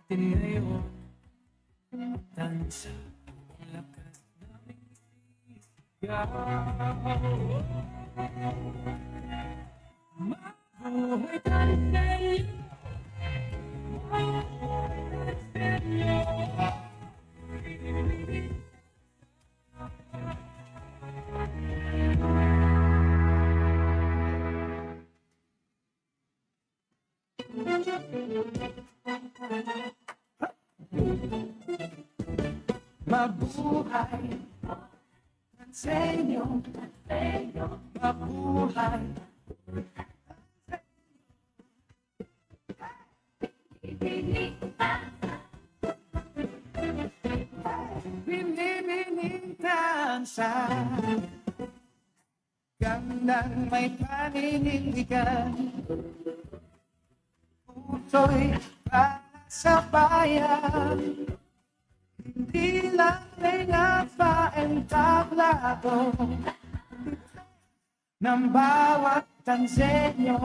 natin ngayon, tansa ang lakas namin sigaw. Mabuhay tayo sa iyo, mabuhay sa iyo. Mabuhay ang sa inyo, mabuhay. Binibinintan sa gandang may paninindigan, puso'y para sa bayan. Hindi lang linapa ang tablado ng bawat tansenyo.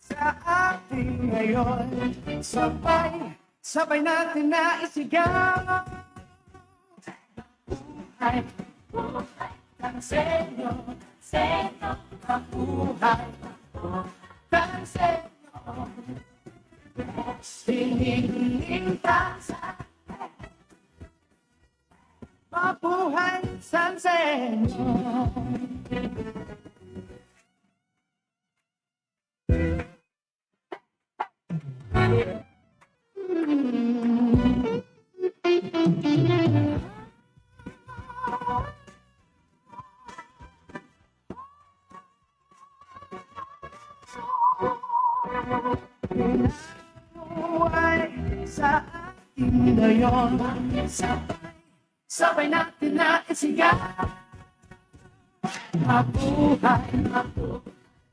Sa ating ngayon, sabay natin na isigaw. Buhay, buhay, tansenyo, mabuhay, tansenyo. Sinilintas, mabuhay sa inyo. Sa ating ngayon, sabay natin na isigaw. Mabuhay, mabuhay,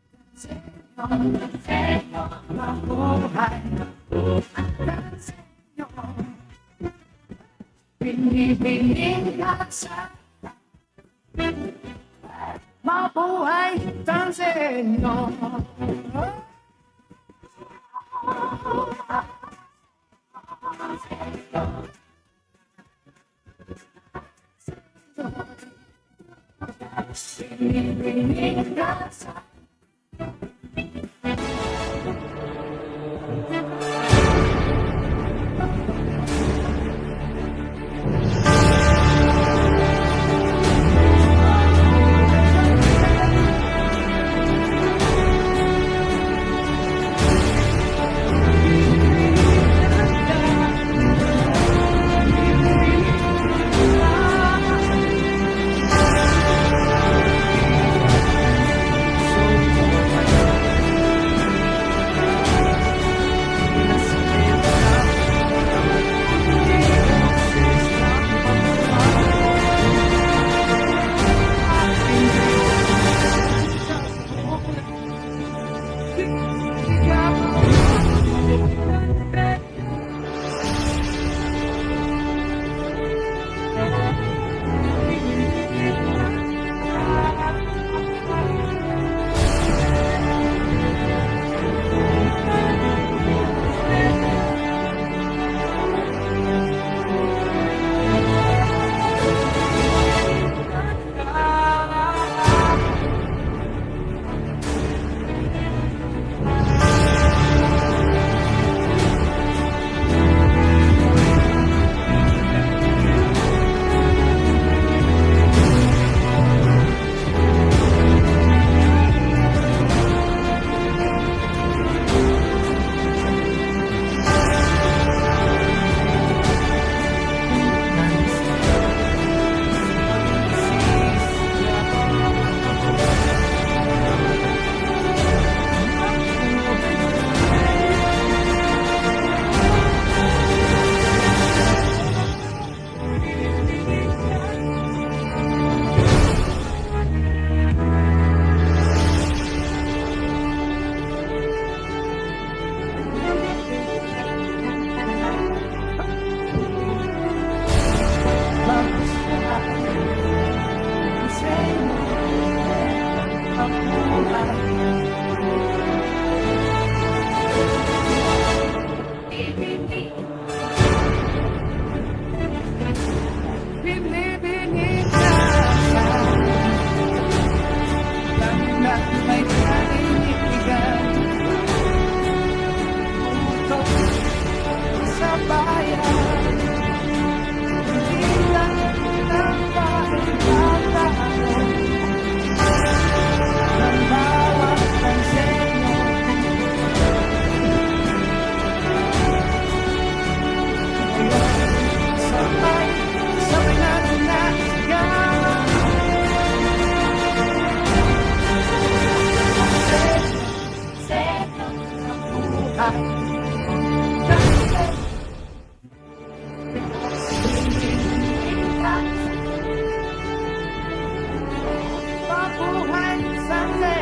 mabuhay, tansenyo. Binibining kasa, mabuhay, tansenyo. Binibining kasa. mabuhay. Mabuhay sa inyo.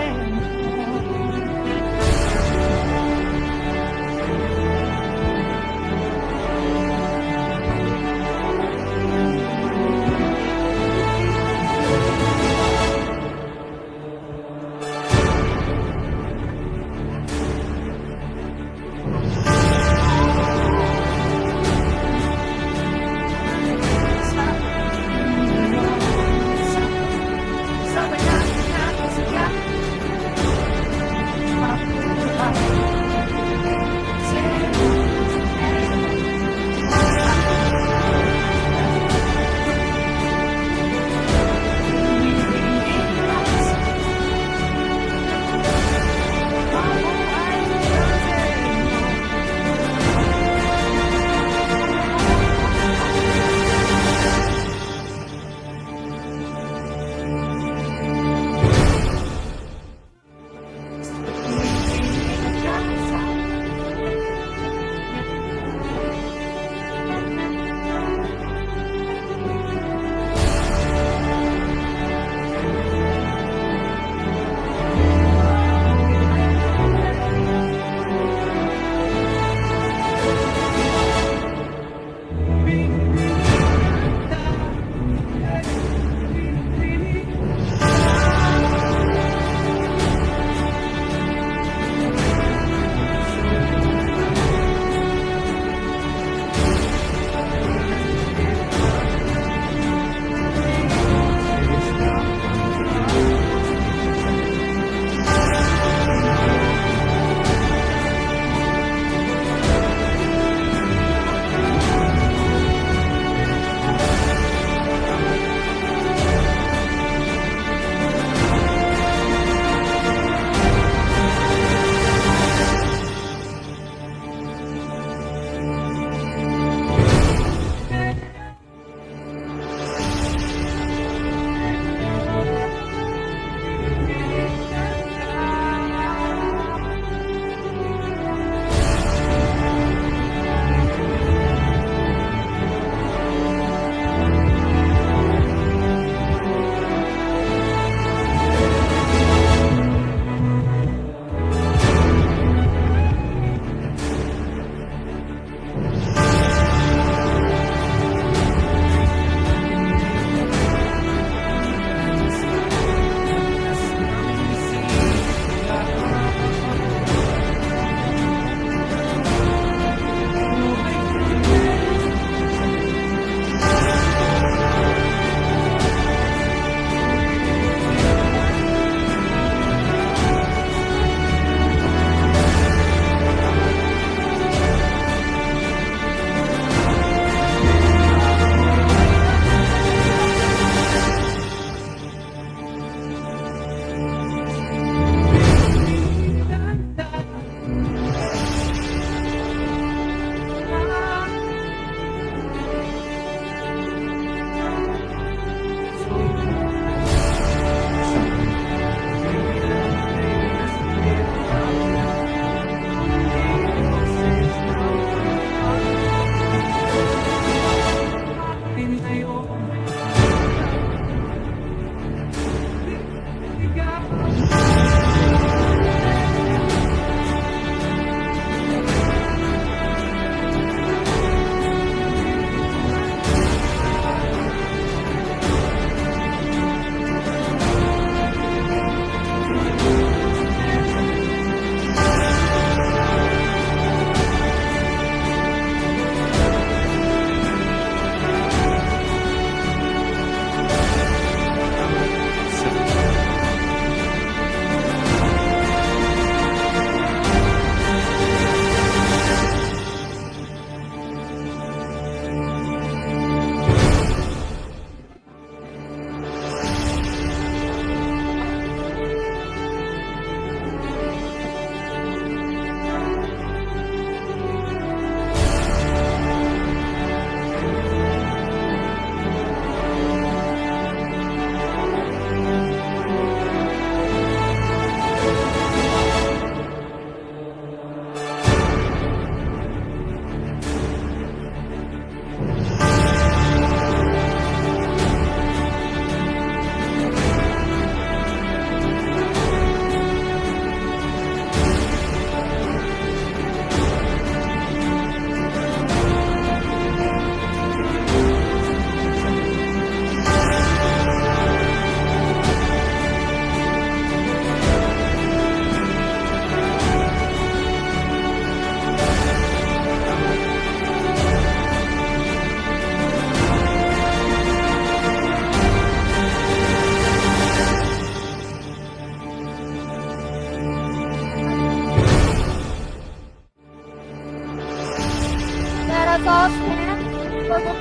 all stand for the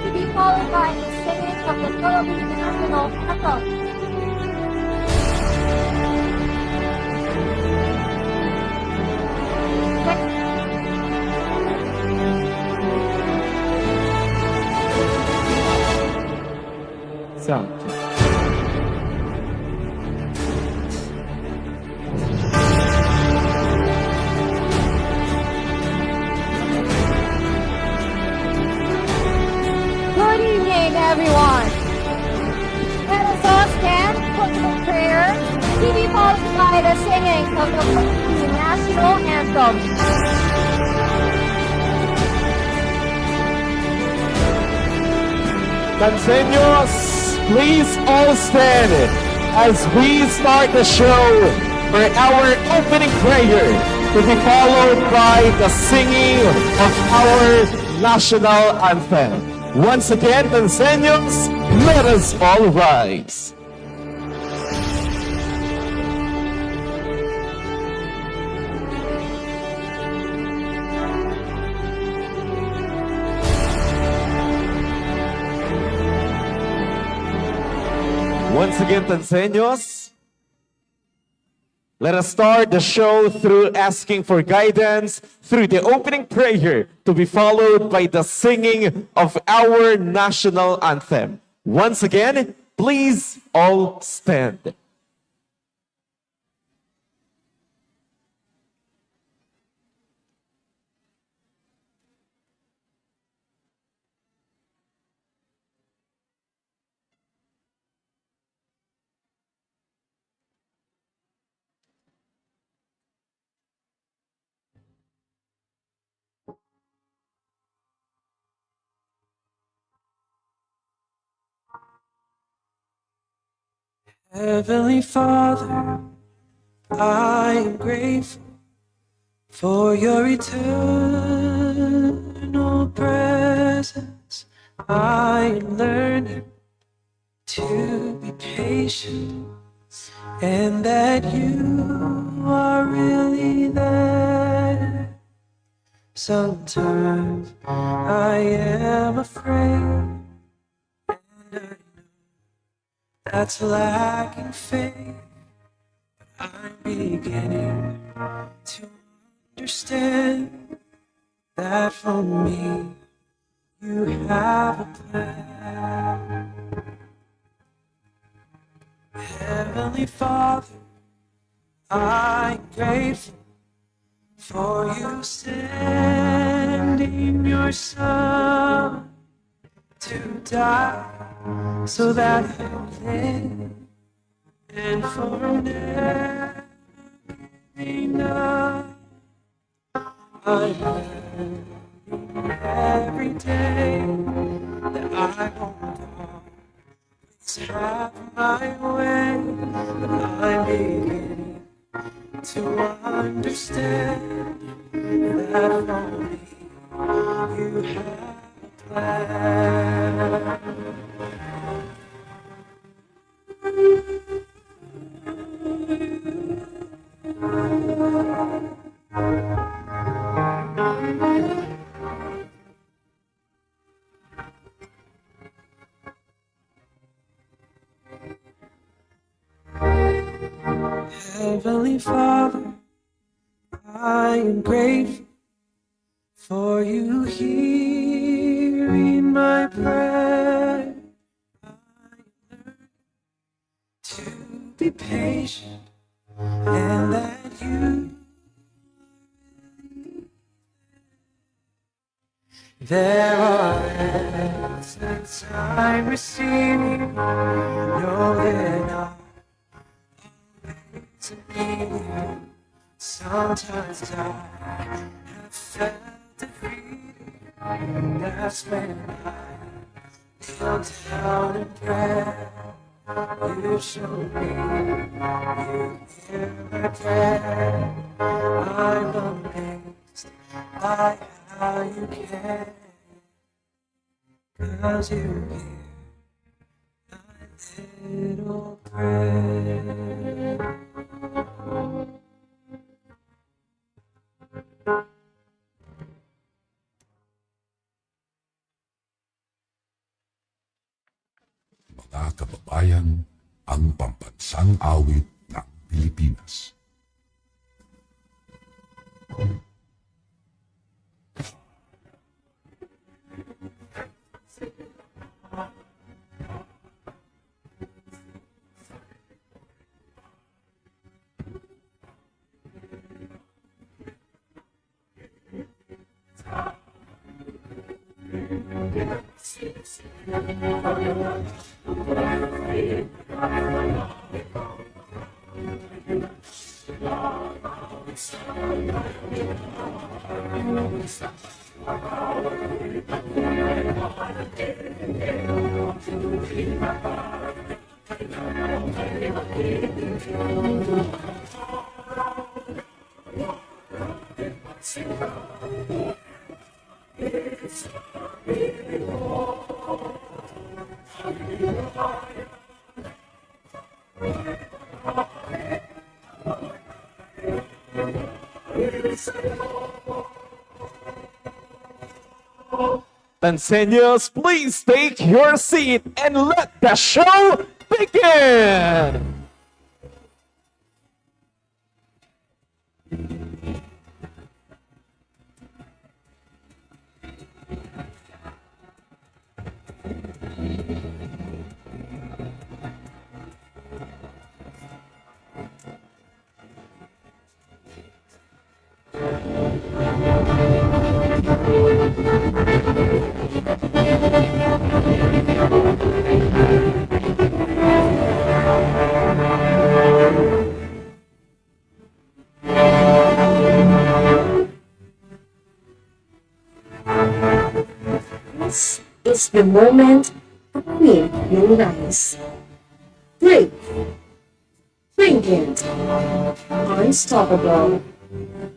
to be followed by the singing of the Philippine national anthem. Sound. Good evening, everyone. Let us all stand for the prayer to be followed by the singing of the Philippine national anthem. Tonseños, please all stand as we start the show for our opening prayer to be followed by the singing of our national anthem. Once again, Tonseños, let us all rise. Once again, Tonseños, let us start the show through asking for guidance through the opening prayer to be followed by the singing of our national anthem. Once again, please all stand. Heavenly Father, I am grateful for your eternal presence. I am learning to be patient and that you are really there. Sometimes I am afraid, and I know that's lacking faith. I'm beginning to understand that for me you have a plan. Heavenly Father, I'm grateful for you sending your Son to die so that I live, and for never giving up. I'm learning every day that I won't always have my way, but I'm beginning to understand that for me you have a plan. Heavenly Father, I am grateful for you hearing my prayer. I learn to be patient and that you there are answers I'm receiving. Know that I to be you. Sometimes I have felt defeated. That's when I kneel down in prayer. You show me you hear my prayer. I'm amazed by how you care, 'cause you hear my little prayer. bayan ang pambansang awit ng Pilipinas. Tanzanians, please take your seat and let the show begin! This is the moment the queen will rise. Brave, brilliant, unstoppable.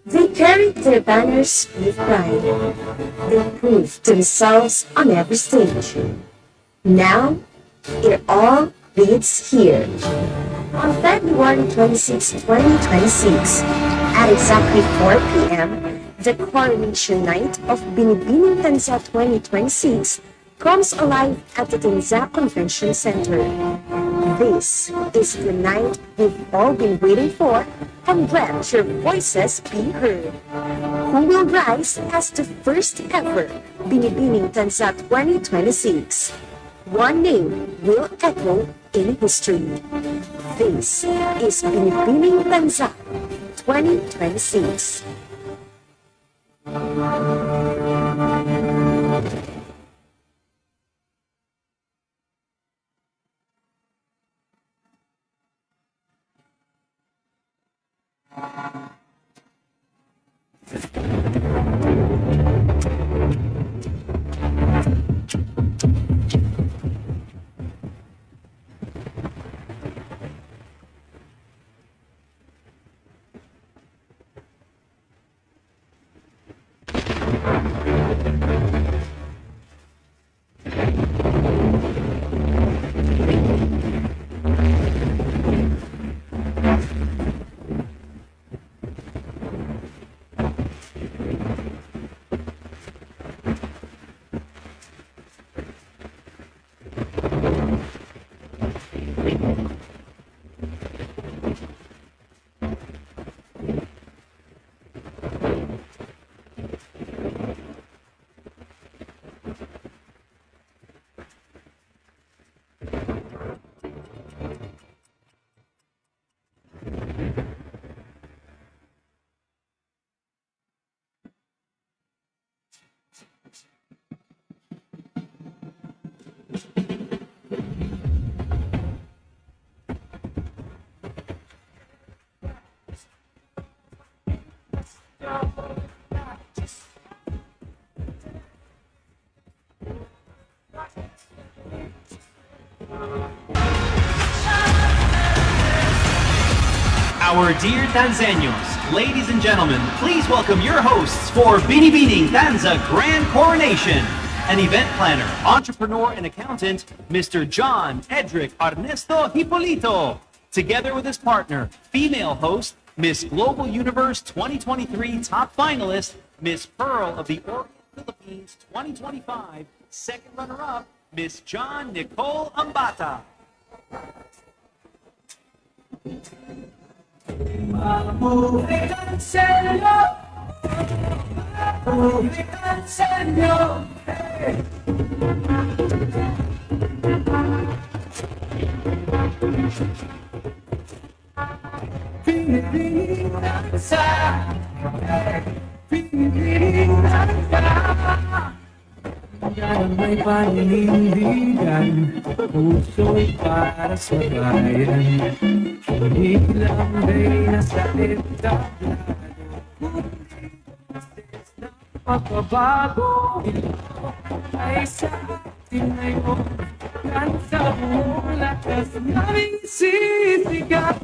They carried their banners with pride. They proved themselves on every stage. Now, it all leads here. On February 26, 2026, at exactly 4 p.m., the Coronation Night of Binibining Tanza 2026 comes alive at the Tanza Convention Center. This is the night we've all been waiting for, and let your voices be heard. Who will rise as the first ever Binibining Tanza 2026? One name will echo in history. This is Binibining Tanza 2026. Our dear Tanzanians, ladies and gentlemen, please welcome your hosts for Binibining Tanza Grand Coronation, an event planner, entrepreneur, and accountant, Mr. John Edric Ernesto Hipolito, together with his partner, female host, Miss Global Universe 2023 top finalist, Miss Pearl of the Orient Philippines 2025, second runner-up, Miss John Nicole Ambata. Mabuhay ang selyo! Mabuhay ang selyo! Pinipiling dansa! Pinipiling dansa! Yan may paninindigan, puso'y para sa bayan. Hindi lang ay nasa entablado, kundi sa pagbabago. Ay sa atin ngayon, kan sa buong lakas naming sisigaw.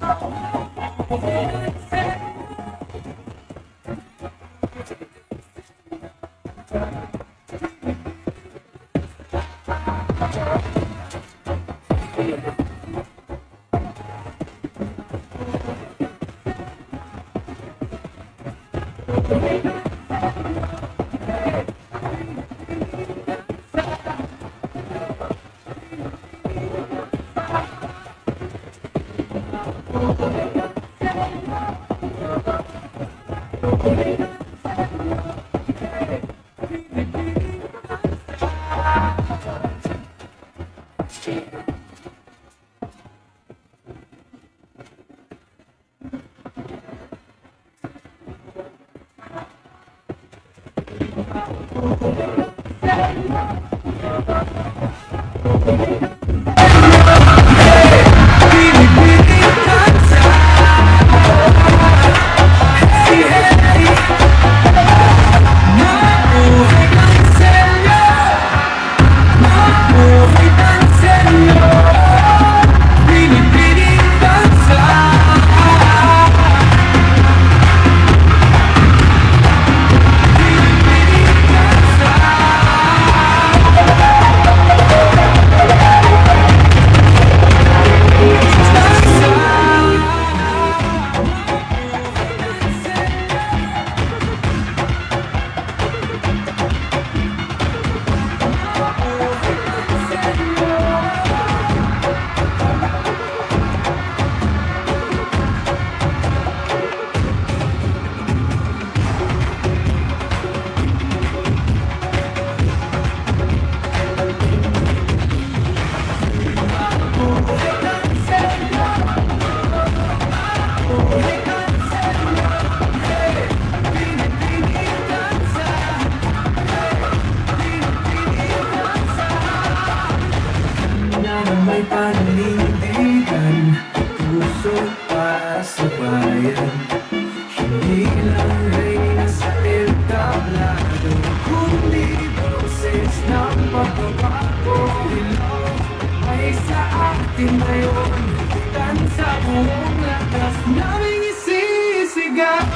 May paninindigan, puso para sa bayan. Hindi lang reyna sa entablado, kundi boses ng pagbabago. Ilaw ay sa atin ngayon, kan sa buong lakas naming isisigaw.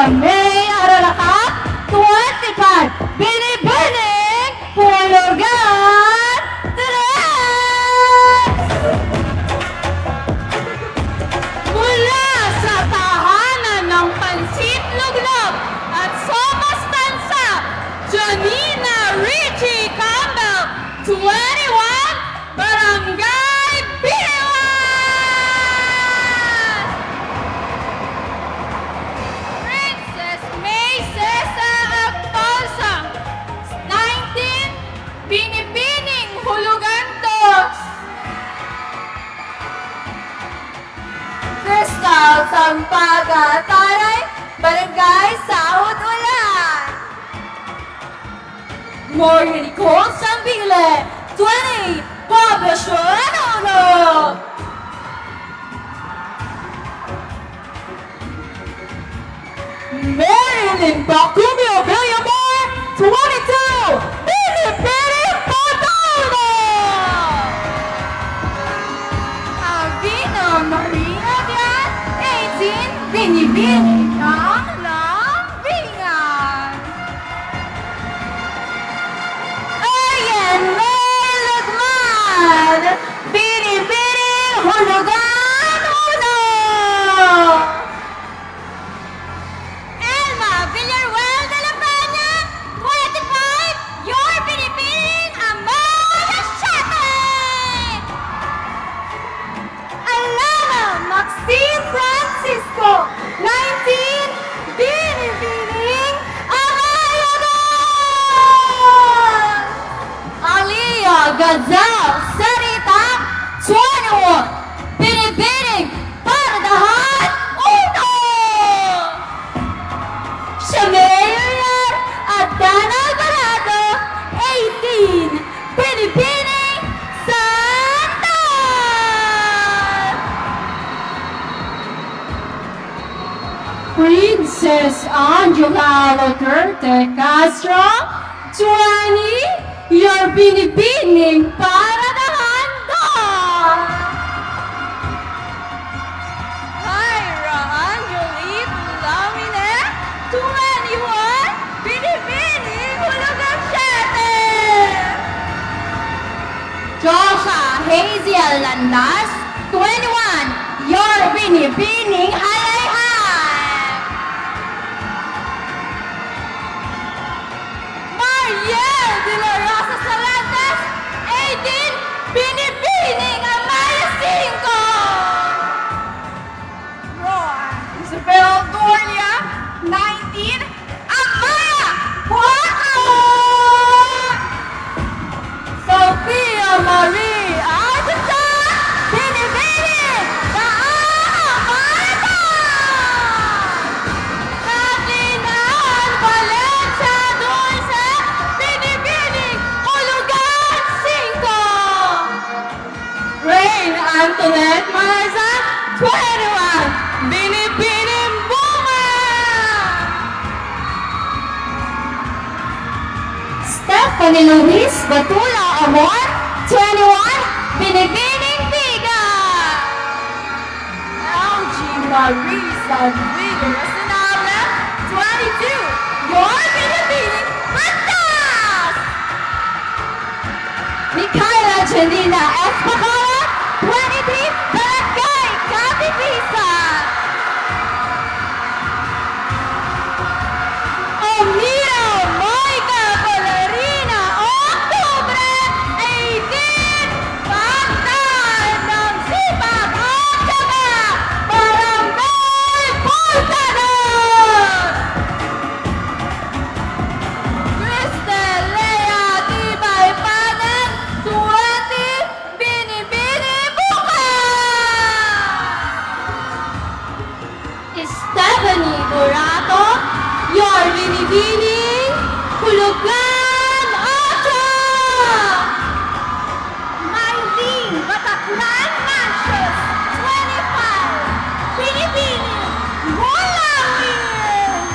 May Aralaca, 25, Binibining Pulugan 3! Mula sa tahanan ng Pansit Luglog at Somas Tansa, Janina Richie Campbell, 21, Barangay Biwan! Sampaga, Taray, Barangay Sahod Ulan. Morgan Nicole Sambile, 20, Poblacion 1. Marilyn Bacumio Villamor, 22, Pinipini Pataldo. Avina Maria Dian, 18, Binibini ng Lambingan. Ayan, May Lagman, Binibini Hulugan 1. Elma Villaruel de la Peña, 25, your Philippine Amaya Shate. Alana Maxine Francisco, 19, Binibining Amaya Don. Aliyah Gazal Sarita, 21, Binibining Paradahan 1. Shamir Adana Alvarado, 18, Binibining Santan. Princess Angela Locurte Castro, 20, your Binibining Paradahan Don. Ira Angelique Lamine, 21, Binibining Hulugan 7. Joshua Haziel Landas, 21, your Binibining Halayhan. Mariel de la Rosa Salantes, 18, Binibining Amaya 5. Roa Isabel Doria, 19, Amaya 4. Sophia Marie Arvisan, Binibining Amaya. Kathleen Ann Valencia Dulce, Binibining Hulugan 5. Rain Antoinette Marza, 21, Binibining Bunga. Stephanie Luis Batula Amor, 21, Binibining Biga. LG Marisa Villa Rasinable, 22, your Binibining Pantas. Micaela Janina F. Bacala, 23, Barangay Capipisa. Omira Moica Valerina, Octubre, 18, Pagtan ng Sipag at Saba, Barangay Pultanon. Cristel Lea Tibay Panan, 20, Binibini Bukan. Stephanie Dorato, your Binibining Hulugan 8. Mylene Bataclan Manches, 25, Binibining Mulawin.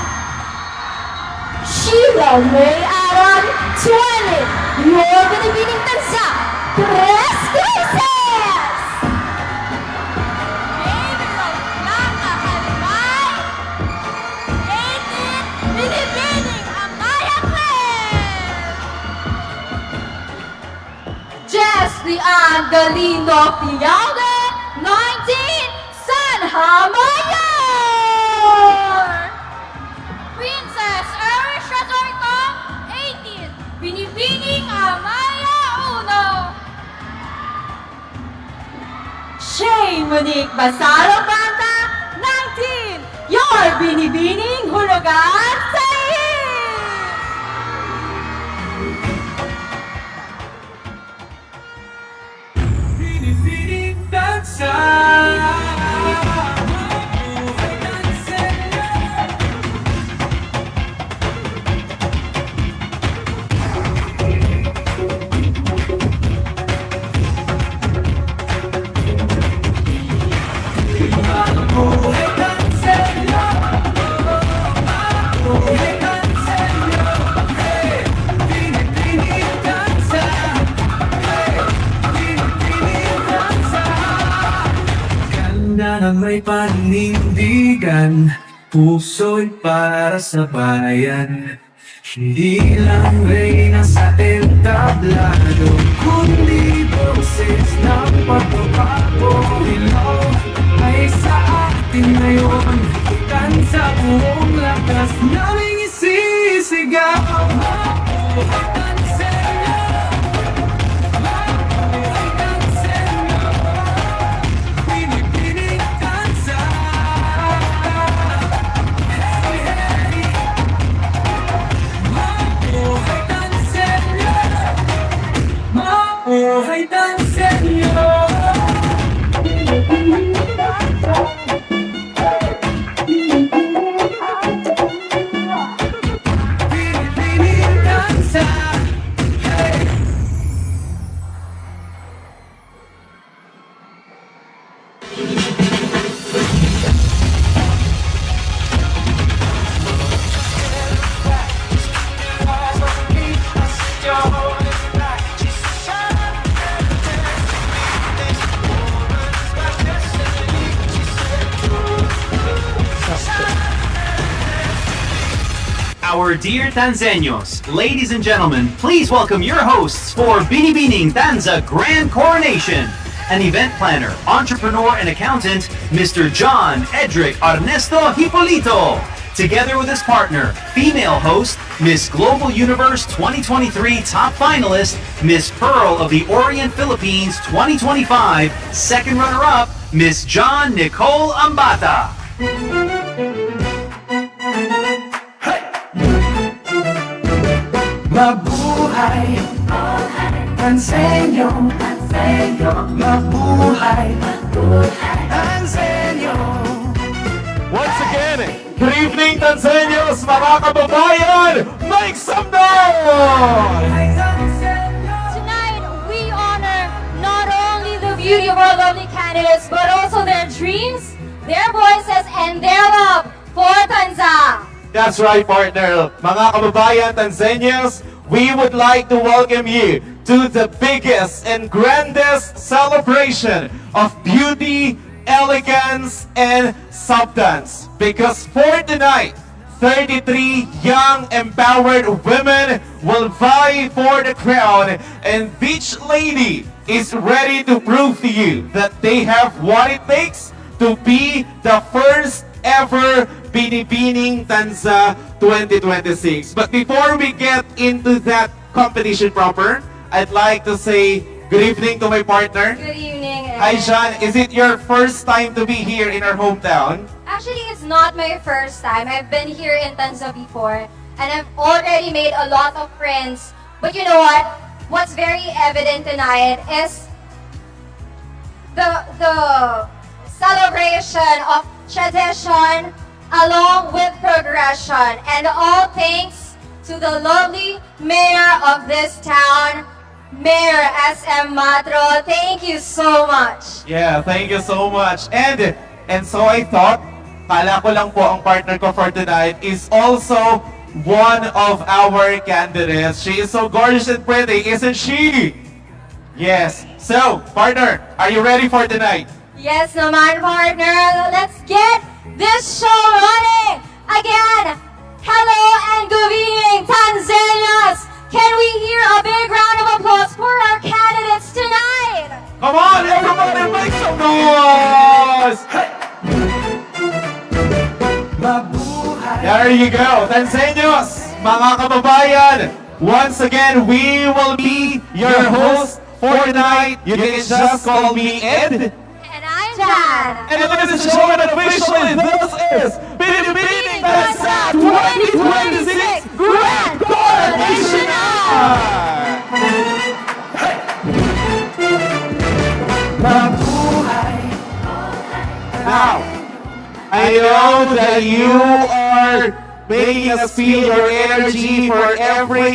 Sheila May Aaron, 20, your Binibining Tansa, 3 Graces. Gabriel Blanca Halimay, 18, Binibining Amaya Claire. Jess Lian Galindo Fialde, 19, Sanha Mayor. Princess Erisha Zorito, 18, Binibining Amaya 1. Shay Monique Basalo Banta, 19, your Binibining Hulugan 6. Binibining dansa, na may paninindigan, puso'y para sa bayan. Hindi lang reyna sa entablado, kundi boses ng pagbabago. Ilaw ay sa atin ngayon, ikan sa buong lakas naming isisigaw. Mabuhay Tanzania! Mabuhay Tanzania! Binibining Tanza! Hey, hey! Mabuhay Tanzania! Mabuhay Tanzania! Binibining Tanza! Hey! Our dear Tanzanios, ladies and gentlemen, please welcome your hosts for Binibining Tanza Grand Coronation, an event planner, entrepreneur, and accountant, Mr. 𝗕𝗜𝗡𝗜𝗓𝗓, together with his partner, female host, Miss Global Universe 2023 top finalist, Miss Pearl of the Orient Philippines 2025, second runner-up, Miss 𝗕𝗓𝗓𝗓𝗓 Ambata. Mabuhay Tanzenyo, mabuhay Tanzenyo. Once again, good evening, Tanzanians, mga kababayan! Make some noise! Tonight, we honor not only the beauty of our lovely candidates, but also their dreams, their voices, and their love for Tanza. That's right, partner. Mga kababayan, Tanzanians, we would like to welcome you to the biggest and grandest celebration of beauty, elegance, and substance. Because for tonight, 33 young, empowered women will vie for the crown, and each lady is ready to prove to you that they have what it takes to be the first ever Binibining Tanza 2026. But before we get into that competition proper, I'd like to say good evening to my partner. Good evening. Hi, John. Is it your first time to be here in our hometown? Actually, it's not my first time. I've been here in Tanza before, and I've already made a lot of friends. But you know what? What's very evident tonight is the celebration of tradition along with progression, and all thanks to the lovely mayor of this town, Mayor SM Matro. Thank you so much. Yeah, thank you so much. And so I thought, kala ko lang po ang partner ko for tonight is also one of our candidates. She is so gorgeous and pretty, isn't she? Yes. So, partner, are you ready for tonight? Yes naman, partner. Let's get this show running! Again, hello and good evening, Tanzanians! Can we hear a big round of applause for our candidates tonight? Come on, everybody, make some noise! There you go, Tanzanians, mga kababayan. Once again, we will be your host for tonight. You can just call me Ed. And I'm Jan. And ladies and gentlemen, officially, this is Binibining Tanza 2026 Grand Coronation! Now, I know that you are making us feel your energy for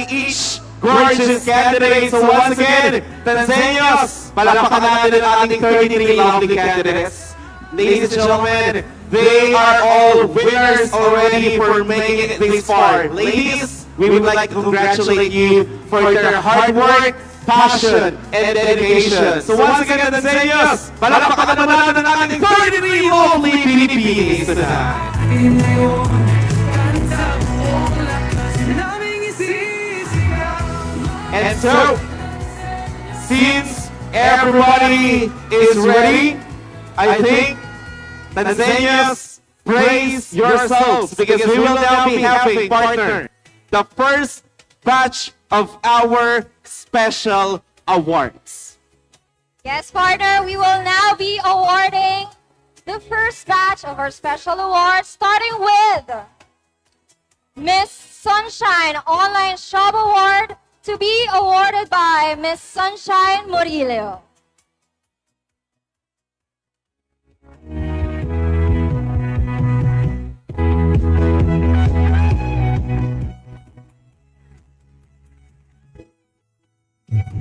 each gorgeous candidate. So once again, Tanzanians, palakpakan natin ang ating 33 lovely candidates. Ladies and gentlemen, they are all winners already for making it this far. Ladies, we would like to congratulate you for their hard work, passion, and dedication. So once again, Tanzanians, palakpakan naman natin ang ating 33 lovely Pilipinas tonight. Ngayon, kanta mo, lakas naming isisigaw. And so, since everybody is ready, I think Tanzanians, praise yourselves because we will now be having, partner, the first batch of our special awards. Yes, partner, we will now be awarding the first batch of our special awards, starting with Miss Sunshine Online Shop Award to be awarded by Miss Sunshine Murillo.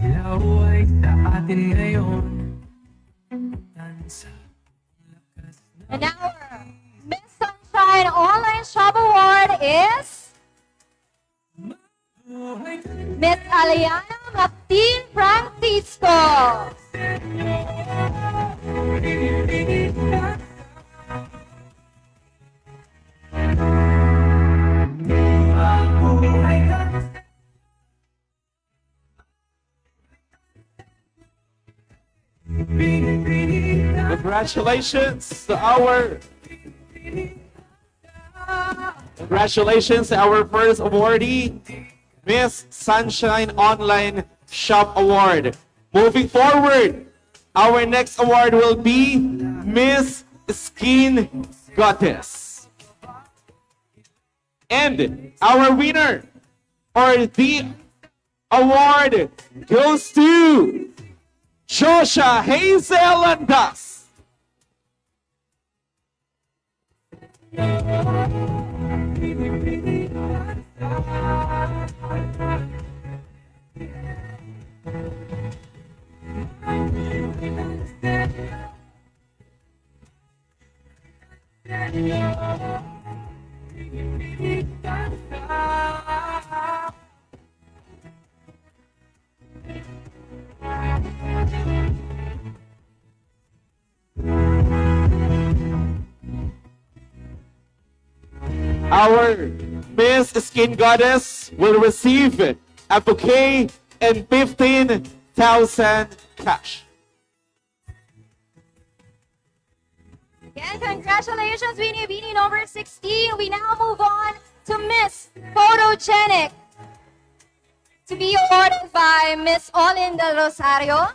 Ilaw ay sa atin ngayon. Tansa, lakas And our Miss Sunshine Online Shop Award is buhay ka Miss Aliana Martin Francisco. buhay ka. Congratulations to our first awardee, Miss Sunshine Online Shop Award. Moving forward, our next award will be Miss Skin Goddess. And our winner or the award goes to Joshua Hazel and Das. Our Miss Skin Goddess will receive a bouquet and 15,000 cash. Again, congratulations, Bini Bini number 16. We now move on to Miss Photogenic to be awarded by Miss Olin Del Rosario.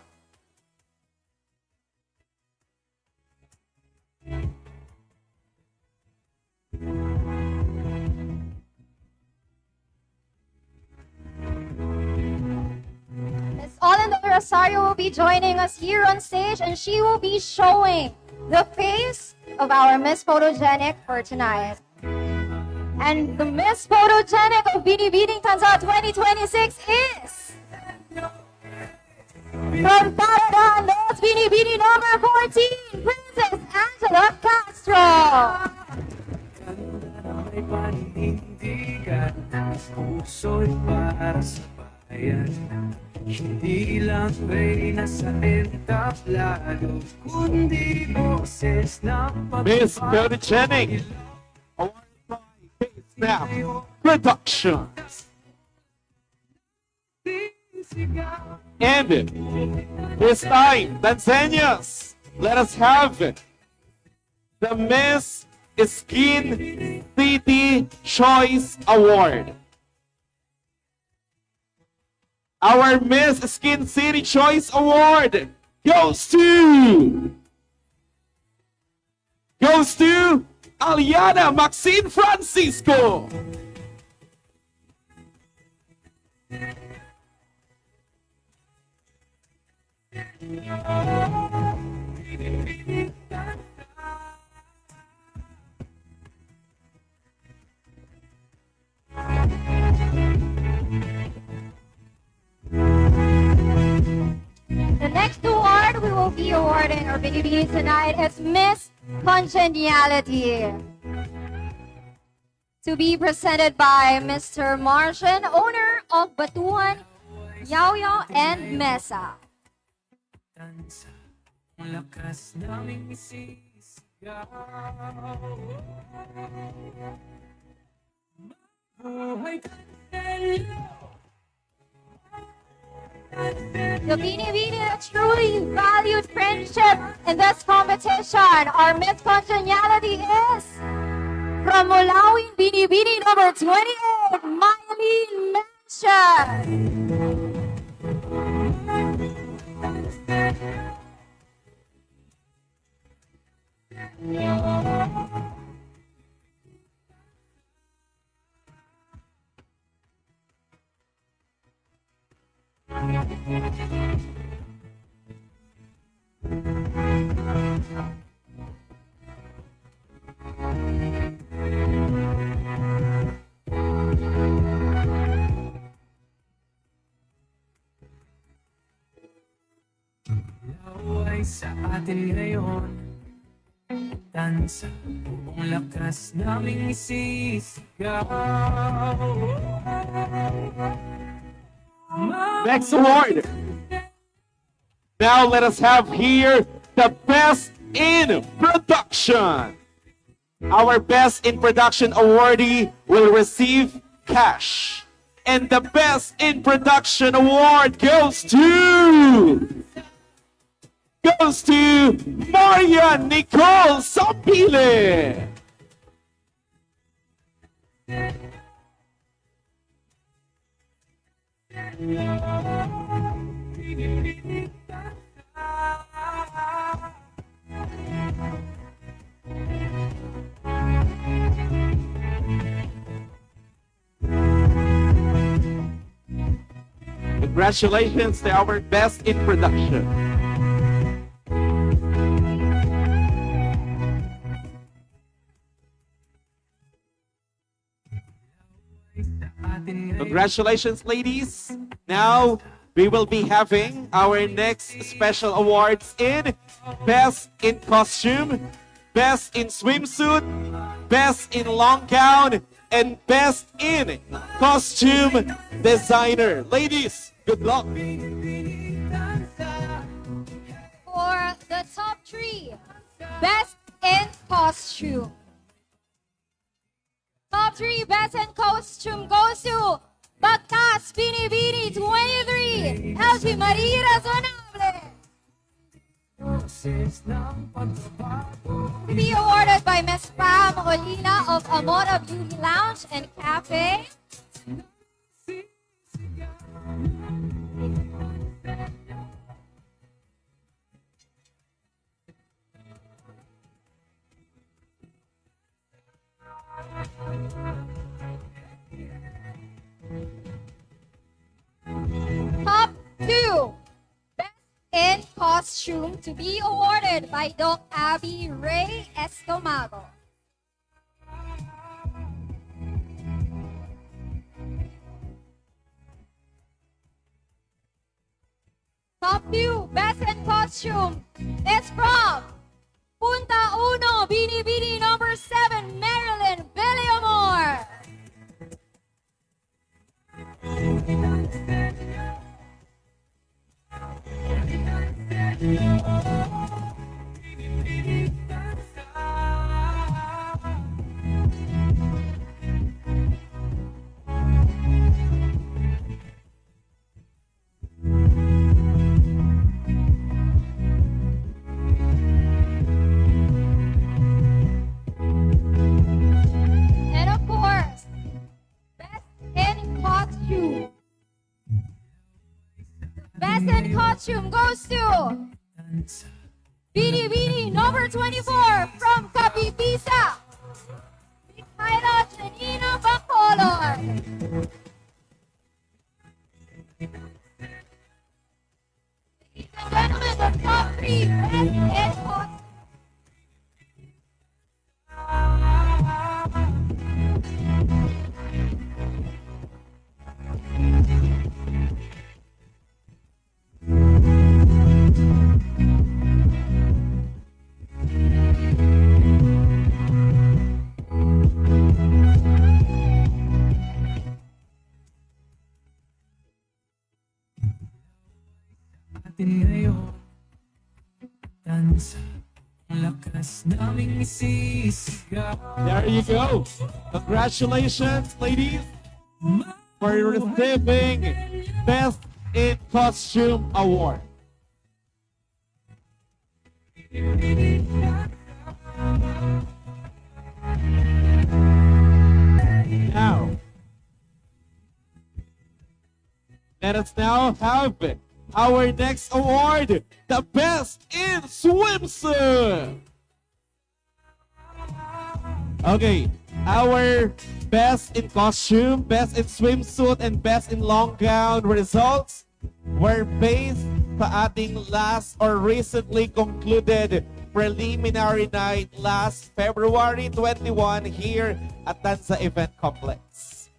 Miss Olin Del Rosario will be joining us here on stage, and she will be showing the face of our Miss Photogenic for tonight. And the Miss Photogenic of Bini Bini Tanza 2026 is from Paradan, Los Bini Bini number 14, Princess Angela Castro. Ganda na may paninindigan, puso'y para sa bayan. Hindi lang reyna sa entablado, kundi boses na Miss Photogenic, awarded by K-Snap Productions. And this time, Tanzanians, let us have the Miss Skin City Choice Award. Our Miss Skin City Choice Award goes to Aliana Maxine Francisco. The next award we will be awarding or beginning tonight is Miss Congeniality. to be presented by Mr. Martian, owner of Batuhan, Yao and Mesa. Tansa, ang lakas naming isisigaw. Mabuhay Tanselyo! The Bini truly valued friendship in this competition. Our Miss Congeniality is from Mulawin, Bini number 28, Mylene Mansion. Laway sa atin ngayon, tansa, buong lakas naming isisigaw. Next award. Now let us have here the Best in Production. Our Best in Production awardee will receive cash. And the Best in Production award goes to Maria Nicole Sapile. Congratulations to our Best in Production. Congratulations, ladies. Now, we will be having our next special awards in Best in Costume, Best in Swimsuit, Best in Long Gown, and Best in Costume Designer. Ladies, good luck. For the top 3, Best in Costume. Top 3 Best in Costume goes to Bagtas Bini 23, LG Maria Razonable. To be awarded by Ms. Pam Olina of Amora Beauty Lounge and Cafe. Top 2 Best in Costume to be awarded by Doc Abby Ray Escomago. Top 2 Best in Costume is from Punta Uno, Bini number 7, Marilyn Villamor. And of course, Best in Costume. Best in Costume goes to Bini number 24 from Capipisa, Mikhaila Janina Bacolor. Ladies and gentlemen, the top 3 Best in Costume. atin ngayon. Tansa, ang lakas naming isisigaw. There you go. Congratulations, ladies, for receiving Best in Costume Award. Now, let us now have our next award, the Best in Swimsuit. Okay, our Best in Costume, Best in Swimsuit, and Best in Long Gown results were based sa ating last or recently concluded preliminary night last February 21 here at Tanza Event Complex.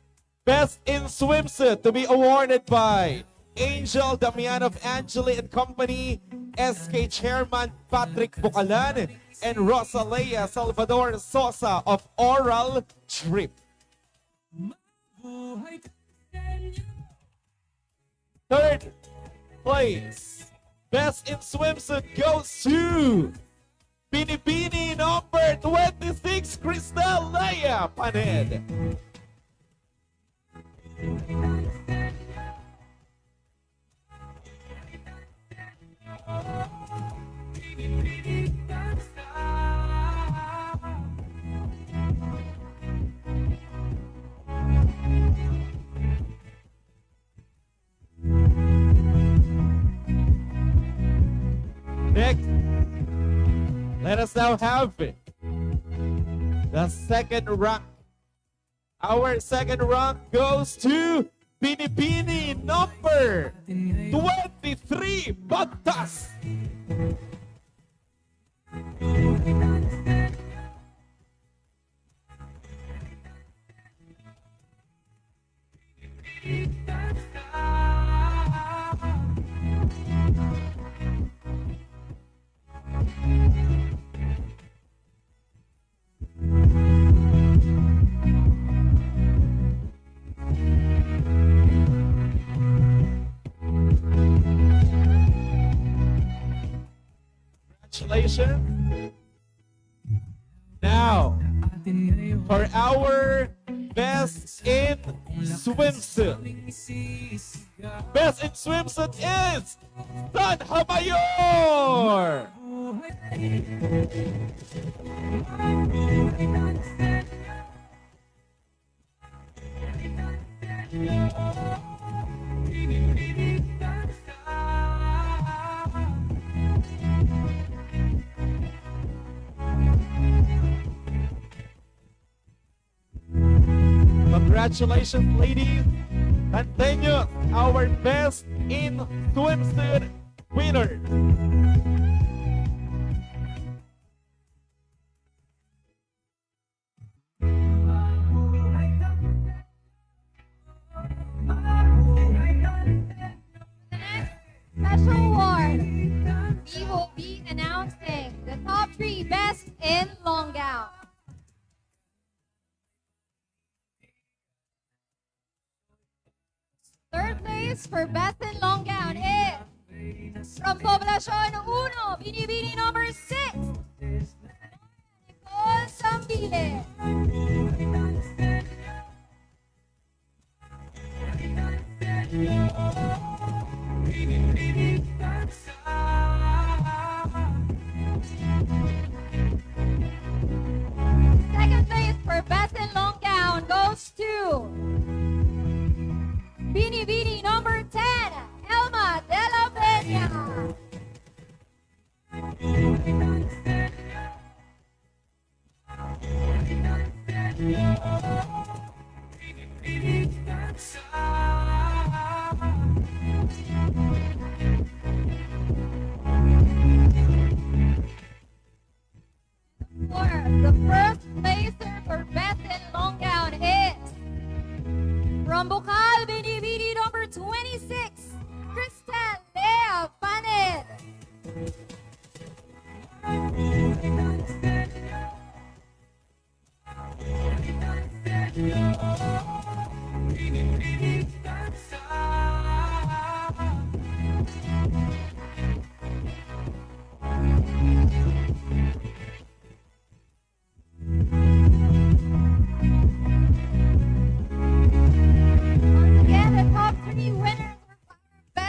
Best in Swimsuit to be awarded by Angel Damian of Angeli and Company, SK Chairman Patrick Bucalan, and Rosalea Salvador Sosa of Oral Trip. Third place, Best in Swimsuit goes to Binibini number 26, Cristal Leia Paned. Next, let us now have the second rank. Our second rank goes to Binibini number 23, Batas. Congratulations. Now, for our Best in Swimsuit. Best in Swimsuit is San Hamayor! Congratulations, ladies. Continue our Best in Swimsuit winner. Special award. We will be announcing the top 3 best in long gown. Third place for best in long gown is from Poblacion 1, Binibini number 6, Nicole Sambile. Second place for best in long gown goes to Binibini number 10, Elma de la Peña.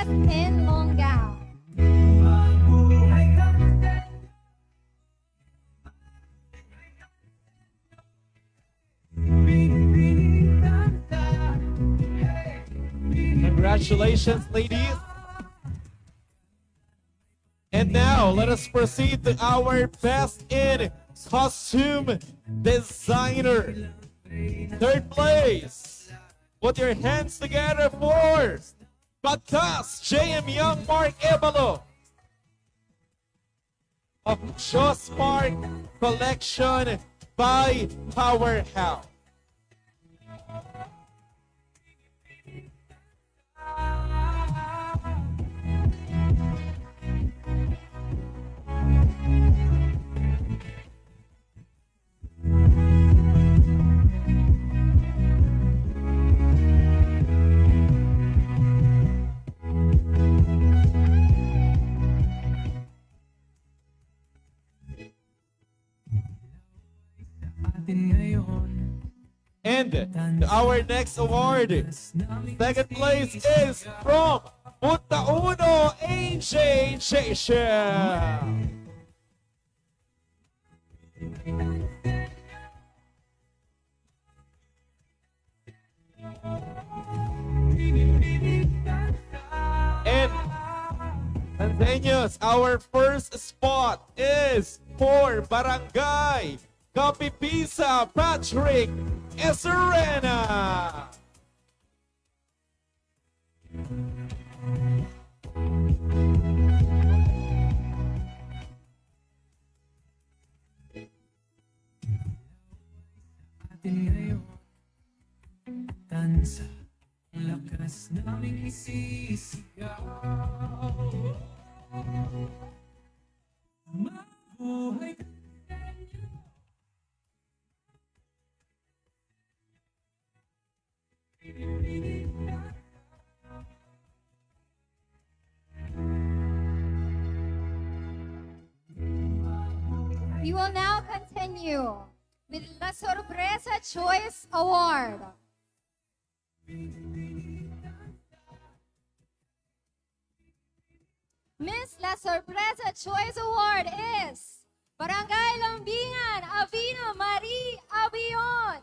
dressed in long gown. Congratulations, ladies. And now, let us proceed to our best in costume designer. Third place. Put your hands together for Batas J.M. Young Mark Ebalo of Joss Park Collection by Powerhouse. Atin ngayon. And our next award, second place is from Punta Uno, AJ Jason. And Tanzania's, our first spot is for Barangay Kapipisa Patrick Eserena. Atin ngayon. Tansa, lakas naming isisigaw. Mabuhay ka. We will now continue with La Sorpresa Choice Award. Miss La Sorpresa Choice Award is Barangay Lambingan, Avina Marie Abion.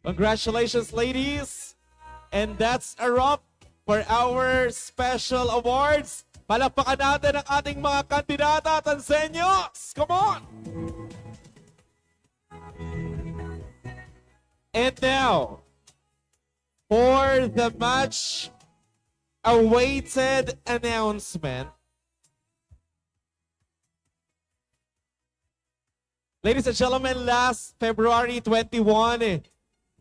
Congratulations, ladies. And that's a wrap for our special awards. Palakpakan natin ang ating mga kandidata, Tansenyos. Come on! And now, for the much awaited announcement. Ladies and gentlemen, last February 21,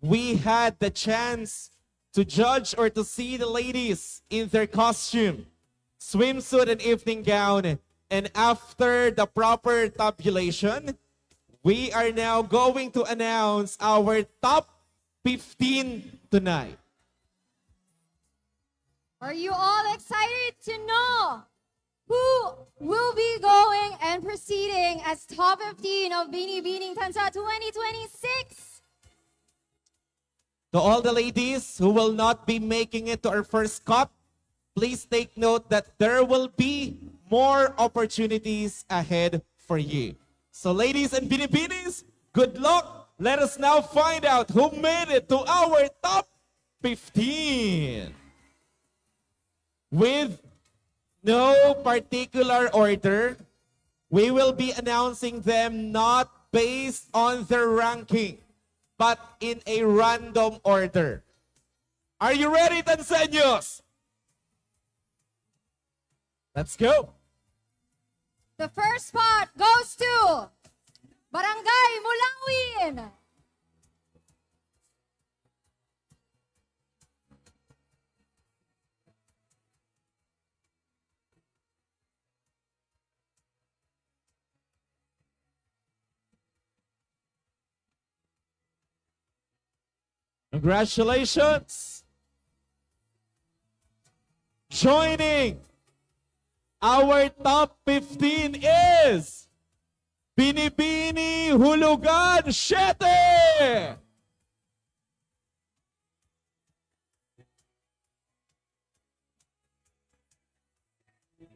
we had the chance to judge or to see the ladies in their costume, swimsuit and evening gown. And after the proper tabulation, we are now going to announce our top 15 tonight. Are you all excited to know who will be going and proceeding as top 15 of Binibining Tansa 2026? To all the ladies who will not be making it to our first cut, please take note that there will be more opportunities ahead for you. So ladies and Binibinis, good luck. Let us now find out who made it to our top 15. With no particular order, we will be announcing them not based on their ranking, but in a random order. Are you ready, Tansenyos? Let's go. The first spot goes to Barangay Mulawin. Congratulations! Joining our top 15 is Binibini Hulugan 7!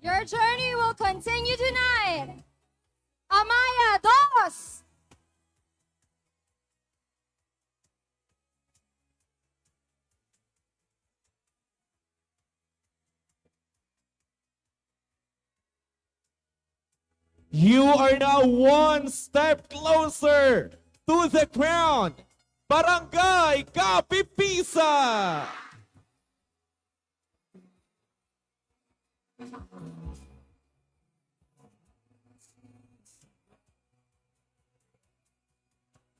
Your journey will continue tonight. Amaya Dos. You are now one step closer to the crown. Barangay Kapipisa!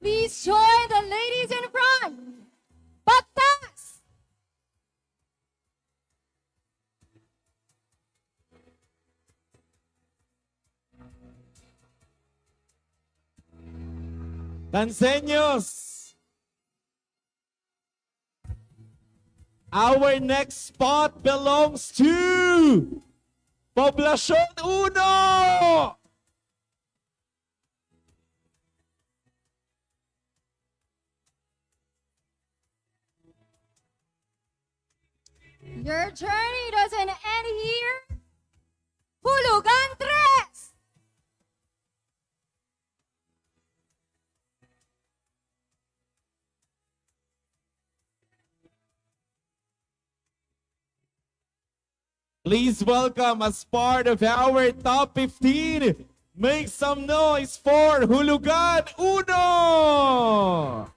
Please join the ladies in front. Baktas. Tanseños! Our next spot belongs to Poblacion 1! Your journey doesn't end here. Hulugan 3. Please welcome as part of our top 15. Make some noise for Hulugan 1!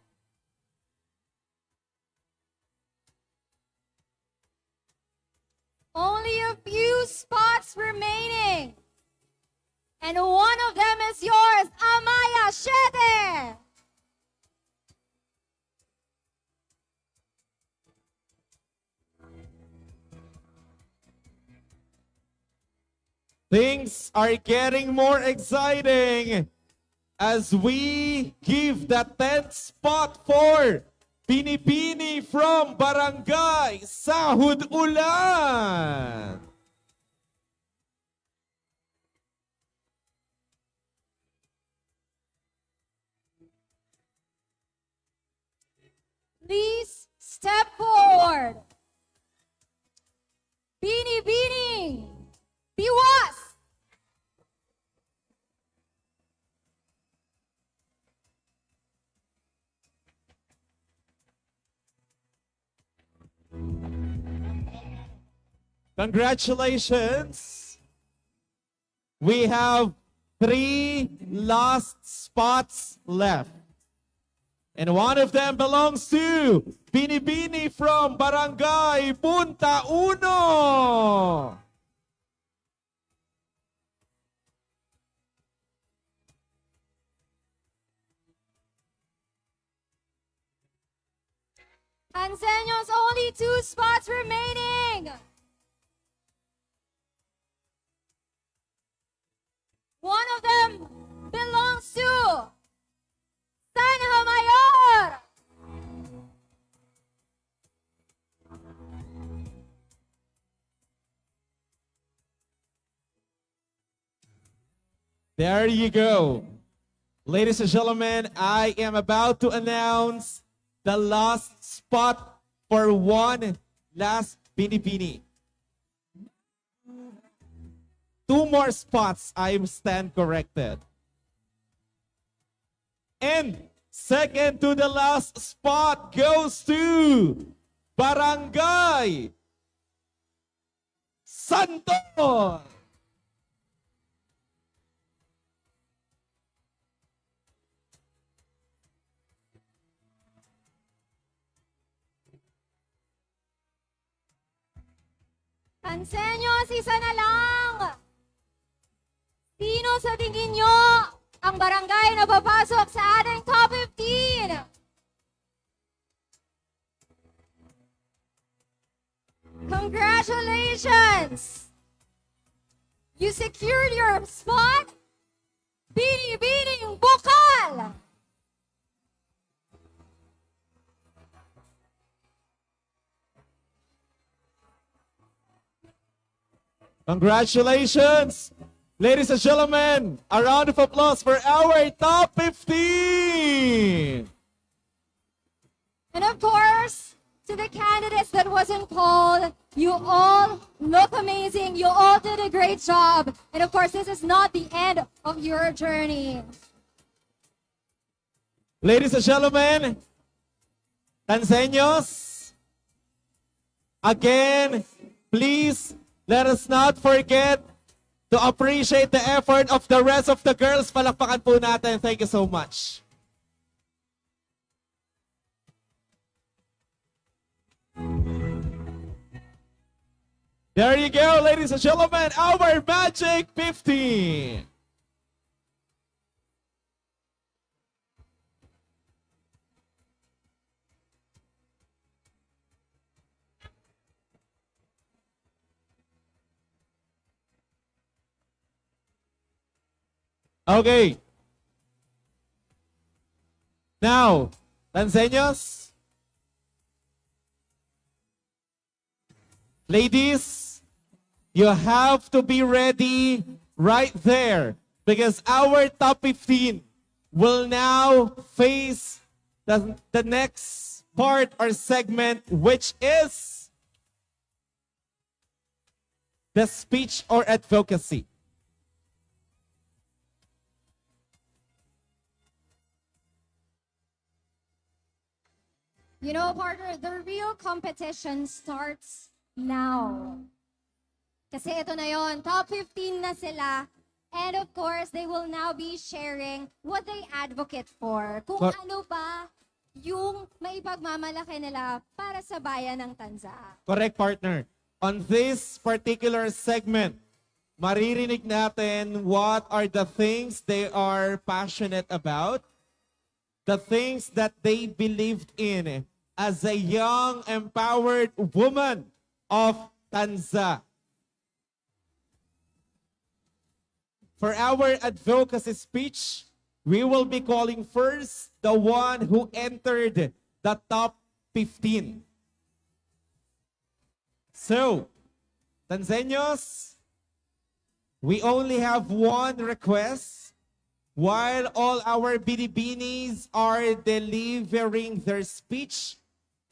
Only a few spots remaining. And one of them is yours, Amaya Shete. Things are getting more exciting as we give the 10th spot for Binibini from Barangay Sahud Ulan. Please step forward. Binibini. Biwas. Congratulations! We have 3 last spots left. And one of them belongs to Binibini from Barangay Punta Uno. Anseños, only 2 spots remaining. One of them belongs to Sanha Mayor. There you go. Ladies and gentlemen, I am about to announce the last spot for one last Binibini. 2 more spots, I stand corrected. And second to the last spot goes to Barangay Santon. Anseños, isa na lang. Sino sa tingin nyo ang barangay na papasok sa ating top 15. Congratulations! You secured your spot. Binibining Bukal! Congratulations! Ladies and gentlemen, a round of applause for our top 15! And of course, to the candidates that wasn't called, you all look amazing. You all did a great job. And of course, this is not the end of your journey. Ladies and gentlemen, Tanseños, again, please let us not forget to appreciate the effort of the rest of the girls. Palakpakan po natin. Thank you so much. There you go, ladies and gentlemen, our Magic 15. Okay. Now, Tanseños, ladies, you have to be ready right there because our top 15 will now face the next part or segment, which is the speech or advocacy. You know, partner, the real competition starts now. Kasi ito na yon, top 15 na sila. And of course, they will now be sharing what they advocate for. Kung ano ba yung maipagmamalaki nila para sa bayan ng Tanza. Correct, partner. On this particular segment, maririnig natin what are the things they are passionate about, the things that they believed in as a young, empowered woman of Tanza. For our advocacy speech, we will be calling first the one who entered the top 15. So, Tanseños, we only have one request. While all our binibinis are delivering their speech,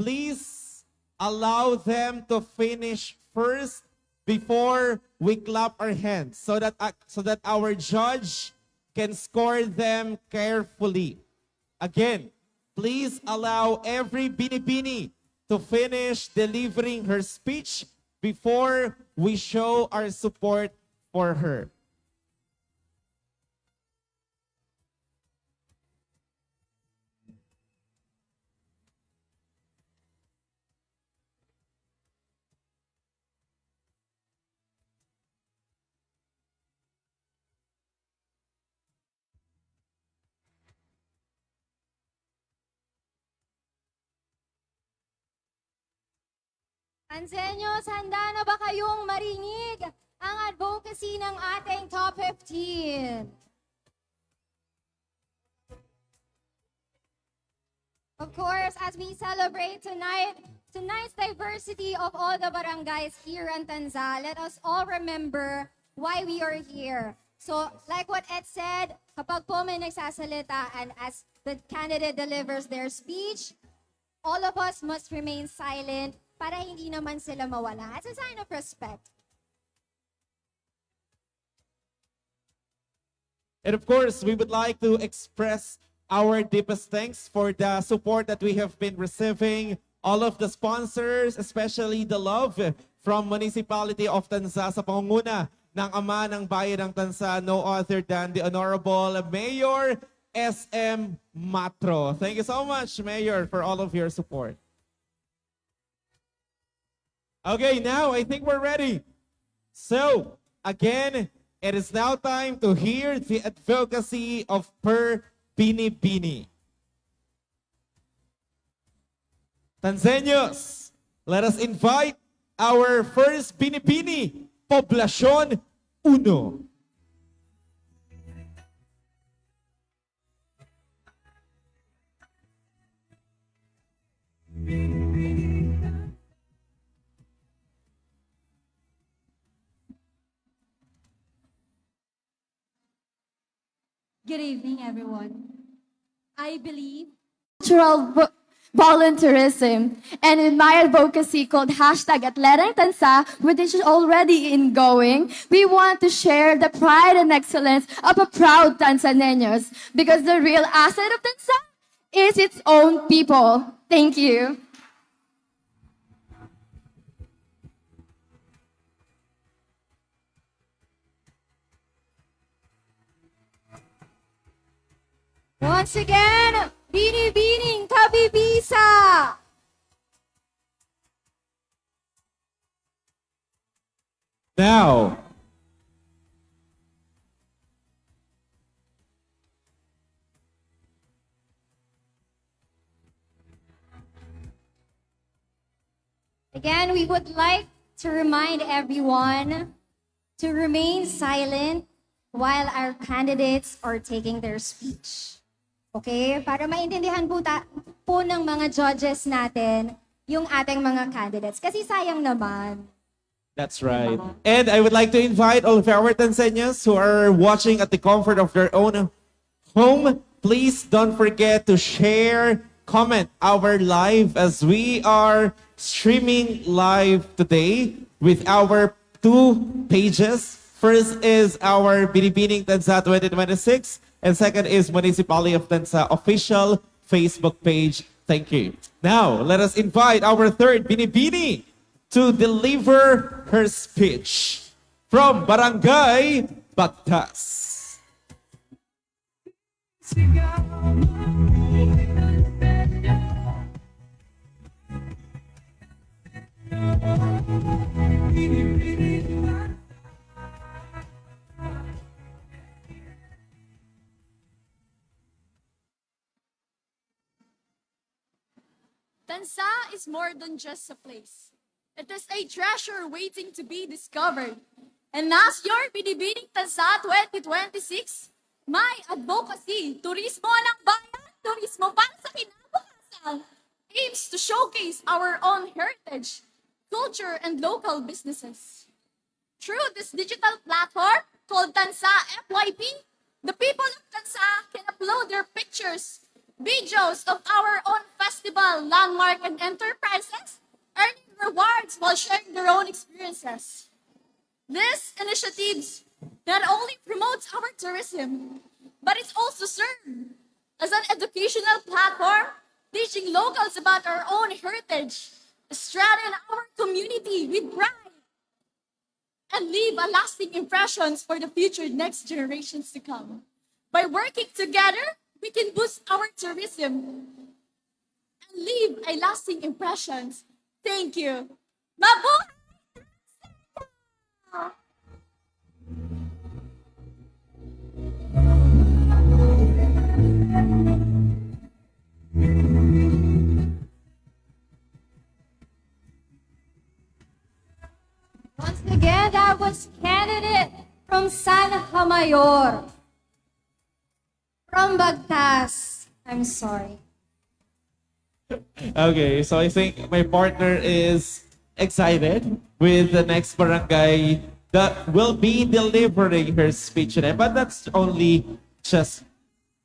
please allow them to finish first before we clap our hands so that our judge can score them carefully. Again, please allow every binibini to finish delivering her speech before we show our support for her. Tanseños, handa na ba kayong marinig ang advocacy ng ating top 15? Of course, as we celebrate tonight's diversity of all the barangays here in Tanza, let us all remember why we are here. So, like what Ed said, kapag po may nagsasalita and as the candidate delivers their speech, all of us must remain silent para hindi naman sila mawala. As a sign of respect. And of course, we would like to express our deepest thanks for the support that we have been receiving. All of the sponsors, especially the love from Municipality of Tanza sa pangunguna ng ama ng bayan ng Tanza, no other than the Honorable Mayor SM Matro. Thank you so much, Mayor, for all of your support. Okay, now I think we're ready. So, again, It is now time to hear the advocacy of Per Bini. Tanzanians, let us invite our first Bini, Poblacion 1. Good evening, everyone. I believe cultural volunteerism and in my advocacy called hashtag Atletang Tansa, which is already ingoing, we want to share the pride and excellence of a proud Tanzanians because the real asset of Tansa is its own people. Thank you. Once again, binibining kabibisa. Now, Again, we would like to remind everyone to remain silent while our candidates are taking their speech. Okay? Para maintindihan po ng mga judges natin yung ating mga candidates. Kasi sayang naman. that's right. And I would like to invite all of our Tanzanians who are watching at the comfort of their own home. Please don't forget to share, comment our live as we are streaming live today with our 2 pages. First is our Binibining Tansa 2026 and second is Municipality of Tansa official Facebook page. Thank you. Now, let us invite our third Binibini to deliver her speech from Barangay Bagtas. Sigaw mo, binibining Tansa is more than just a place. It is a treasure waiting to be discovered. And as your Binibining Tansa 2026, my advocacy, turismo ng bayan, turismo para sa kinabukasan, aims to showcase our own heritage, culture, and local businesses. Through this digital platform called Tansa FYP, the people of Tansa can upload their pictures, videos of our own festival, landmark, and enterprises, earning rewards while sharing their own experiences. These initiatives not only promotes our tourism, but it also serves as an educational platform, teaching locals about our own heritage, strengthen our community with pride, and leave a lasting impressions for the future next generations to come. By working together, we can boost our tourism and leave a lasting impressions. Thank you. Mabuhay! Once again, that was candidate from San Hamayor. From Bagtas. I'm sorry. Okay, so I think my partner is excited with the next barangay that will be delivering her speech today. But that's only just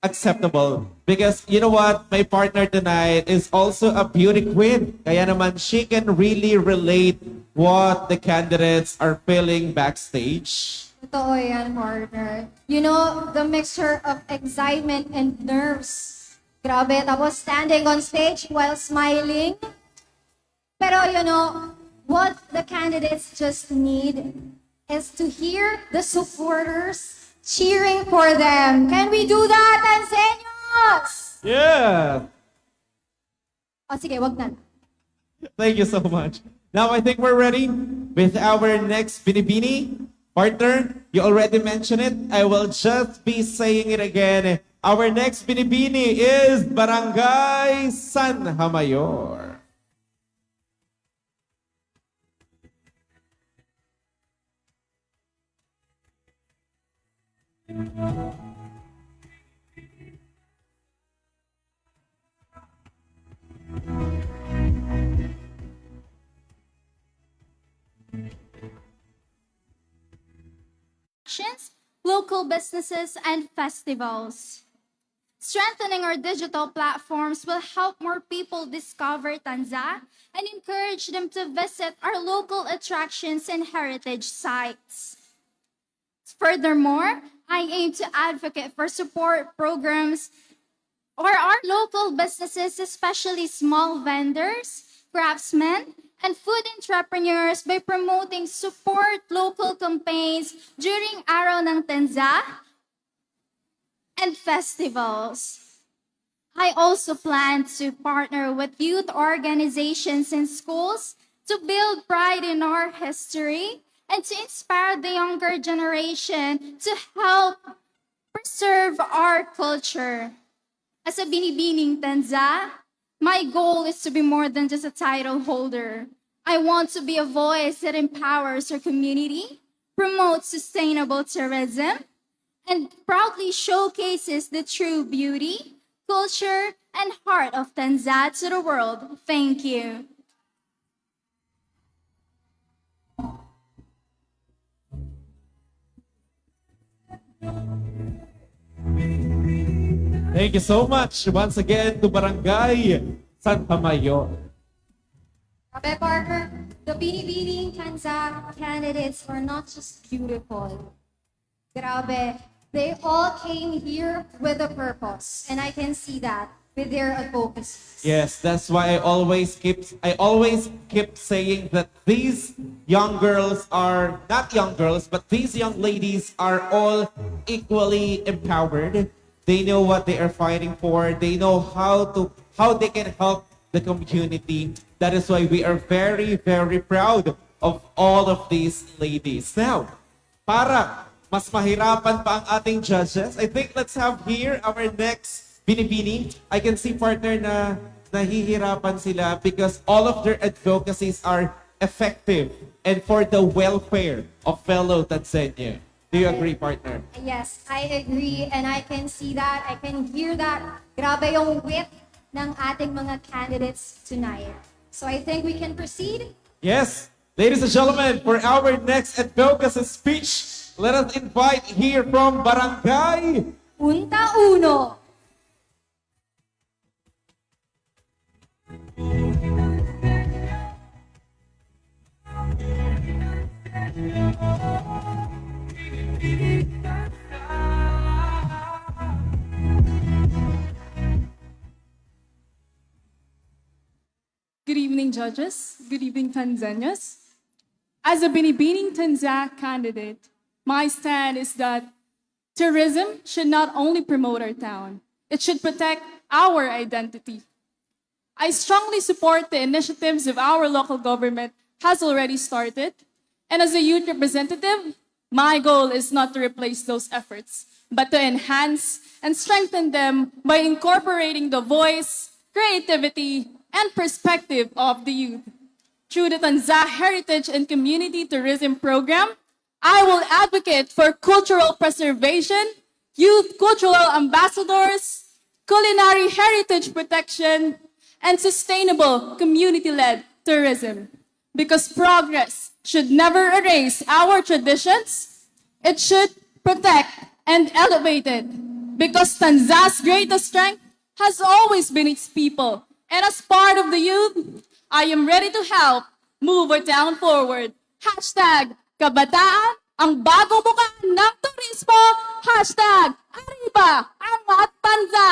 acceptable because you know what? My partner tonight is also a beauty queen. Kaya naman she can really relate what the candidates are feeling backstage. Totoo yan, partner. You know, the mixture of excitement and nerves. Grabe, tapos standing on stage while smiling. Pero you know, what the candidates just need is to hear the supporters cheering for them. Can we do that, Tanzanians? Yeah. O sige, wag na. Thank you so much. Now I think we're ready with our next Binibini. Partner, you already mentioned it. I will just be saying it again. Our next binibini is Barangay San Hamayor. Local businesses, and festivals. Strengthening our digital platforms will help more people discover Tanza and encourage them to visit our local attractions and heritage sites. Furthermore, I aim to advocate for support programs or our local businesses, especially small vendors, craftsmen, and food entrepreneurs by promoting support local campaigns during Araw ng Tanza and festivals. I also plan to partner with youth organizations and schools to build pride in our history and to inspire the younger generation to help preserve our culture. As a binibining Tanza, my goal is to be more than just a title holder. I want to be a voice that empowers our community, promotes sustainable tourism, and proudly showcases the true beauty, culture, and heart of Tanza to the world. Thank you. Thank you so much once again to Barangay Santa Mayor. Grabe, Parker, the Binibining Tanza candidates are not just beautiful. Grabe, they all came here with a purpose, and I can see that with their advocacy. Yes, that's why I always keep saying that these young girls are not young girls, but these young ladies are all equally empowered. They know what they are fighting for. They know how they can help the community. That is why we are very, very proud of all of these ladies. Now, para mas mahirapan pa ang ating judges, I think let's have here our next binibini. I can see, partner, na nahihirapan sila because all of their advocacies are effective and for the welfare of fellow Tanzania. Do you agree, partner? Yes, I agree, and I can see that, I can hear that. Grabe yung wit ng ating mga candidates tonight. So I think we can proceed. Yes. Ladies and gentlemen, for our next advocacy speech, let us invite here from Barangay Punta Uno. Good evening, judges. Good evening, Tanzanians. As a Binibining Tanza candidate, my stand is that tourism should not only promote our town, it should protect our identity. I strongly support the initiatives of our local government has already started, and as a youth representative, my goal is not to replace those efforts, but to enhance and strengthen them by incorporating the voice, creativity, and perspective of the youth. Through the Tanza Heritage and Community Tourism Program, I will advocate for cultural preservation, youth cultural ambassadors, culinary heritage protection, and sustainable community-led tourism. Because progress should never erase our traditions, it should protect and elevate it. Because Tanza's greatest strength has always been its people. And as part of the youth, I am ready to help move our town forward. Hashtag Kabataan, ang bagong mukha ng turismo. Hashtag Arriba, Angat Tanza.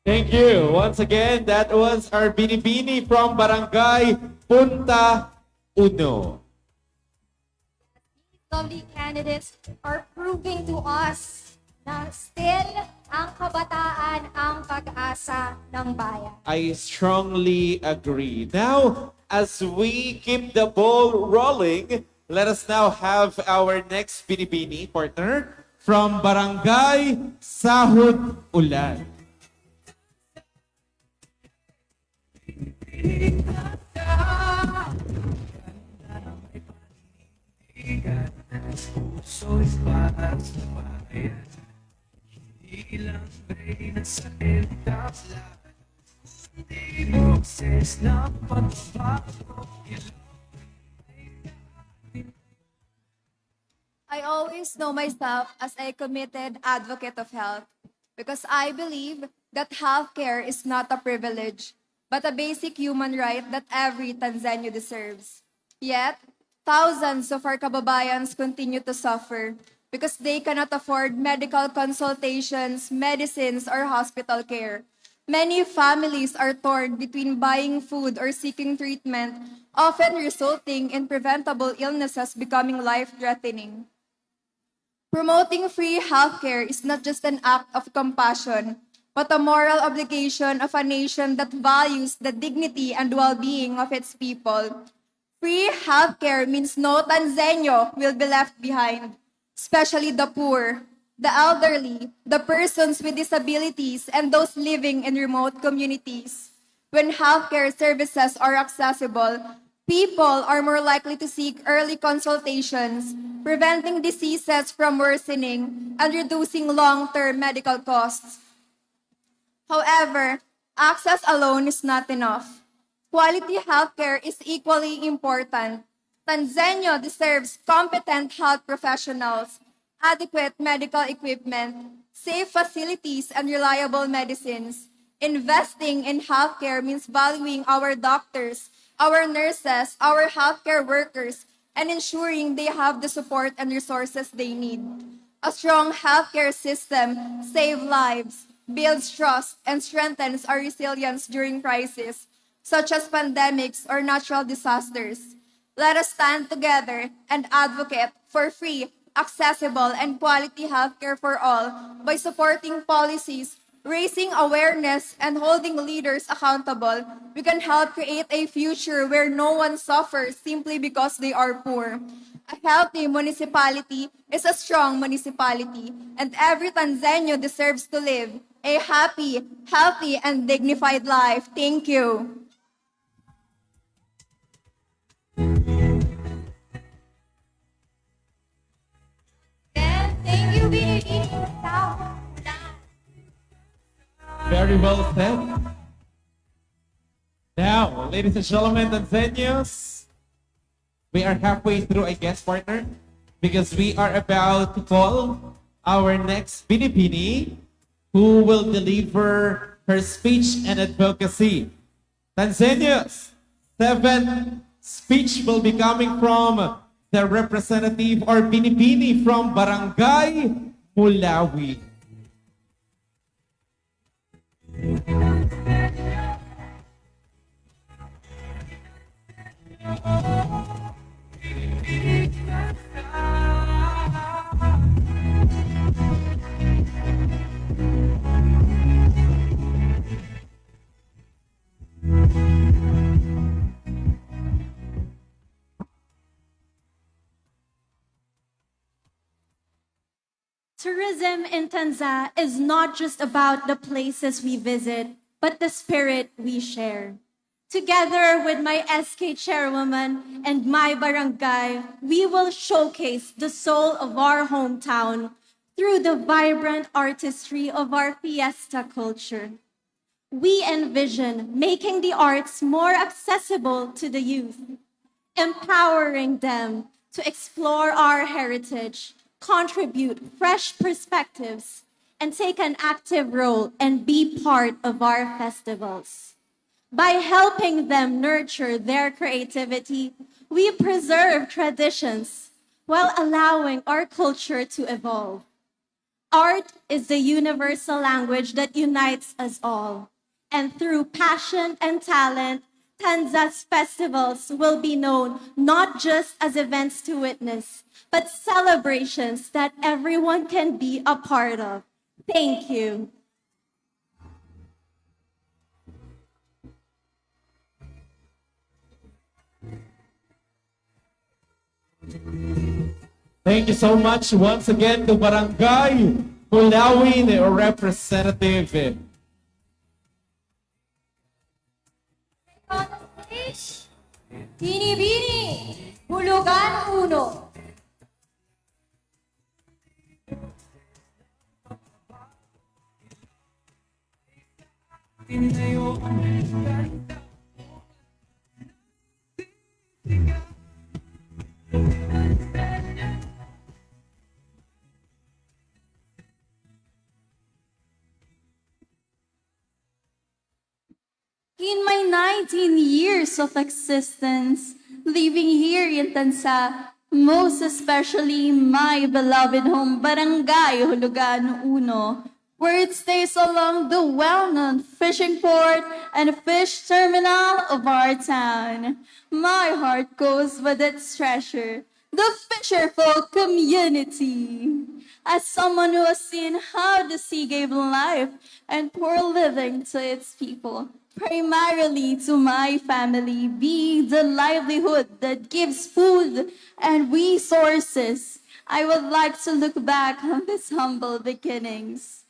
Thank you. Once again, that was our binibini from Barangay Punta Uno. Lovely candidates are proving to us na still ang kabataan ang pag-asa ng bayan. I strongly agree. Now, as we keep the ball rolling, let us now have our next binibini partner from Barangay 𝗧𝗔𝗡𝗜𝗓𝗓. Puso'y para sa bayan. Hindi lang reyna sa entabla, kundi boses na pagbabago. I always know myself as a committed advocate of health because I believe that healthcare is not a privilege, but a basic human right that every Tanzanian deserves. Yet, thousands of our kababayans continue to suffer because they cannot afford medical consultations, medicines, or hospital care. Many families are torn between buying food or seeking treatment, often resulting in preventable illnesses becoming life-threatening. Promoting free healthcare is not just an act of compassion, but a moral obligation of a nation that values the dignity and well-being of its people. Free healthcare means no Tanzano will be left behind, especially the poor, the elderly, the persons with disabilities, and those living in remote communities. When healthcare services are accessible, people are more likely to seek early consultations, preventing diseases from worsening and reducing long-term medical costs. However, access alone is not enough. Quality healthcare is equally important. Tanzania deserves competent health professionals, adequate medical equipment, safe facilities, and reliable medicines. Investing in healthcare means valuing our doctors, our nurses, our healthcare workers, and ensuring they have the support and resources they need. A strong healthcare system saves lives, builds trust, and strengthens our resilience during crises, such as pandemics or natural disasters. Let us stand together and advocate for free, accessible, and quality healthcare for all by supporting policies, raising awareness, and holding leaders accountable. We can help create a future where no one suffers simply because they are poor. A healthy municipality is a strong municipality, and every Tanzanian deserves to live a happy, healthy, and dignified life. Thank you. Thank you, Binibini. Very well said. Now, ladies and gentlemen, Tanzanians, we are halfway through, I guess, partner, because we are about to call our next Binibini, who will deliver her speech and advocacy. Tanzanians, 7th speech will be coming from the representative or Binibini from Barangay Mulawi. Tourism in Tanzania is not just about the places we visit, but the spirit we share. Together with my SK chairwoman and my barangay, we will showcase the soul of our hometown through the vibrant artistry of our fiesta culture. We envision making the arts more accessible to the youth, empowering them to explore our heritage, contribute fresh perspectives, and take an active role and be part of our festivals. By helping them nurture their creativity, we preserve traditions while allowing our culture to evolve. Art is the universal language that unites us all, and through passion and talent, Tanza's festivals will be known not just as events to witness, but celebrations that everyone can be a part of. Thank you. Thank you so much once again to Barangay Pulawin Representative. On the stage, Bini-Bini, Hulugan 1. Tinayo ang ganda. In my 19 years of existence, living here in Tansa, most especially my beloved home, Barangay Hulugan 1, where it stays along the well-known fishing port and fish terminal of our town. My heart goes with its treasure, the fisherfolk community. As someone who has seen how the sea gave life and poor living to its people, primarily to my family, being the livelihood that gives food and resources, I would like to look back on these humble beginnings.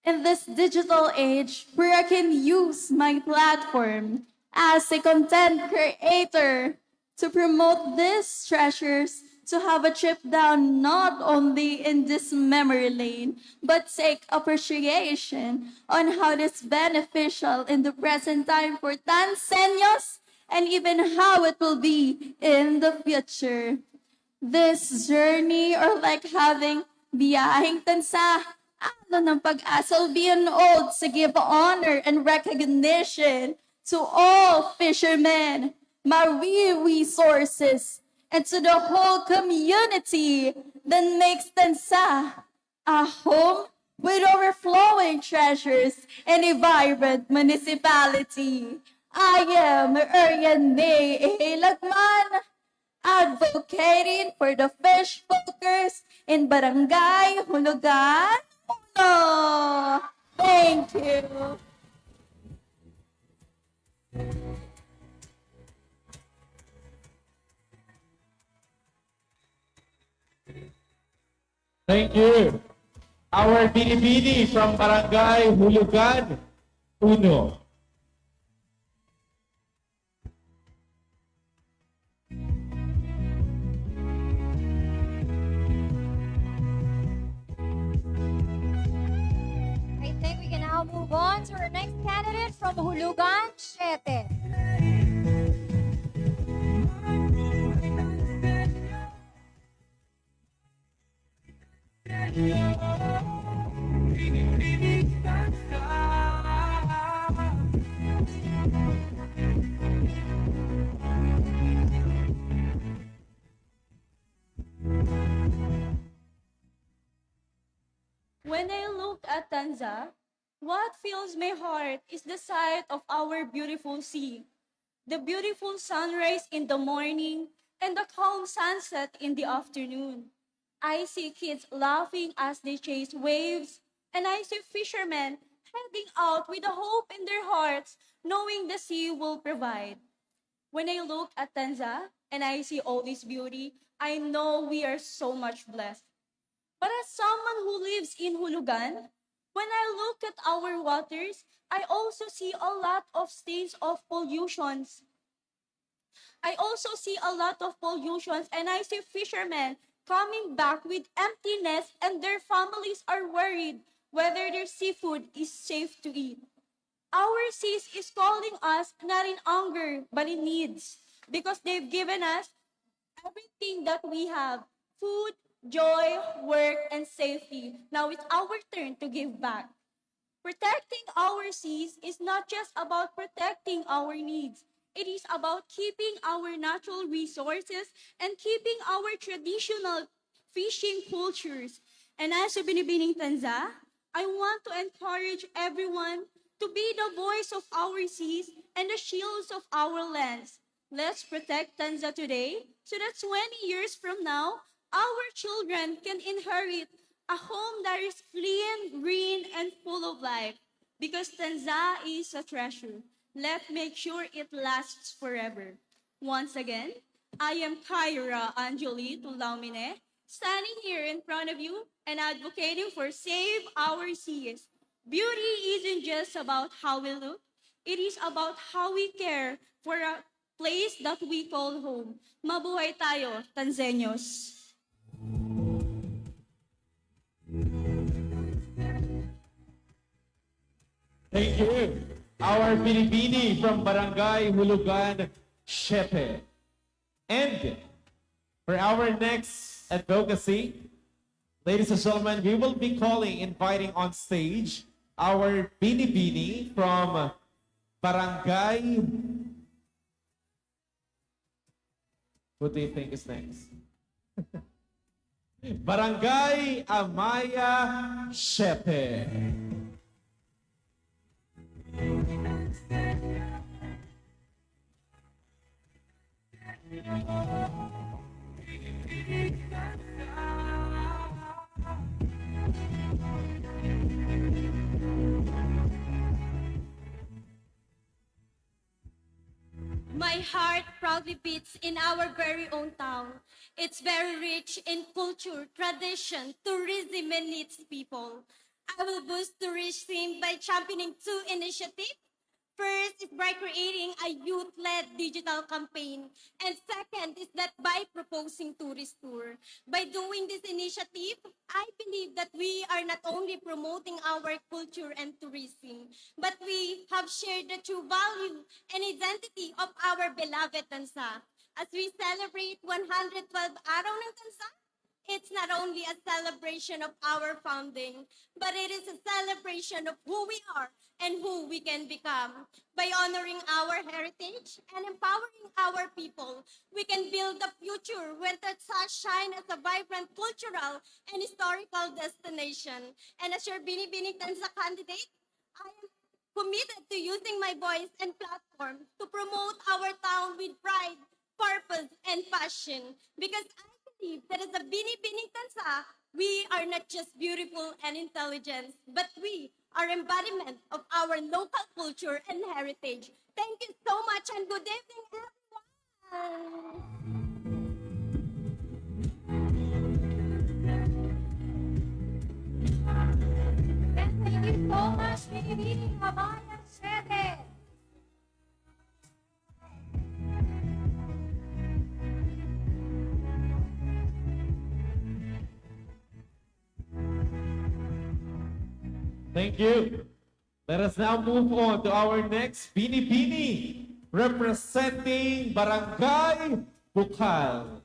In this digital age where I can use my platform as a content creator to promote these treasures, to have a trip down not only in this memory lane, but take appreciation on how it is beneficial in the present time for Tanzanians and even how it will be in the future. This journey, or like having biyaheng tansa, ano ng pag-asa will be an ode to give honor and recognition to all fishermen, marine resources, and to the whole community that makes Tansa a home with overflowing treasures and a vibrant municipality. I am Ariane Lagman, advocating for the fish folkers in Barangay Hulugan 1. Thank you. Thank you. Our Bini-Bini from Barangay Hulugan 1. I think we can now move on to our next candidate from Hulugan 7. When I look at Tanza, what fills my heart is the sight of our beautiful sea, the beautiful sunrise in the morning, and the calm sunset in the afternoon. I see kids laughing as they chase waves, and I see fishermen heading out with a hope in their hearts, knowing the sea will provide. When I look at Tanza and I see all this beauty, I know we are so much blessed. But as someone who lives in Hulugan, when I look at our waters, I also see a lot of stains of pollutions. I also see a lot of pollutions, and I see fishermen coming back with emptiness, and their families are worried whether their seafood is safe to eat. Our seas is calling us not in anger, but in needs, because they've given us everything that we have: food, joy, work, and safety. Now it's our turn to give back. Protecting our seas is not just about protecting our needs. It is about keeping our natural resources and keeping our traditional fishing cultures. And as a Binibining Tanza, I want to encourage everyone to be the voice of our seas and the shields of our lands. Let's protect Tanza today so that 20 years from now, our children can inherit a home that is clean, green, and full of life. Because Tanza is a treasure. Let's make sure it lasts forever. Once again, I am Kyra Anjali Tulaumine, standing here in front of you and advocating for Save Our Seas. Beauty isn't just about how we look, it is about how we care for a place that we call home. Mabuhay tayo, Tanzanios! Thank you. Our Binibini from Barangay Hulugan, Shepe. And for our next advocacy, ladies and gentlemen, we will be inviting on stage our Binibini from Barangay. What do you think is next? Barangay Amaya Shepe. My heart proudly beats in our very own town. It's very rich in culture, tradition, tourism, and its people. I will boost tourism by championing two initiatives. First is by creating a youth-led digital campaign. And second is that by proposing tourist tour. By doing this initiative, I believe that we are not only promoting our culture and tourism, but we have shared the true value and identity of our beloved Tansa. As we celebrate 112 Araw ng Tansa, it's not only a celebration of our founding, but it is a celebration of who we are and who we can become. By honoring our heritage and empowering our people, we can build a future where Tansa shine as a vibrant cultural and historical destination. And as your Binibining Tansa candidate, I am committed to using my voice and platform to promote our town with pride, purpose, and passion. Because I believe that as a Binibining Tansa, we are not just beautiful and intelligent, but we are embodiment of our local culture and heritage. Thank you so much and good evening, everyone! And thank you so much, Binibining Kabayan Sede. Thank you. Let us now move on to our next Binibini, representing Barangay Bukal.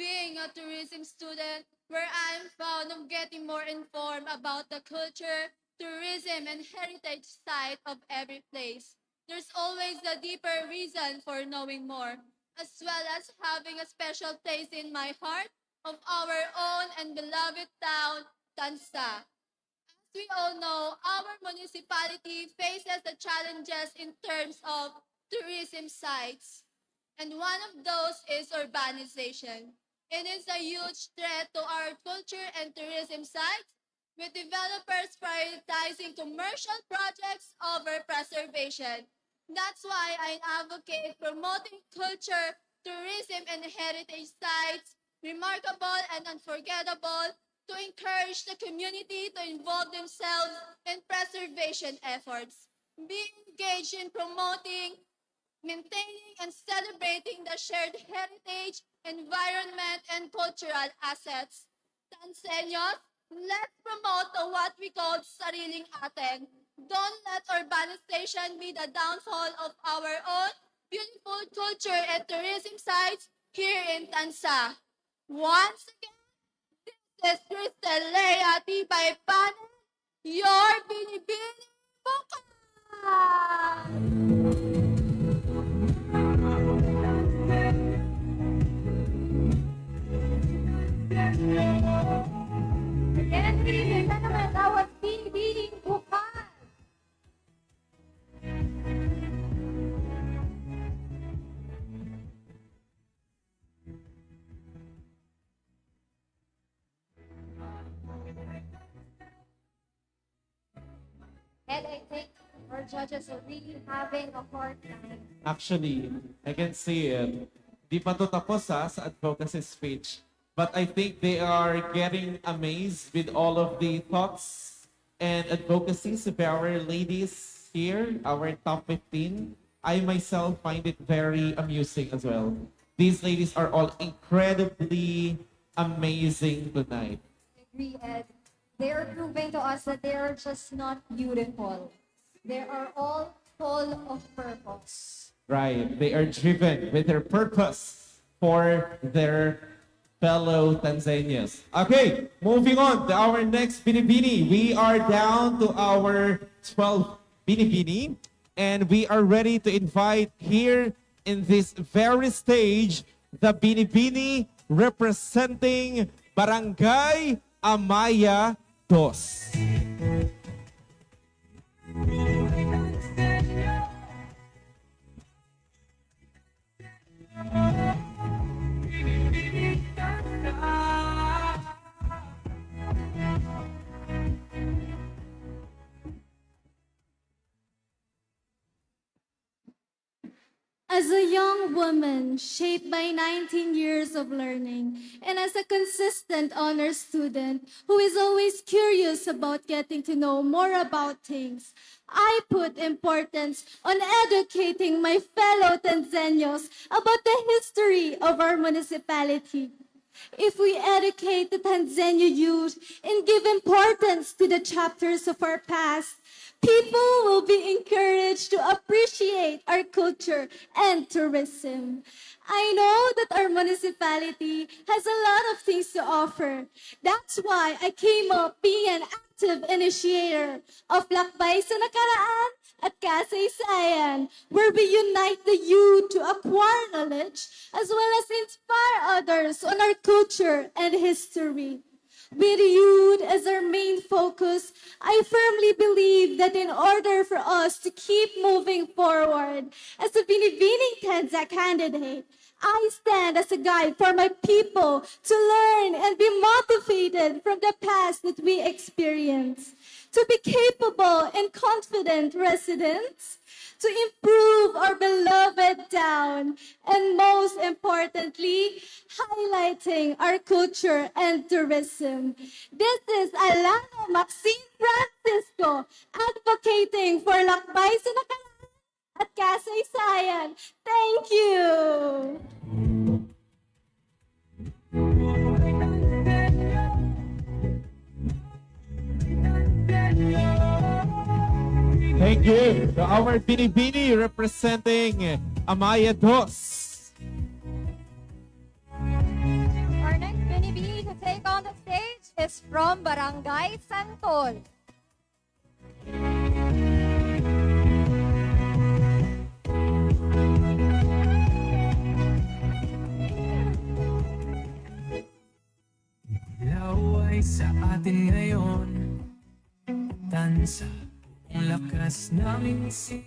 Being a tourism student, where I'm found of getting more informed about the culture, tourism, and heritage side of every place. There's always a deeper reason for knowing more, as well as having a special place in my heart of our own and beloved town, Tansa. As we all know, our municipality faces the challenges in terms of tourism sites. And one of those is urbanization. It is a huge threat to our culture and tourism sites, with developers prioritizing commercial projects over preservation. That's why I advocate promoting culture, tourism, and heritage sites, remarkable and unforgettable, to encourage the community to involve themselves in preservation efforts. Be engaged in promoting, maintaining, and celebrating the shared heritage, environment, and cultural assets. Tansenyos, let's promote what we call sariling atin. Don't let urbanization be the downfall of our own beautiful culture and tourism sites here in Tansa. Once again, this This is Crystal Leia Tibay Pane, your Binibining Bukas! Again, ladies and gentlemen, that was Binibining Bukas. And I think our judges are really having a hard time. Actually, I can see it. Di pa to tapos sa advocacy speech. But I think they are getting amazed with all of the thoughts and advocacies of our ladies here, our top 15. I myself find it very amusing as well. These ladies are all incredibly amazing tonight. I agree, Ed. They are proving to us that they are just not beautiful. They are all full of purpose. Right. They are driven with their purpose for their fellow Tanzanians. Okay, moving on to our next Binibini. We are down to our 12th Binibini, and we are ready to invite here in this very stage the Binibini representing Barangay Amaya Dos. As a young woman shaped by 19 years of learning, and as a consistent honor student who is always curious about getting to know more about things, I put importance on educating my fellow Tanzanians about the history of our municipality. If we educate the Tanzania youth and give importance to the chapters of our past, people will be encouraged to appreciate our culture and tourism. I know that our municipality has a lot of things to offer. That's why I came up being an active initiator of Lakbay sa Nakaraan at Kasaysayan, where we unite the youth to acquire knowledge as well as inspire others on our culture and history. With youth as our main focus, I firmly believe that in order for us to keep moving forward as a Binibining Tanza candidate, I stand as a guide for my people to learn and be motivated from the past that we experienced, to be capable and confident residents, to improve our beloved town, and most importantly, highlighting our culture and tourism. This is Alano Maxine Francisco, advocating for Lakbay sa Nakaraan at Kasaysayan. Thank you! Thank you to our Binibini representing Amaya Dos. Our next Binibini to take on the stage is from Barangay Santol. Ilaw ay sa atin ngayon, tansa ang lakas ng isip.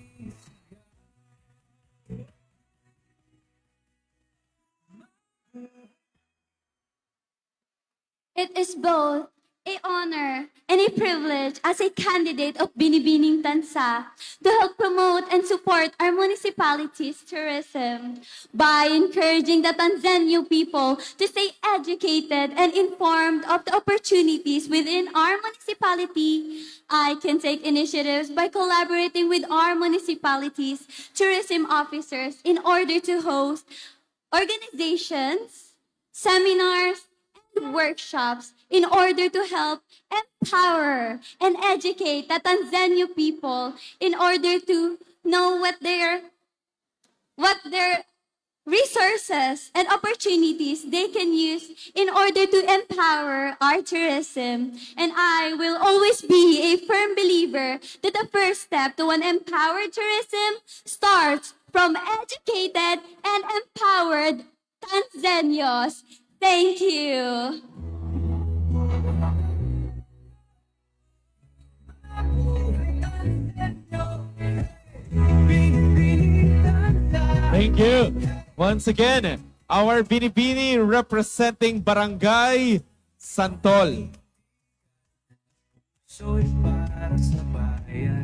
It is both a honor and a privilege as a candidate of Binibining Tansa to help promote and support our municipality's tourism by encouraging the Tanzanian people to stay educated and informed of the opportunities within our municipality. I can take initiatives by collaborating with our municipality's tourism officers in order to host organizations, seminars, workshops in order to help empower and educate the Tanzanian people in order to know what their resources, and opportunities they can use in order to empower our tourism. And I will always be a firm believer that the first step to an empowered tourism starts from educated and empowered Tanzanians. Thank you. Thank you. Once again, our Binibini representing Barangay Santol. So'y para sa bayan.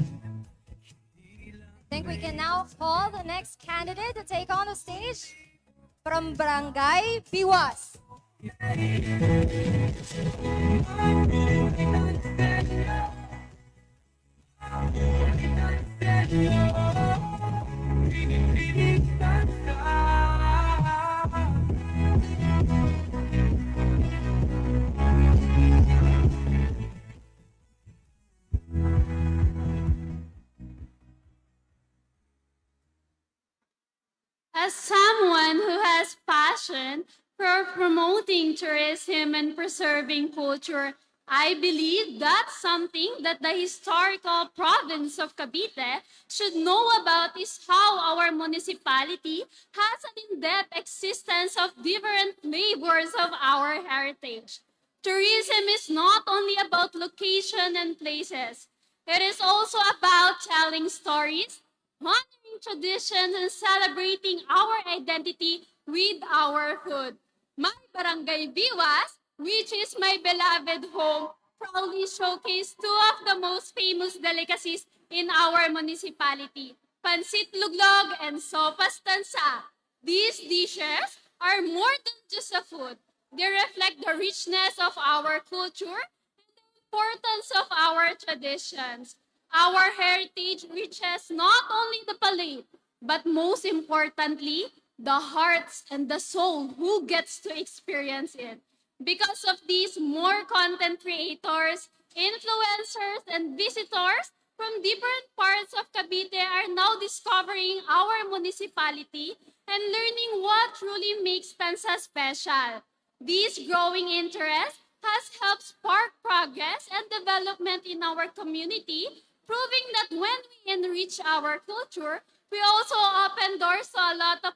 I think we can now call the next candidate to take on the stage from Barangay Biwas. As someone who has passion for promoting tourism and preserving culture, I believe that's something that the historical province of Cavite should know about is how our municipality has an in-depth existence of different flavors of our heritage. Tourism is not only about location and places. It is also about telling stories, honoring traditions, and celebrating our identity with our food. My Barangay Biwas, which is my beloved home, proudly showcased two of the most famous delicacies in our municipality, Pansit Luglog and Sopas Tansa. These dishes are more than just a food. They reflect the richness of our culture and the importance of our traditions. Our heritage reaches not only the palate, but most importantly, the hearts and the soul who gets to experience it. Because of these, more content creators, influencers, and visitors from different parts of Cavite are now discovering our municipality and learning what truly makes Tansa special. This growing interest has helped spark progress and development in our community, proving that when we enrich our culture, we also open doors to a lot of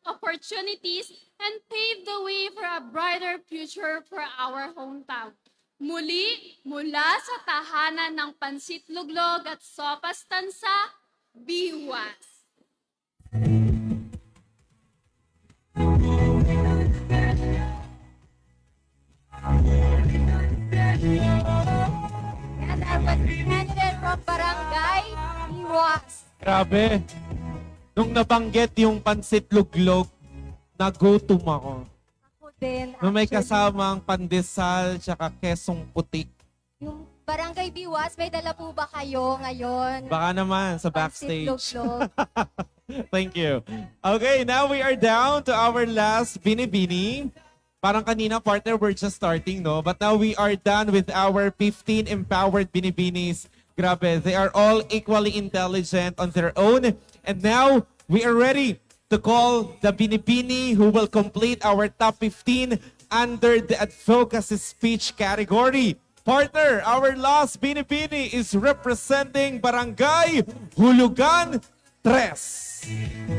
opportunities and pave the way for a brighter future for our hometown. Muli, mula sa tahanan ng Pansit Luglog at Sopas Tansa, Biwas. And that was the candidate from Barangay Biwas. Grabe. Nung nabanggit yung pansit luglog, nagutom ako. Ako din, Nung may actually. kasamang pandesal tsaka kesong puti. Yung Barangay Biwas, may dala po ba kayo ngayon? Baka naman sa Pansit backstage. luglog. Thank you. Okay, now we are down to our last binibini. Parang kanina, partner, we're just starting, no? But now we are done with our 15 empowered binibinis. Grabe, they are all equally intelligent on their own. And now, we are ready to call the binibini who will complete our top 15 under the advocacy speech category. Partner, our last binibini is representing Barangay Hulugan 3.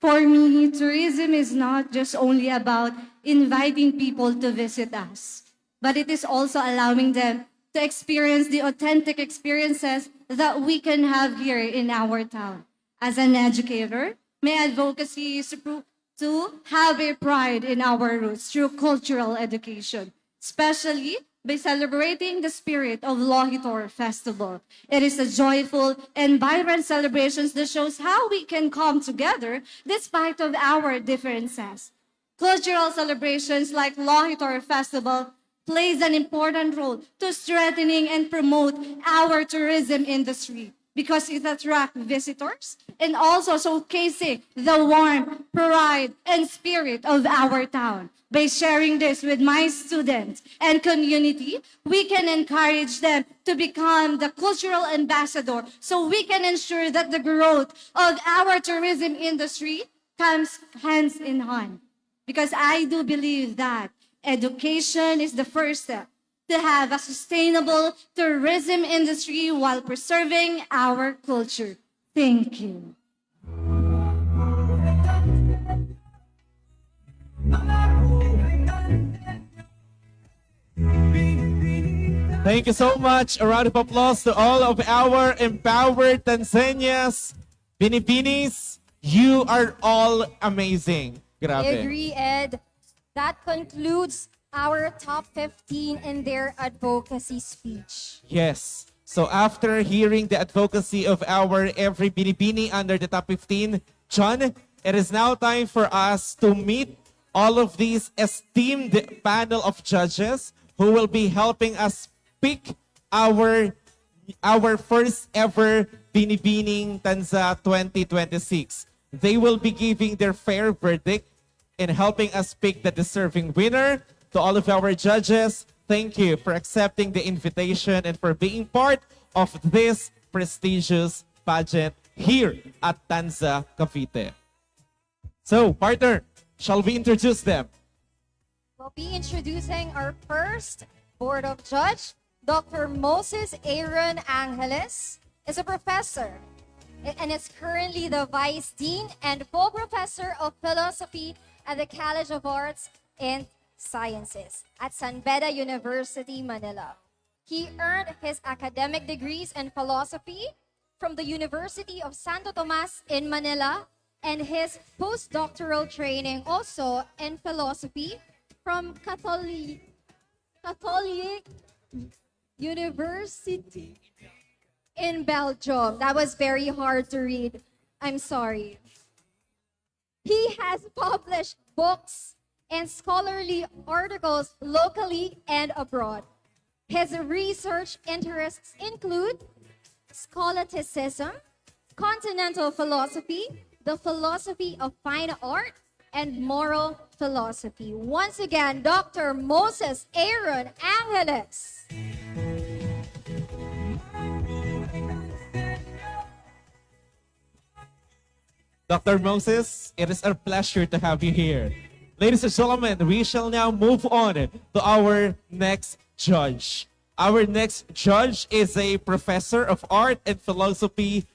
For me, tourism is not just only about inviting people to visit us, but it is also allowing them to experience the authentic experiences that we can have here in our town. As an educator, my advocacy is to have a pride in our roots through cultural education, especially by celebrating the spirit of Lohitor Festival. It is a joyful and vibrant celebration that shows how we can come together despite of our differences. Cultural celebrations like Lohitor Festival plays an important role to strengthening and promote our tourism industry. because it attracts visitors and also showcasing the warmth, pride, and spirit of our town. By sharing this with my students and community, we can encourage them to become the cultural ambassador so we can ensure that the growth of our tourism industry comes hands in hand. Because I do believe that education is the first step to have a sustainable tourism industry while preserving our culture. Thank you. Thank you so much. A round of applause to all of our empowered Tanzanians. Binibinis, you are all amazing. I Grabe. agree, Ed. That concludes our top 15 in their advocacy speech. Yes. So after hearing the advocacy of our every Binibini under the top 15, John, it is now time for us to meet all of these esteemed panel of judges who will be helping us pick our first ever Binibining Tanza 2026. They will be giving their fair verdict in helping us pick the deserving winner. To all of our judges, thank you for accepting the invitation and for being part of this prestigious pageant here at Tanza, Cavite. So, partner, shall we introduce them? We'll be introducing our first Board of Judge. Dr. Moses Aaron Angeles is a professor and is currently the Vice Dean and full Professor of Philosophy at the College of Arts and Sciences at San Beda University, Manila. He earned his academic degrees in philosophy from the University of Santo Tomas in Manila and his postdoctoral training also in philosophy from Catholic University in Belgium. That was very hard to read. I'm sorry. He has published books and scholarly articles locally and abroad. His research interests include scholasticism, continental philosophy, the philosophy of fine art, and moral philosophy. Once again, Dr. Moses Aaron Angeles. Dr. Moses, it is our pleasure to have you here. Ladies and gentlemen, we shall now move on to our next judge. Our next judge is a professor of art and philosophy,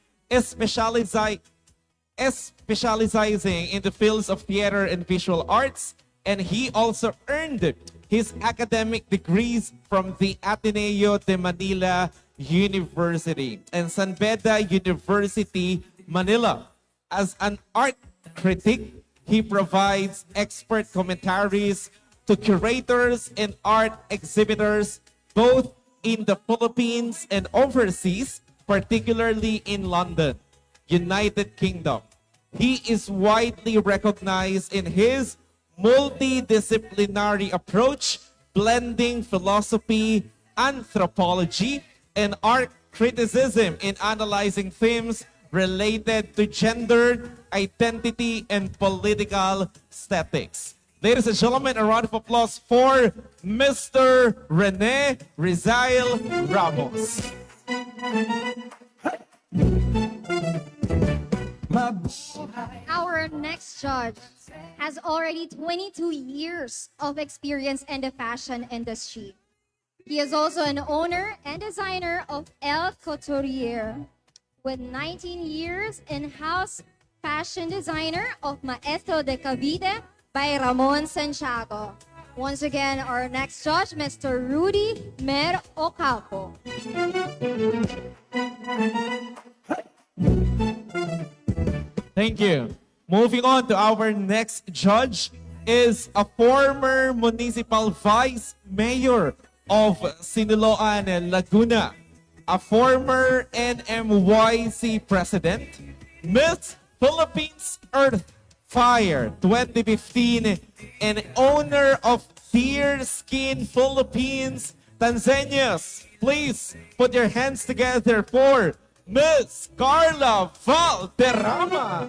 specializing in the fields of theater and visual arts, and he also earned his academic degrees from the Ateneo de Manila University and San Beda University, Manila. As an art critic, he provides expert commentaries to curators and art exhibitors both in the Philippines and overseas, particularly in London, United Kingdom. He is widely recognized in his multidisciplinary approach, blending philosophy, anthropology, and art criticism in analyzing themes related to gender, identity, and political aesthetics. Ladies and gentlemen, a round of applause for Mr. Rene Rizail Ramos. Our next judge has already 22 years of experience in the fashion industry. He is also an owner and designer of El Couturier, with 19 years in-house fashion designer of Maestro de Cavite by Ramon Santiago. Once again, our next judge, Mr. Rudy Mer Ocampo. Thank you. Moving on to our next judge is a former municipal vice mayor of Siniloan, Laguna, a former NMYC president, Miss Philippines Earth Fire 2015, and owner of Deer Skin Philippines, Tanzanians. Please put your hands together for Miss Carla Valderrama.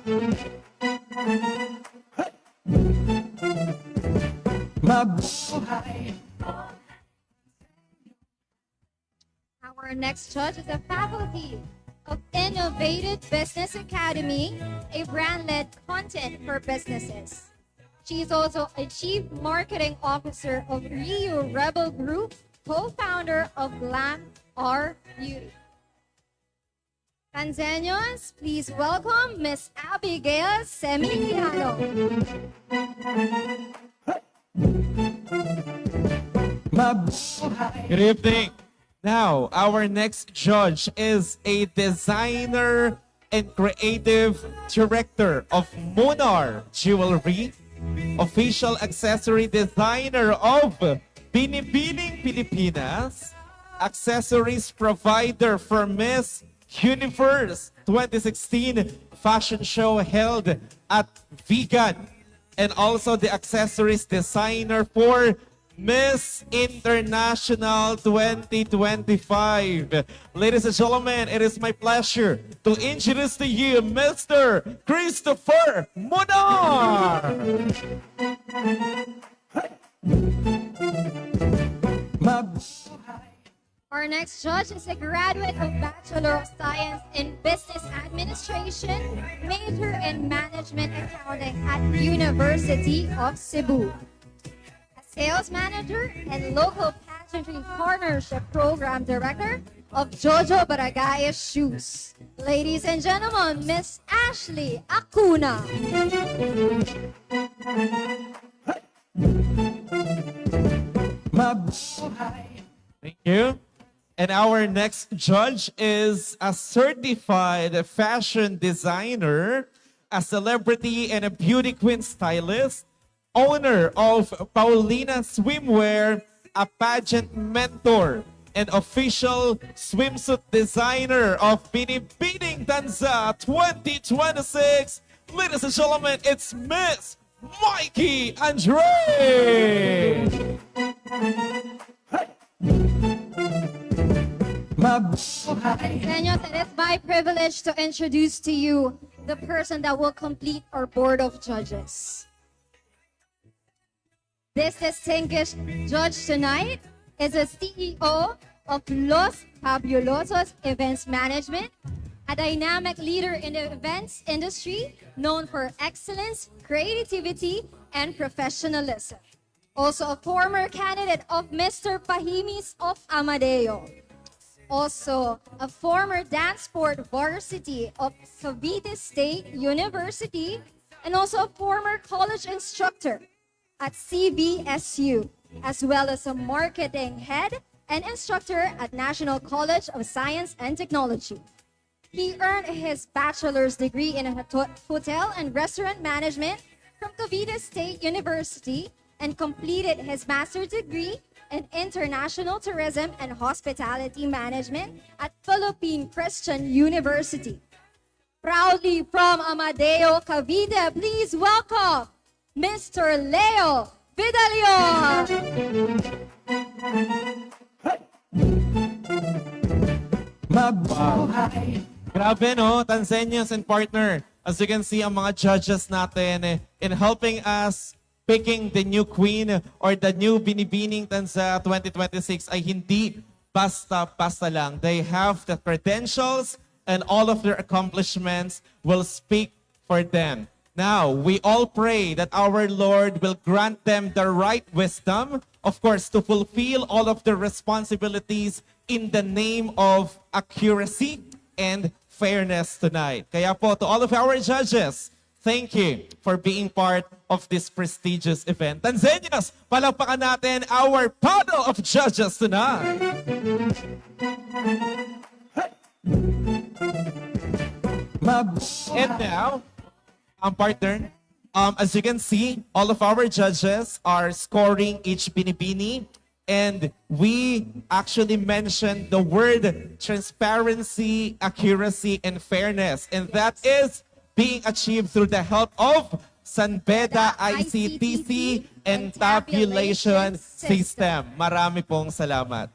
Our next judge is a faculty of Innovative Business Academy, a brand-led content for businesses. She is also a Chief Marketing Officer of Rio Rebel Group, co-founder of Glam R Beauty. Tanzanians, please welcome Miss Abigail Semiliano. Good evening. Now, our next judge is a designer and creative director of Munar Jewelry, official accessory designer of Binibining Pilipinas, accessories provider for Miss Universe 2016 fashion show held at Vegan, and also the accessories designer for Miss International 2025. Ladies and gentlemen, it is my pleasure to introduce to you Mr. Christopher Munar. Our next judge is a graduate of Bachelor of Science in Business Administration, major in Management Accounting at University of Cebu. A sales manager and local pageantry partnership program director of Jojo Barangay Shoes. Ladies and gentlemen, Miss Ashley Acuna. Thank you. And our next judge is a certified fashion designer, a celebrity and a beauty queen stylist, owner of Paulina Swimwear, a pageant mentor, and official swimsuit designer of Binibining Tanza 2026. Ladies and gentlemen, it's Miss Mikey Andre. Señor, it is my privilege to introduce to you the person that will complete our board of judges. This distinguished judge tonight is a CEO of Los Fabulosos Events Management, a dynamic leader in the events industry known for excellence, creativity, and professionalism. Also a former candidate of Mr. Pahimis of Amadeo. Also a former dance sport varsity of Cavite State University, and also a former college instructor at CBSU, as well as a marketing head and instructor at National College of Science and Technology. He earned his bachelor's degree in hotel and restaurant management from Cavite State University and completed his master's degree in international tourism and hospitality management at Philippine Christian University. Proudly from Amadeo, Cavite, please welcome Mr. Leo Vidalion. Grabe no, Tanzanians and partner. As you can see, ang mga judges natin in helping us picking the new queen or the new Binibining Tanza 2026 ay hindi basta-basta lang. They have the credentials and all of their accomplishments will speak for them. Now, we all pray that our Lord will grant them the right wisdom, of course, to fulfill all of their responsibilities in the name of accuracy and fairness tonight. Kaya po, to all of our judges, thank you for being part of this prestigious event. Tanzanians, palakpakan natin our panel of judges tonight. And now, partner, as you can see, all of our judges are scoring each binibini, and we actually mentioned the word transparency, accuracy, and fairness, and that is being achieved through the help of Sanbeda ICTC and tabulation system. Marami pong salamat.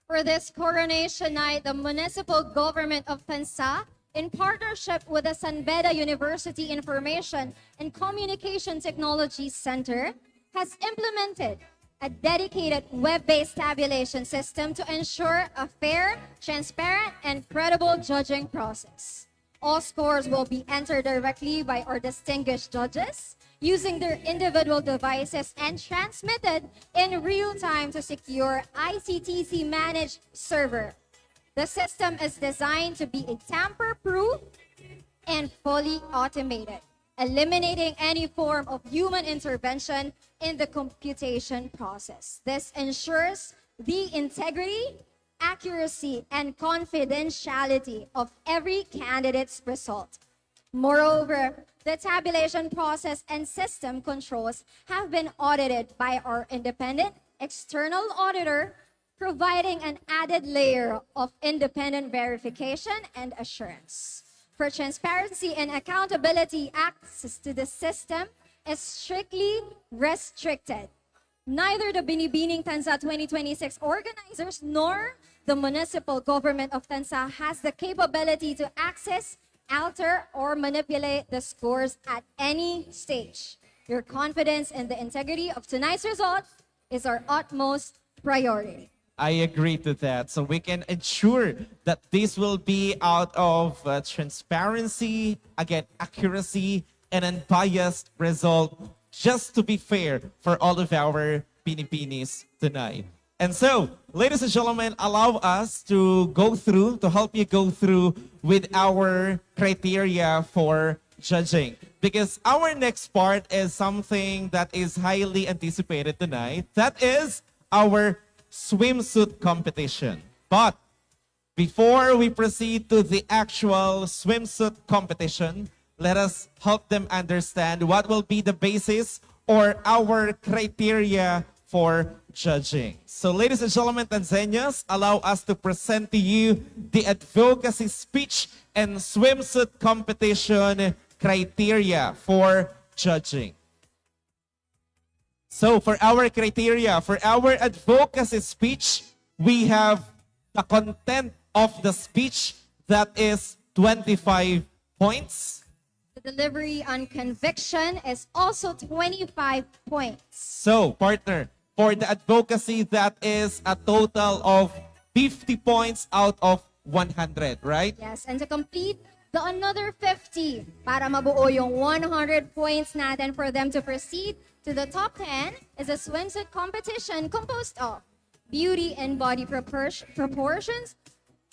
For this coronation night, the municipal government of Tansa, in partnership with the San Beda University Information and Communication Technology Center, has implemented a dedicated web-based tabulation system to ensure a fair, transparent, and credible judging process. All scores will be entered directly by our distinguished judges using their individual devices and transmitted in real time to secure ICTC managed server. The system is designed to be a tamper-proof and fully automated, eliminating any form of human intervention in the computation process. This ensures the integrity, accuracy, and confidentiality of every candidate's result. Moreover, the tabulation process and system controls have been audited by our independent external auditor, providing an added layer of independent verification and assurance. For transparency and accountability, access to the system is strictly restricted. Neither the Binibining Tansa 2026 organizers nor the municipal government of Tansa has the capability to access, alter, or manipulate the scores at any stage. Your confidence in the integrity of tonight's result is our utmost priority. I agree to that. So we can ensure that this will be out of transparency, again, accuracy, and unbiased result, just to be fair for all of our Binibinis tonight. And so, ladies and gentlemen, allow us to help you go through with our criteria for judging. Because our next part is something that is highly anticipated tonight. That is our swimsuit competition. But before we proceed to the actual swimsuit competition, let us help them understand what will be the basis or our criteria for judging. So ladies and gentlemen, Tanzanians, allow us to present to you the advocacy speech and swimsuit competition criteria for judging. So for our criteria, for our advocacy speech, we have the content of the speech that is 25 points. The delivery on conviction is also 25 points. So, partner, for the advocacy, that is a total of 50 points out of 100, right? Yes, and to complete the another 50 para mabuo yung 100 points natin for them to proceed to the top 10 is a swimsuit competition composed of beauty and body proportions,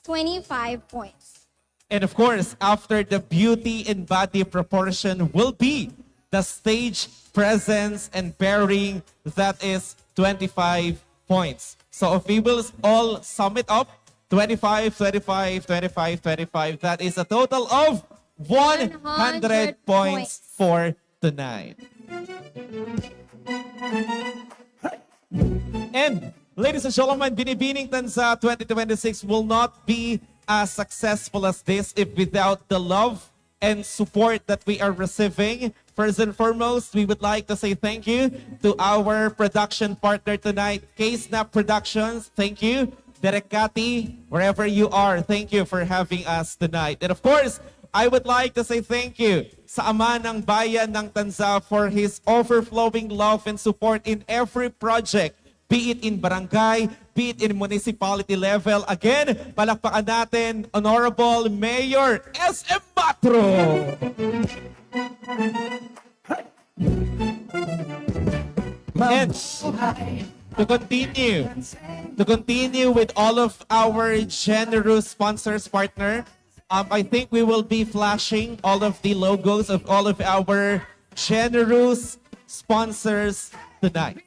25 points. And of course, after the beauty and body proportion will be the stage presence and bearing, that is 25 points. So if we will all sum it up, 25, 25, 25, 25, that is a total of 100 points for tonight. And ladies and gentlemen, Binibining Tansa 2026 will not be as successful as this if without the love and support that we are receiving. First and foremost, we would like to say thank you to our production partner tonight, K-Snap Productions. Thank you. Derek Kati, wherever you are, thank you for having us tonight. And of course, I would like to say thank you sa Ama ng Bayan ng Tansa for his overflowing love and support in every project, be it in barangay, be it in municipality level. Again, palakpakan natin, Honorable Mayor SM Batro. And to continue with all of our generous sponsors, partner, I think we will be flashing all of the logos of all of our generous sponsors tonight.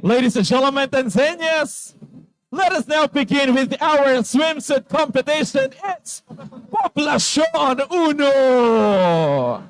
Ladies and gentlemen, Tanzanians, let us now begin with our swimsuit competition. It's Poblacion Uno.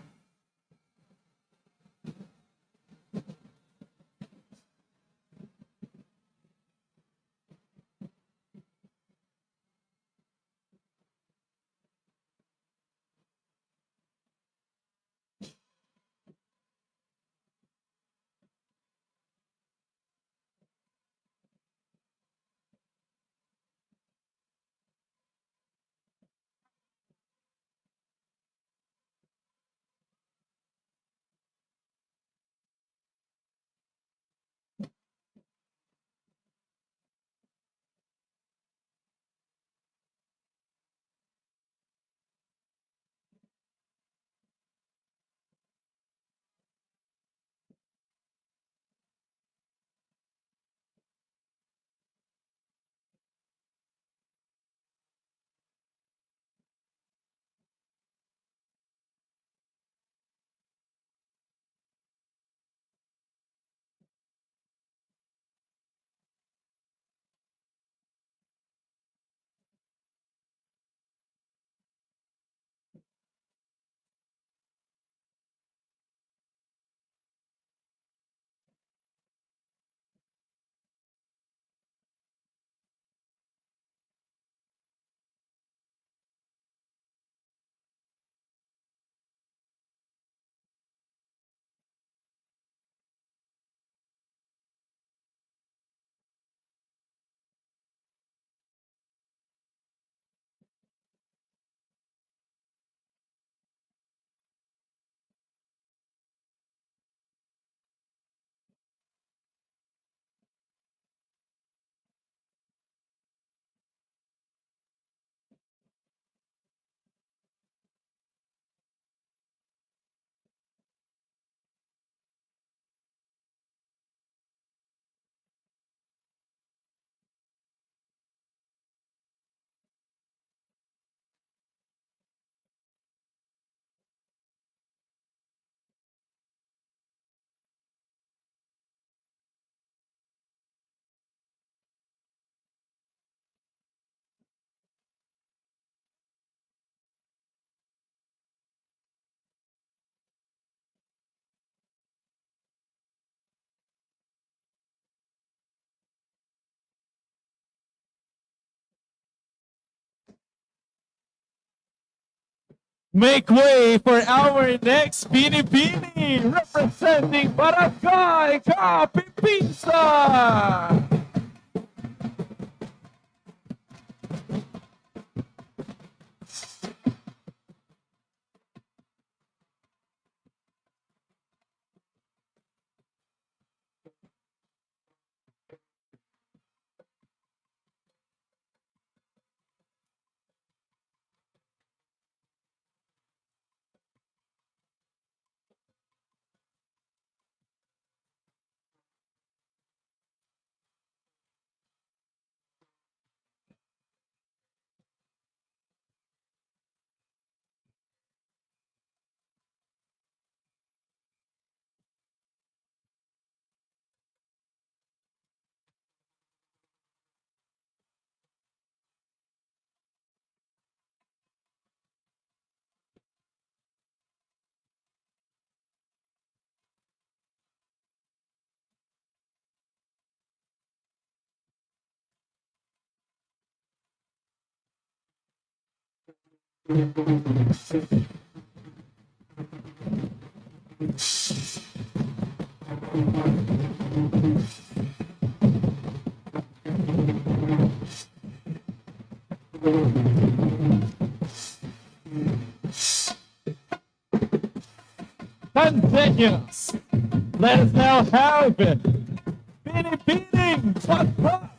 Make way for our next Binibini, representing Barangay Kapipinsa. Tanzanians, let us now have Binibining Tansa.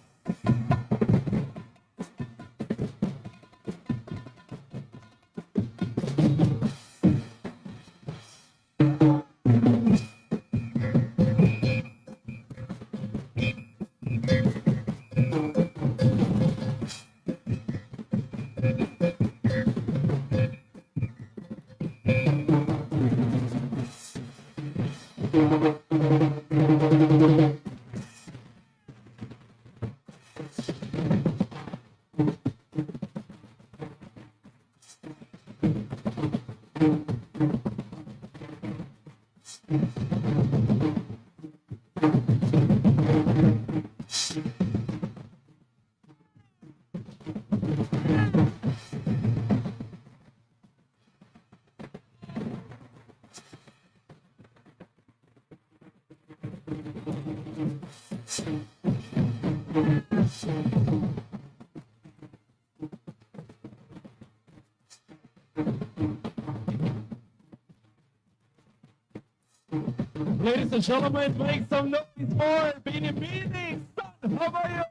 Ladies and gentlemen, make some noise for Binibining San Habayo!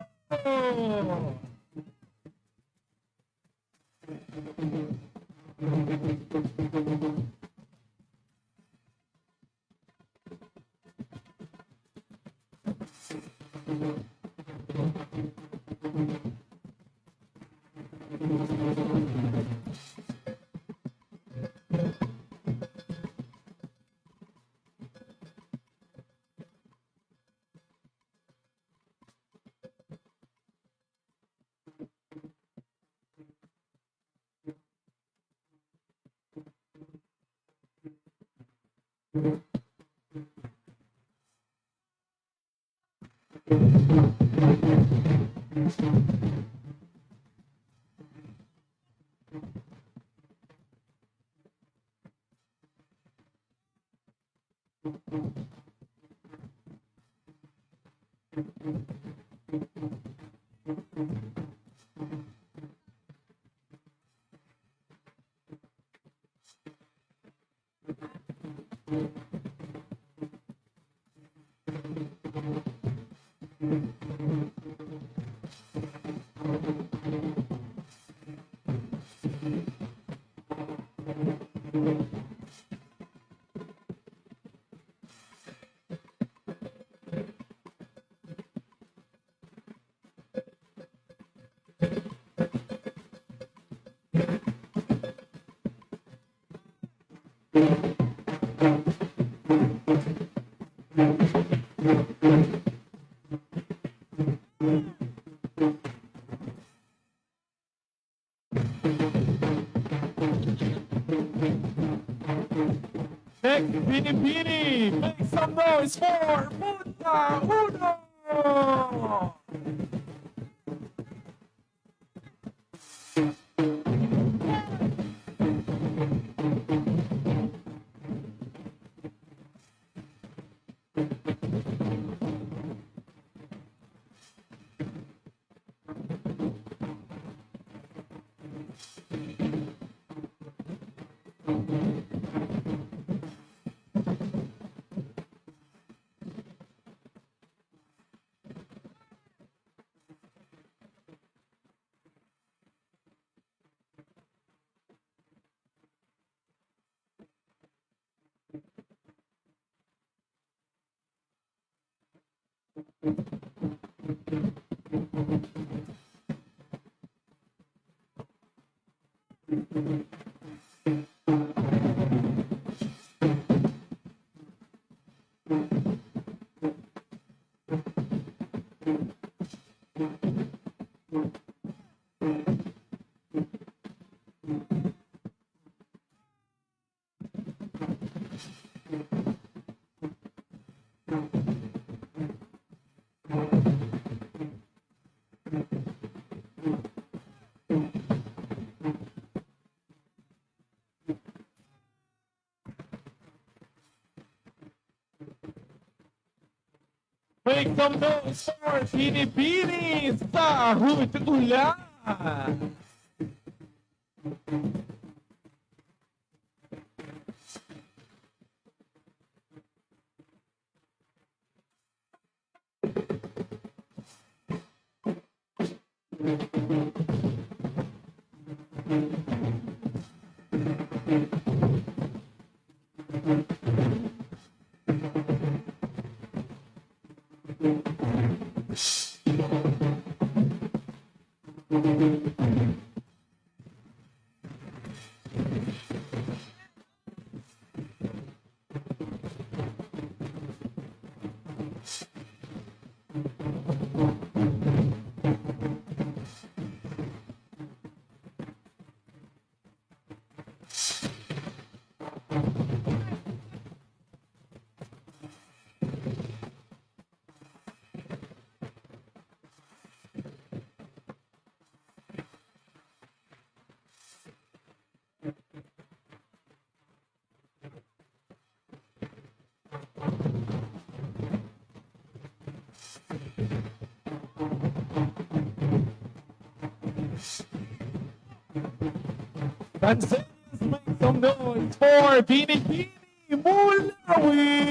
Next, Binibini, make some noise for Punta Uno! Make some noise for Binibining 𝗧𝗔𝗡𝗜𝗓. Tanzanians, make some noise for Binibining Mulawin.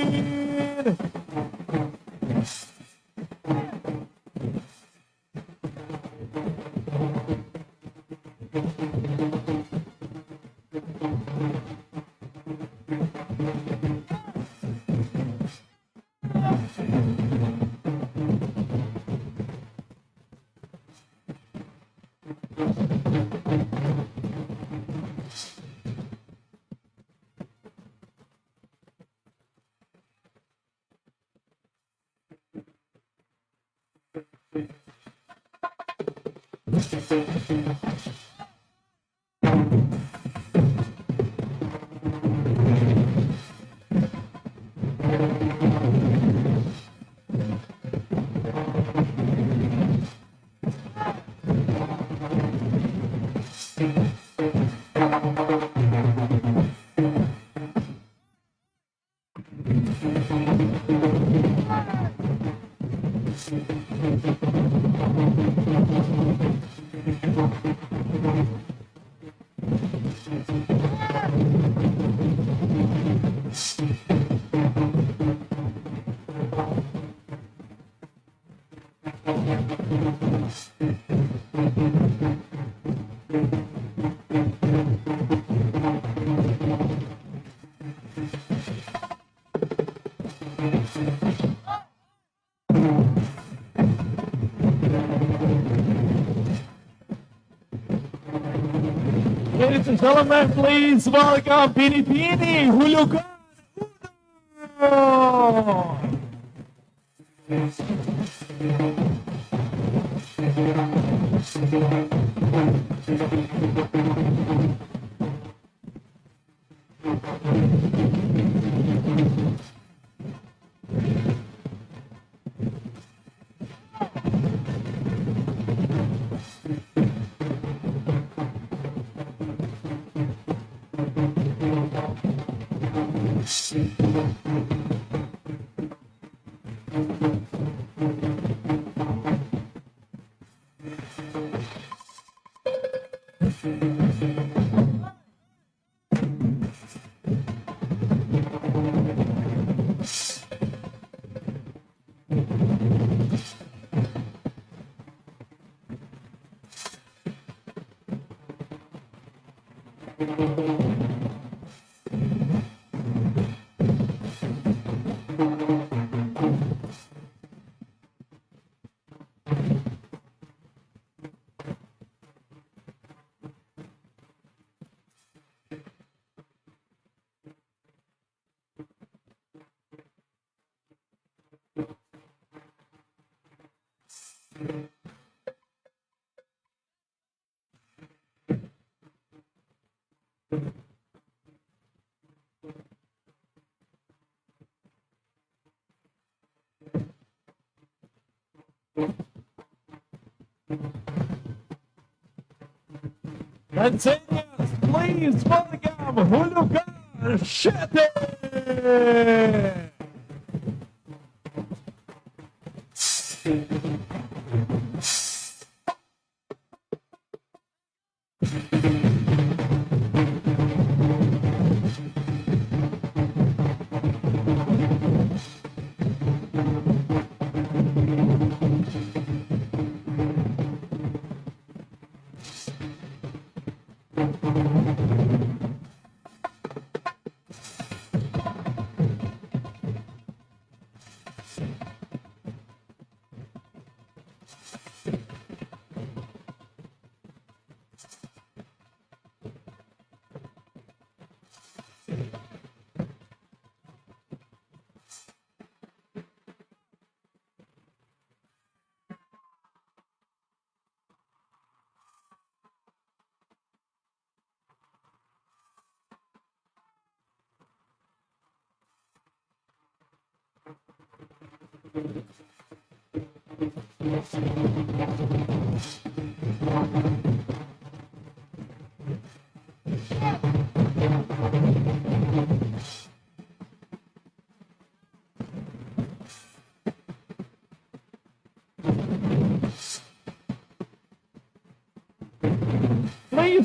Ladies and gentlemen, please welcome Binibining Hulugan Uno. Tanzanians, please welcome Hulugan Shete. Please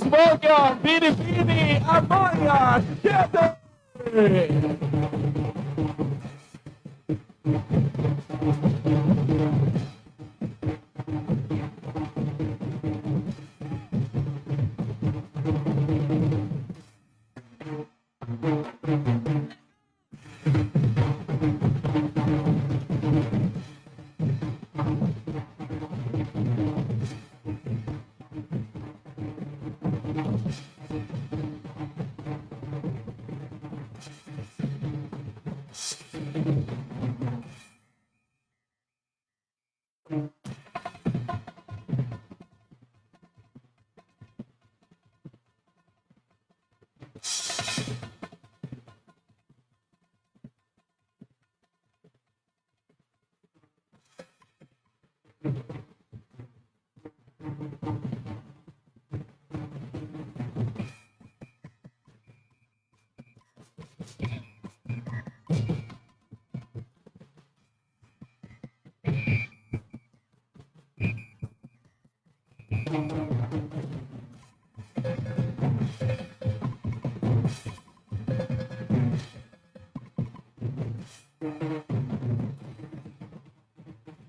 welcome Bini Amaya together.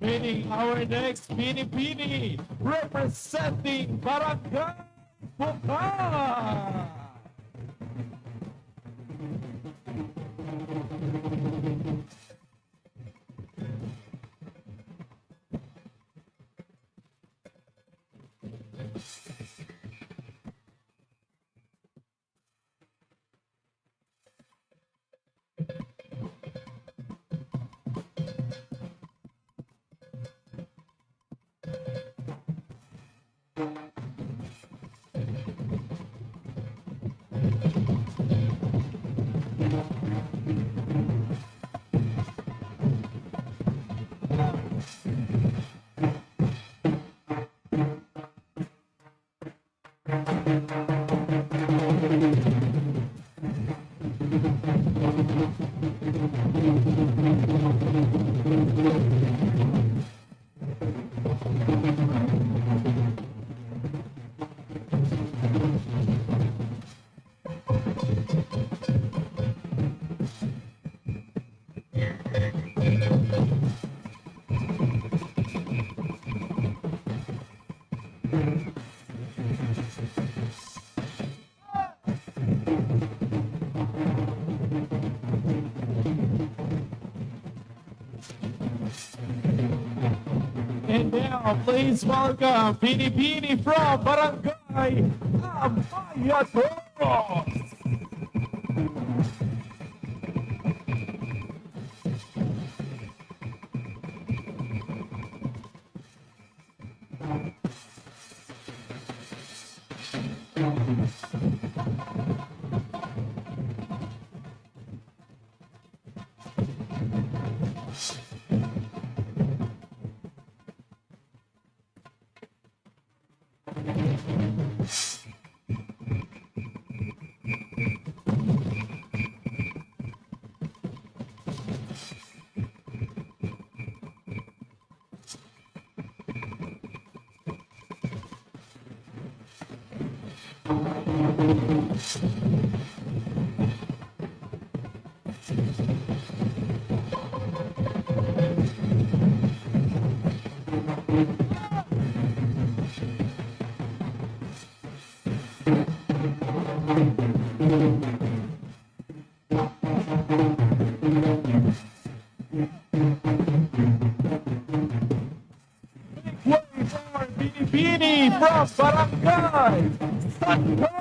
Meeting our next Bini representing Barangay Bukay. And now, please welcome Bini from Barangay Amayatos. Bini from Barangay Santo.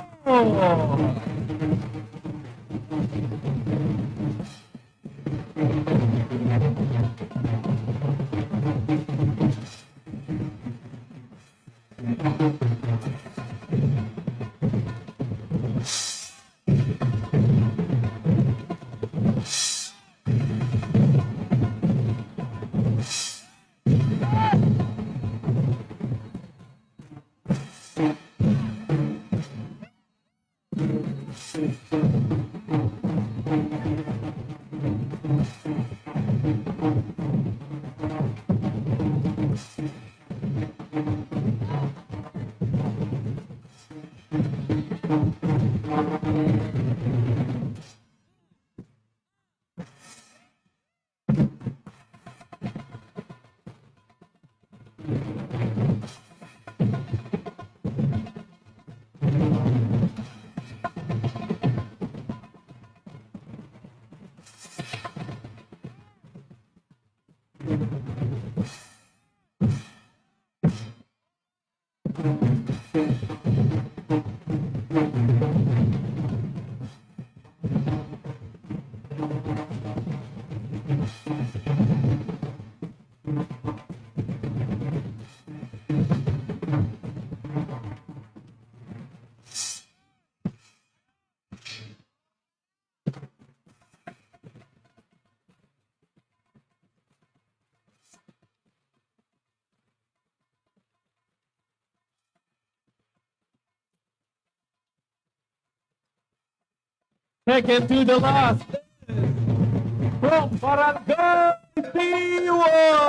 Second to the last from Barangay Tiwas.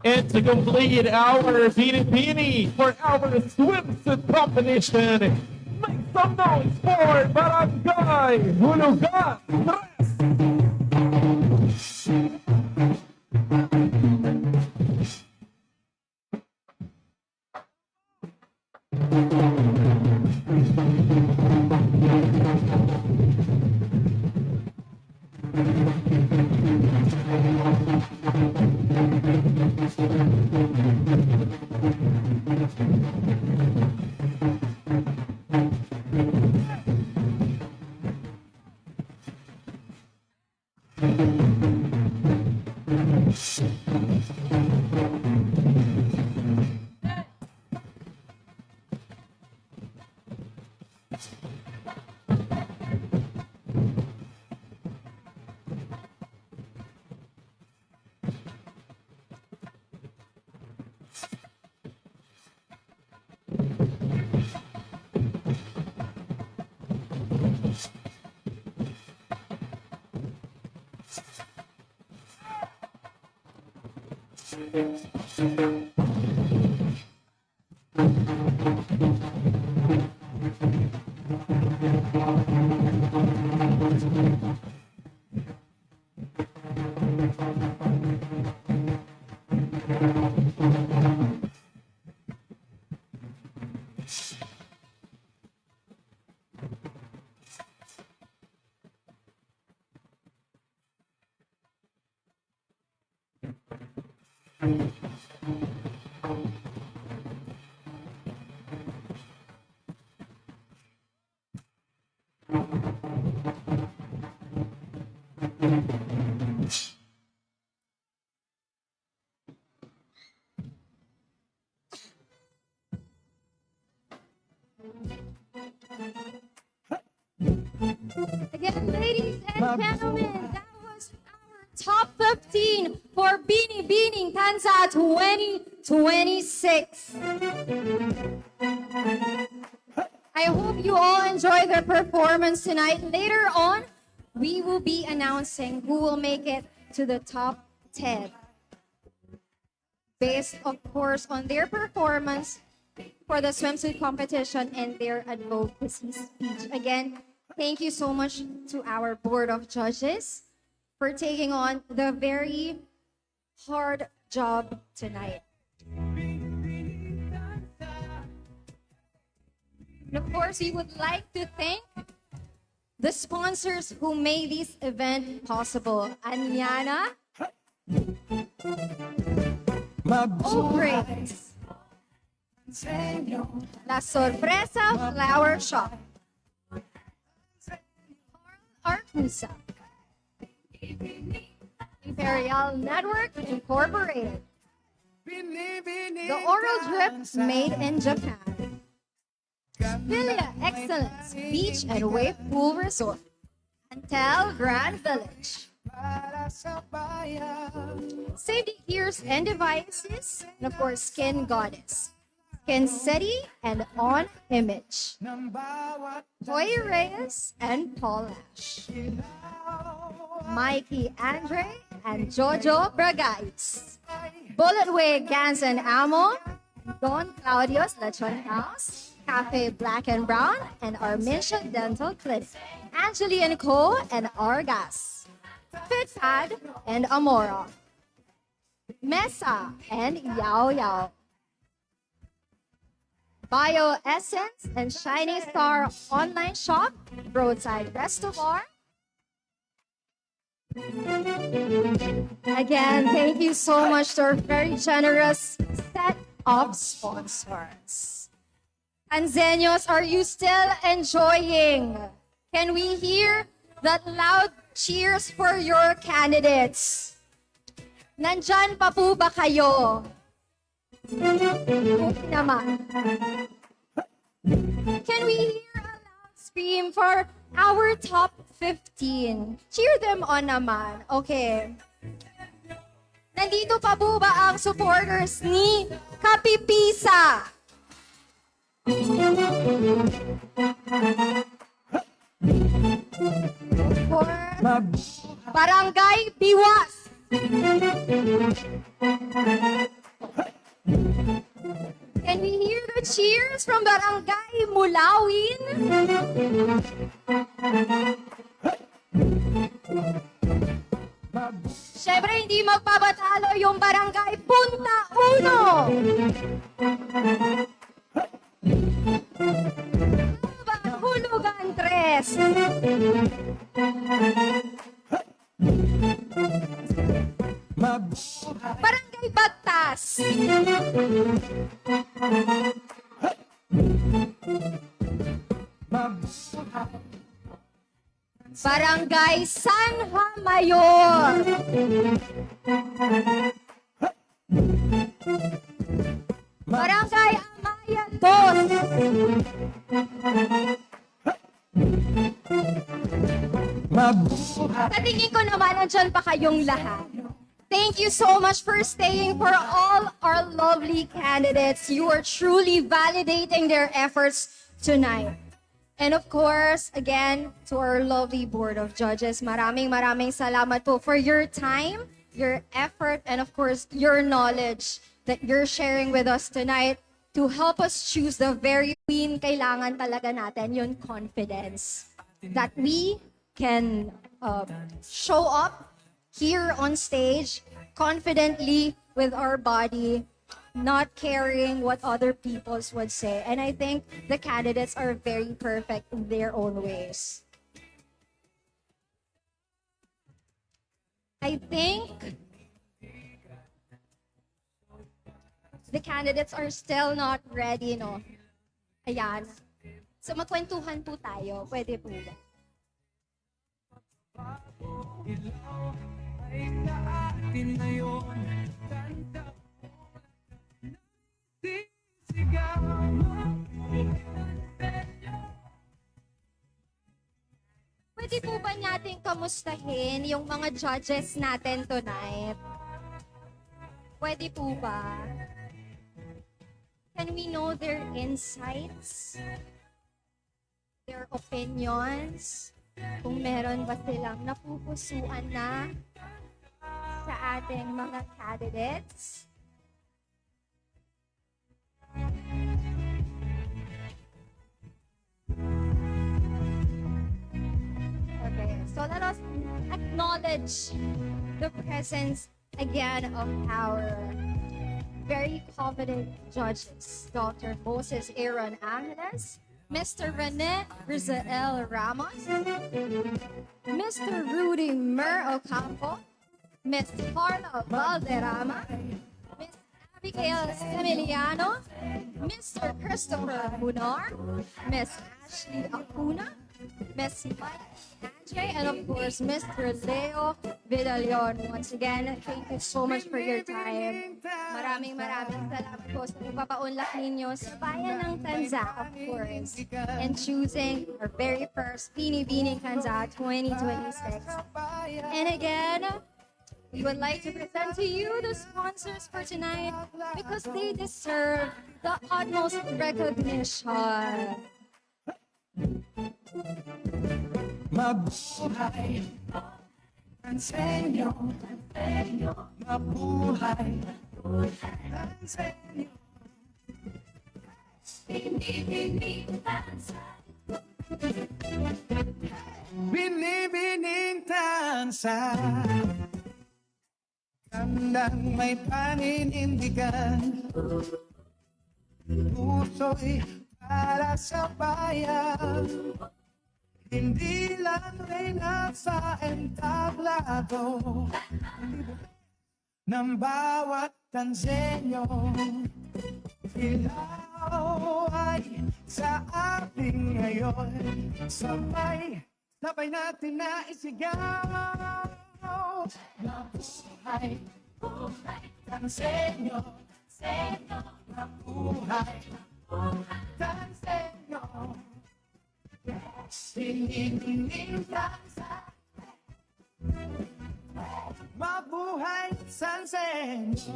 And to complete our Bini for our swimsuit competition, make some noise for Barangay Hulugan 3. Again, ladies and gentlemen, that was our top 15 for Binibining Tanza 2026. I hope you all enjoy their performance tonight. Later on, we will be announcing who will make it to the top 10. Based, of course, on their performance for the swimsuit competition and their advocacy speech. Again, thank you so much to our board of judges for taking on the very hard job tonight. And of course, we would like to thank the sponsors who made this event possible. Anyana, O'Grace, La Sorpresa Flower Shop, Arcusa, Imperial Network Incorporated, The Oral Drip made in Japan, Filia Excellence Beach and Wave Pool Resort, Antel Grand Village, Safety Gears and Devices, and of course Skin Goddess, Skin City and On Image, Toy Reyes and Paul Ash, Mikey Andre and Jojo Bragais, Bulletway Guns and Ammo, Don Claudio's Lechon House, Cafe Black and Brown, and Arminia Dental Clinic, Angeli & Co. and Argas, FitPad and Amora, Mesa and Yao Yao, Bio Essence and Shining Star Online Shop, Roadside Resto Bar. Again, thank you so much to our very generous set of sponsors. Tanzanios, are you still enjoying? Can we hear that loud cheers for your candidates? Nandyan pa po ba kayo? Okay naman. Can we hear a loud scream for our top 15? Cheer them on naman. Okay. Nandito pa po ba ang supporters ni Kapipisa? For Barangay Biwas. Can we hear the cheers from Barangay Mulawin? Siyempre, hindi magpabatalo yung Barangay Punta Uno. Hulugan 3. Barangay Bagtas. Barangay Sanha Mayor. Barangay Amaya 2. Sa tingin ko naman, andyan pa kayong lahat. Thank you so much for staying for all our lovely candidates. You are truly validating their efforts tonight. And of course, again, to our lovely board of judges, maraming salamat po for your time your effort, and of course, your knowledge that you're sharing with us tonight to help us choose the very queen. Kailangan talaga natin yung confidence that we can show up here on stage confidently with our body, not caring what other peoples would say. And I think the candidates are very perfect in their own ways. I think the candidates are still not ready, no? Ayan. So magkwentuhan po tayo. Pwede po ba? Ilaw ay sa atin ngayon. Kanta mo sisigaw mo. Pwede po ba natin kamustahin yung mga judges natin tonight? Pwede po ba? Can we know their insights? Their opinions? Kung meron ba silang napupusuan na sa ating mga candidates? Okay, so let us acknowledge the presence again of our very confident judges, Dr. Moses Aaron Angeles, Mr. Rene Rizael Ramos, Mr. Rudy Mer Ocampo, Ms. Carla Valderrama, Ms. Abigail Emiliano, Mr. Christopher Munar, Ms. Ashley Acuna, Ms. Mike Andre, and of course, Mr. Leo Vidalion. Once again, thank you so much for your time. Maraming salamat po sa pagpapaunlak ninyo sa bayan ng Tanza, of course, and choosing our very first Binibining Tanza 2026. And again, we would like to present to you the sponsors for tonight because they deserve the utmost recognition. Mabuhay Tansenyo, mabuhay Tansenyo. Binibining tansa, tandang may paninindigan, puso'y para sa bayan. Hindi lang rin nasa entablado ng bawat Tansenyo. Ilaw ay sa ating ngayon. Sabay natin na isigaw. Mabuhay, Tansenyo. Mabuhay, Tansenyo. Binibining tansa, mabuhay Tansenyo.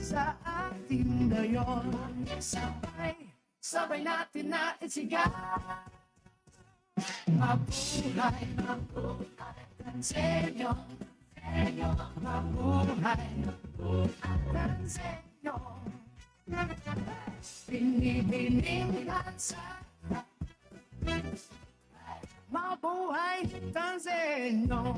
Sa ating ngayon, sabay natin na isigaw. Mabuhay, Tansenyo. Mabuhay, Tansenyo. Binibining tansa, mabuhay Tansenyo.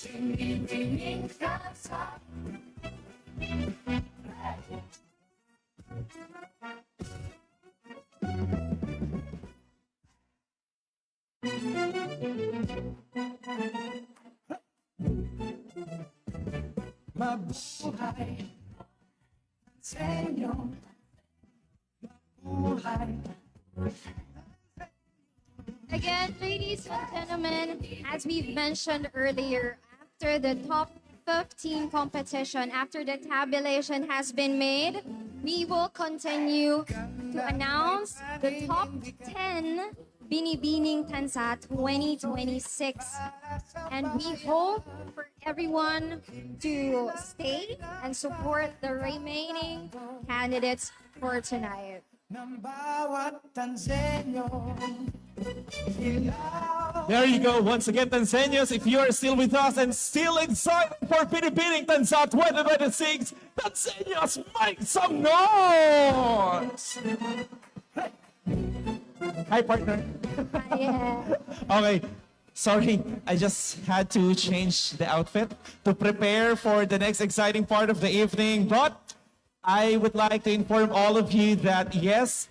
Binibining tansa. Mabuhay Tansenyo. Mabuhay. Again, ladies and gentlemen, as we've mentioned earlier, after the top 15 competition, after the tabulation has been made, we will continue to announce the top 10 Binibining Tansa 2026. And we hope for everyone to stay and support the remaining candidates for tonight. ng bawat Tanzenyo. There you go. Once again, Tanzanians, if you are still with us and still excited for Binibining Tansa 2026, Tanzanians, make some noise! Hi, partner. Yeah. Okay. Sorry, I just had to change the outfit to prepare for the next exciting part of the evening. But I would like to inform all of you that yes,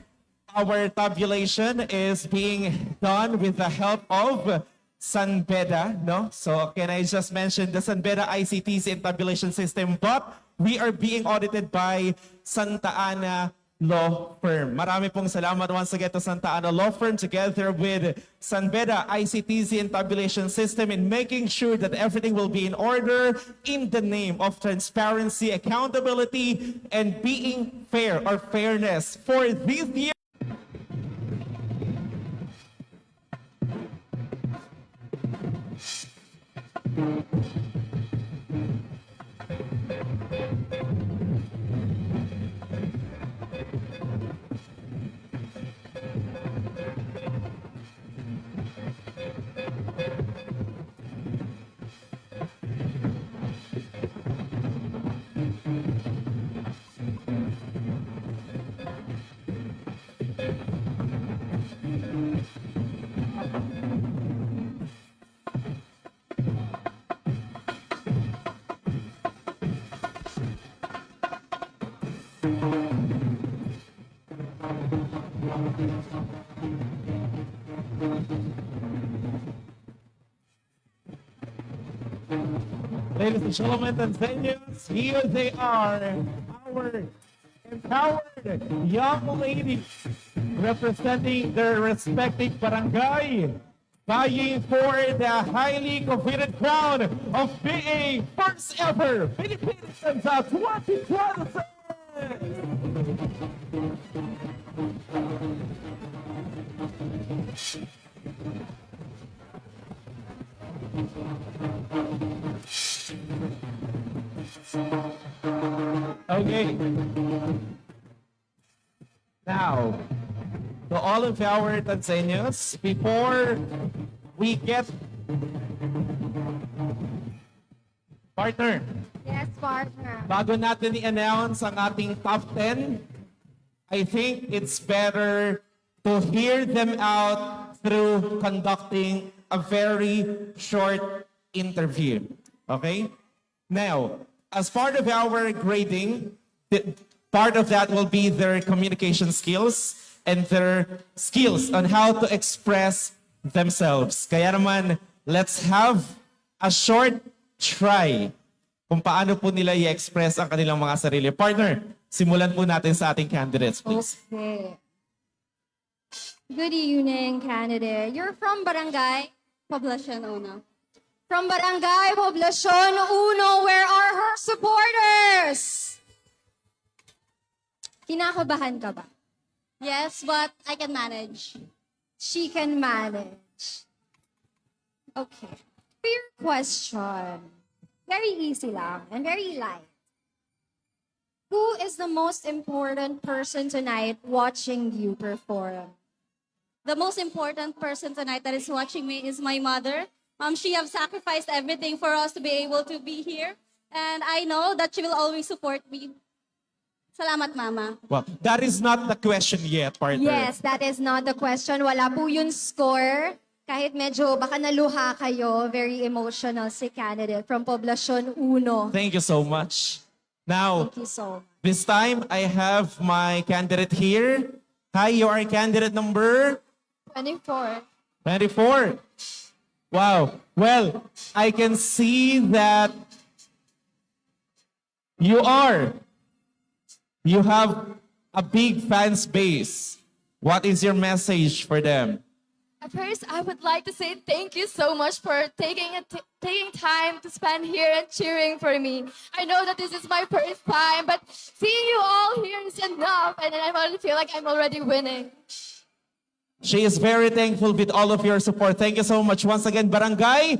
our tabulation is being done with the help of Sanbeda, no? So can I just mention the Sanbeda ICT's in tabulation system, but we are being audited by Santa Ana Law Firm. Marami pong salamat once again to Santa Ana Law Firm together with Sanbeda ICTC and tabulation system in making sure that everything will be in order in the name of transparency, accountability, and being fair or fairness for this year. Ladies and gentlemen, Tanzanians, here they are, our empowered young ladies representing their respective barangay, vying for the highly coveted crown of being first ever Philippine Tansa 2026. Okay. Now, to all of our Tanzanians, before we get partner, Yes, partner. bago natin i-announce ang ating top 10, I think it's better to hear them out through conducting a very short interview. Okay? Now, as part of our grading, part of that will be their communication skills and their skills on how to express themselves. Kaya naman, let's have a short try kung paano po nila i-express ang kanilang mga sarili. Partner, simulan po natin sa ating candidates, please. Okay. Good evening, candidate. You're from Barangay Poblacion Uno. From Barangay Poblacion Uno, where are her supporters? Kinakabahan ka ba? Yes, but I can manage. She can manage. Okay. Fair question. Very easy lang and very light. Who is the most important person tonight watching you perform? The most important person tonight that is watching me is my mother. She have sacrificed everything for us to be able to be here. And I know that she will always support me. Salamat, Mama. Well, that is not the question yet, partner. Yes, that is not the question. Wala po yun score. Kahit medyo baka naluha kayo, very emotional si candidate from Poblacion Uno. Thank you so much. Now, Thank you so much. this time I have my candidate here. Hi, you are candidate number 24. 24. Wow. Well, I can see that you have a big fans base. What is your message for them? At first, I would like to say thank you so much for taking time to spend here and cheering for me. I know that this is my first time, but seeing you all here is enough, and I already feel like I'm already winning. She is very thankful with all of your support. Thank you so much. Once again, Barangay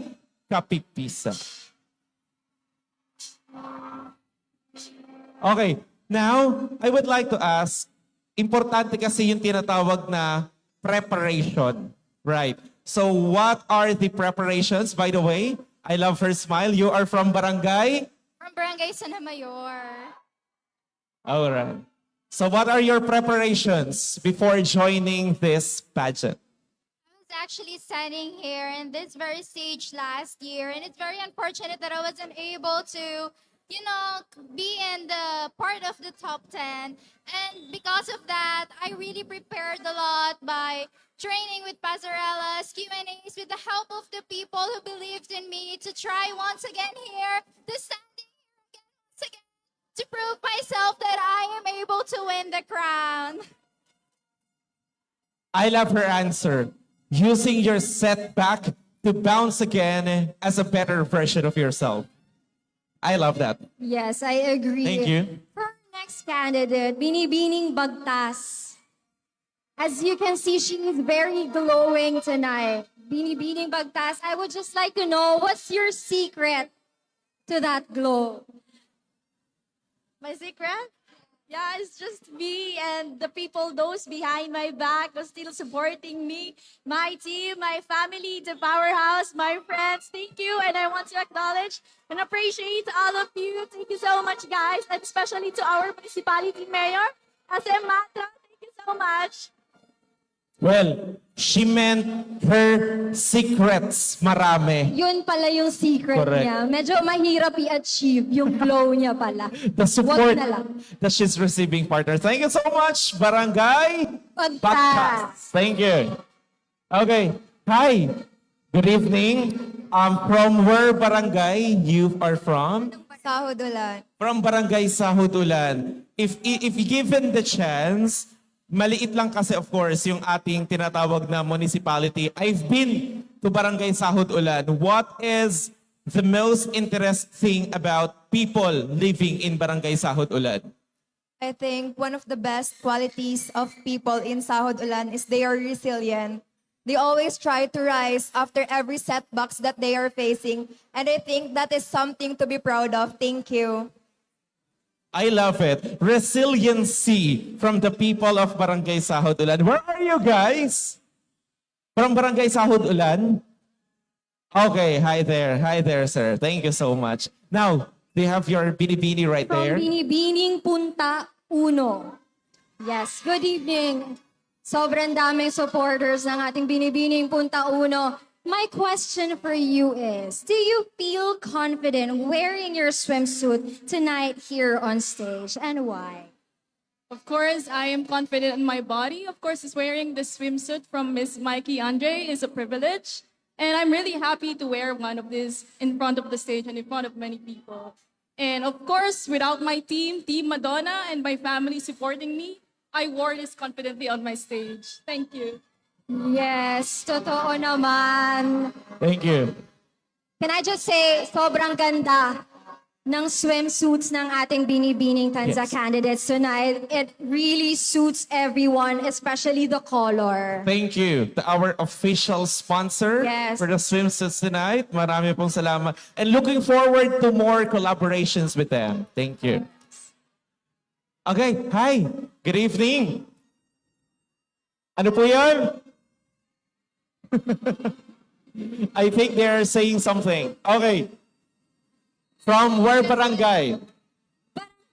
Kapipisa. Okay, now, I would like to ask, importante kasi yung tinatawag na preparation, right? So what are the preparations, by the way? I love her smile. You are from Barangay? From Barangay San Mayor. All right. So what are your preparations before joining this pageant? I was actually standing here in this very stage last year, and it's very unfortunate that I wasn't able to, be in the part of the top 10. And because of that, I really prepared a lot by training with passarelas, Q&As, with the help of the people who believed in me to try once again here, to standing here again once again, to prove myself that I am able to win the crown. I love her answer. Using your setback to bounce again as a better version of yourself. I love that. Yes, I agree. Thank you. For our next candidate, Binibining Bagtas. As you can see, she is very glowing tonight. Binibining Bagtas, I would just like to know, what's your secret to that glow? My secret? Yeah, it's just me and the people, those behind my back, are still supporting me. My team, my family, the powerhouse, my friends. Thank you. And I want to acknowledge and appreciate all of you. Thank you so much, guys. And especially to our municipality mayor, SM Matra. Thank you so much. Well, she meant her secrets marami. Yun pala yung secret Correct. niya. Medyo mahirap i-achieve yung glow niya pala. The support Wag na lang. that she's receiving, partner. Thank you so much, Barangay Bagtas. Thank you. Okay. Hi. Good evening. From where barangay you are from? Sahudulan. From Barangay Sahudulan. If given the chance, maliit lang kasi of course yung ating tinatawag na municipality. I've been to Barangay Sahudulan. What is the most interesting about people living in Barangay Sahudulan? I think one of the best qualities of people in Sahudulan is they are resilient. They always try to rise after every setbacks that they are facing. And I think that is something to be proud of. Thank you. I love it. Resiliency from the people of Barangay Sahudulan. Where are you guys? From Barangay Sahudulan? Okay, hi there. Hi there, sir. Thank you so much. Now, they have your binibini right From there. Binibining Punta Uno. Yes, good evening. Sobrang daming supporters ng ating Binibining Punta Uno. My question for you is, do you feel confident wearing your swimsuit tonight here on stage, and why? Of course, I am confident in my body. Of course, wearing the swimsuit from Miss Mikey Andre is a privilege. And I'm really happy to wear one of these in front of the stage and in front of many people. And of course, without my team, Team Madonna, and my family supporting me, I wore this confidently on my stage. Thank you. Yes, totoo naman. Thank you. Can I just say, sobrang ganda ng swimsuits ng ating Binibining Tanza Yes. candidates tonight. It really suits everyone, especially the color. Thank you to our official sponsor Yes. for the swimsuits tonight. Marami pong salamat. And looking forward to more collaborations with them. Thank you. Okay, hi. Good evening. Ano po yun? I think they are saying something. Okay. From where barangay?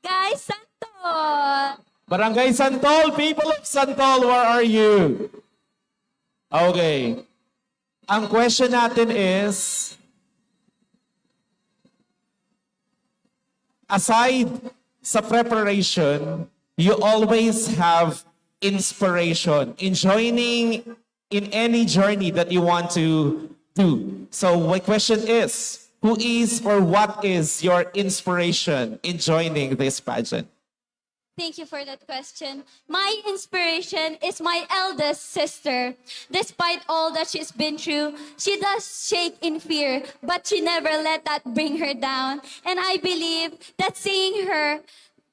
Guys, Santo! Barangay Santol, people of Santol, where are you? Okay. Ang question natin is, aside sa preparation, you always have inspiration in joining in any journey that you want to do. So my question is, who is or what is your inspiration in joining this pageant? Thank you for that question. My inspiration is my eldest sister. Despite all that she's been through, she does shake in fear, but she never let that bring her down. And I believe that seeing her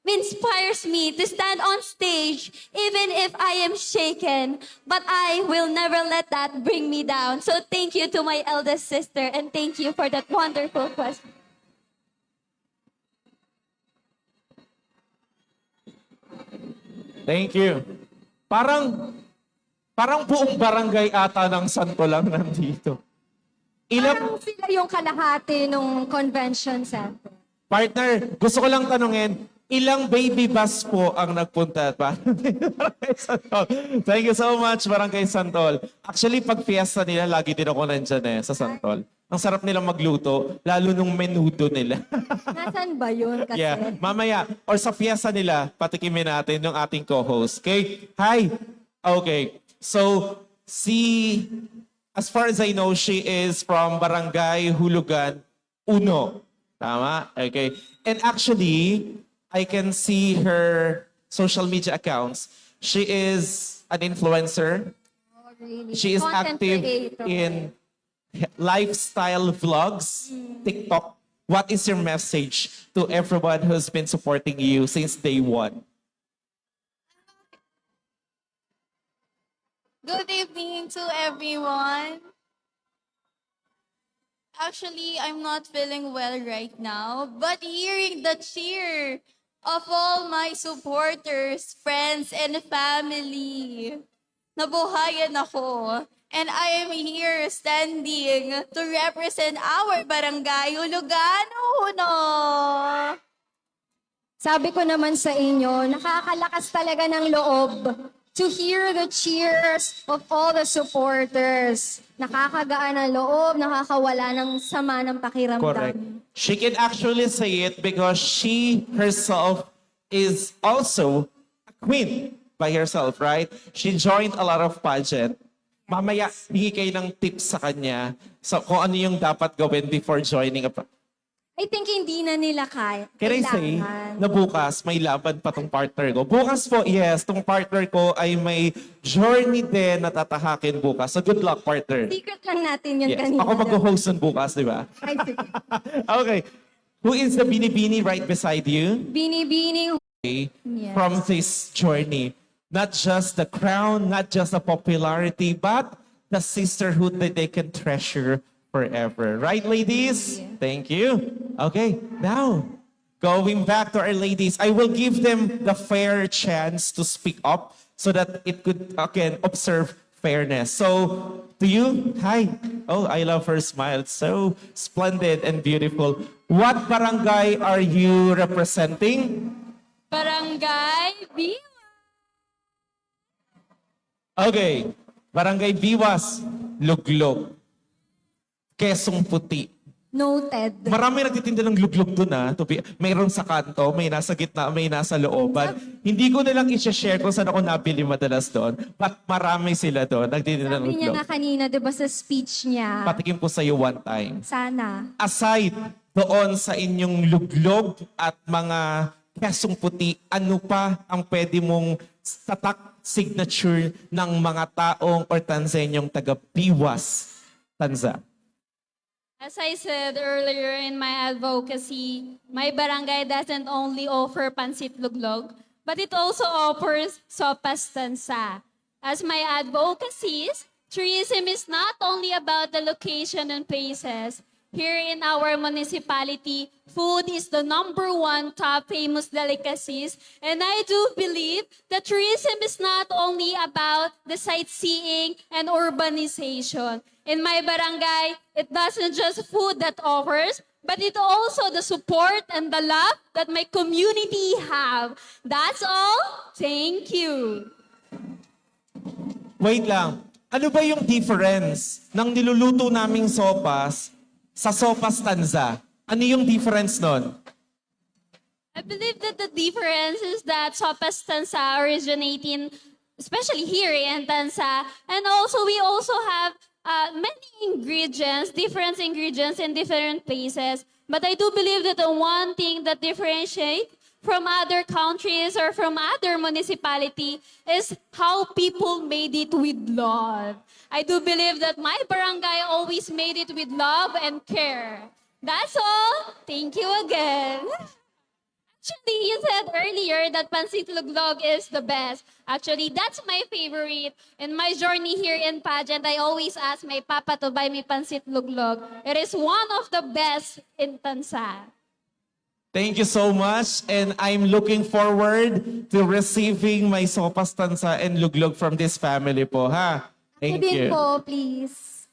inspires me to stand on stage even if I am shaken. But I will never let that bring me down. So thank you to my eldest sister and thank you for that wonderful question. Thank you. Parang buong barangay ata ng Santo lang nandito. Parang sila yung kalahati nung convention center. Partner, gusto ko lang tanungin, ilang baby bus po ang nagpunta pa? Barangay Santol. Thank you so much, Barangay Santol. Actually, pag fiesta nila, lagi din ako nandyan sa Santol. Ang sarap nila magluto, lalo nung menudo nila. Nasaan ba yun kasi? Yeah, mamaya, or sa fiesta nila, patikimin natin yung ating co-host. Okay? Hi! Okay. So, as far as I know, she is from Barangay Hulugan 1. Tama? Okay. And actually, I can see her social media accounts. She is an influencer. Oh, really? She is Content active creator. in lifestyle vlogs, TikTok. What is your message to everyone who's been supporting you since day one? Good evening to everyone. Actually, I'm not feeling well right now, but hearing the cheer of all my supporters, friends, and family, nabuhayan ako. And I am here standing to represent our barangay, Hulugan 1. Sabi ko naman sa inyo, nakakalakas talaga ng loob to hear the cheers of all the supporters. Nakakagaan ang loob, nakakawala ng sama ng pakiramdam. Correct. She can actually say it because she herself is also a queen by herself, right? She joined a lot of pageant. Mamaya, hingi kayo ng tips sa kanya so kung ano yung dapat gawin before joining a I think hindi na nila kaya. Can I say na bukas may laban pa tong partner ko? Bukas po, yes, tong partner ko ay may journey din na tatahakin bukas. So good luck, partner. Secret lang natin yun Yes. kanina. Ako mag-host nun bukas, di ba? Ay, sige. Okay. Who is the Binibini right beside you? Binibining. Okay. Yes. From this journey. Not just the crown, not just the popularity, but the sisterhood that they can treasure forever. Right, ladies? Thank you. Okay, now, going back to our ladies, I will give them the fair chance to speak up so that it could, again, observe fairness. So, to you, hi. Oh, I love her smile. It's so splendid and beautiful. What barangay are you representing? Barangay B. Okay, Barangay Biwas, Luglog, Quezong Puti. Noted. Marami nagtitinda ng luglog doon Mayroon sa kanto, may nasa gitna, may nasa looban. Hindi ko nilang i-share kung saan ako nabili madalas doon. But marami sila doon, nagtitinda ng Sabi niya luglog. nga kanina, di ba sa speech niya? Patikim ko sa'yo one time. Sana. Aside doon sa inyong luglog at mga Quezong Puti, ano pa ang pwede mong tatak signature ng mga taong or Tanzaniong taga-Biwas, Tanza? As I said earlier in my advocacy, my barangay doesn't only offer pansit luglog, but it also offers sopas tansa. As my advocacies, tourism is not only about the location and places. Here in our municipality, food is the #1 top famous delicacies. And I do believe that tourism is not only about the sightseeing and urbanization. In my barangay, it doesn't just food that offers, but it also the support and the love that my community have. That's all. Thank you. Wait lang. Ano ba yung difference ng niluluto naming sopas sa sopas Tanza? Ano yung difference nun? I believe that the difference is that sopas tansa originating, especially here in Tansa, and also we also have many ingredients, different ingredients in different places. But I do believe that the one thing that differentiates from other countries or from other municipality is how people made it with love. I do believe that my barangay always made it with love and care. That's all. Thank you again. Actually, you said earlier that Pansit Luglog is the best. Actually, that's my favorite. In my journey here in pageant, I always ask my papa to buy me Pansit Luglog. It is one of the best in Tansa. Thank you so much. And I'm looking forward to receiving my sopas tansa and luglog from this family po, ha? Thank Din you. po, please.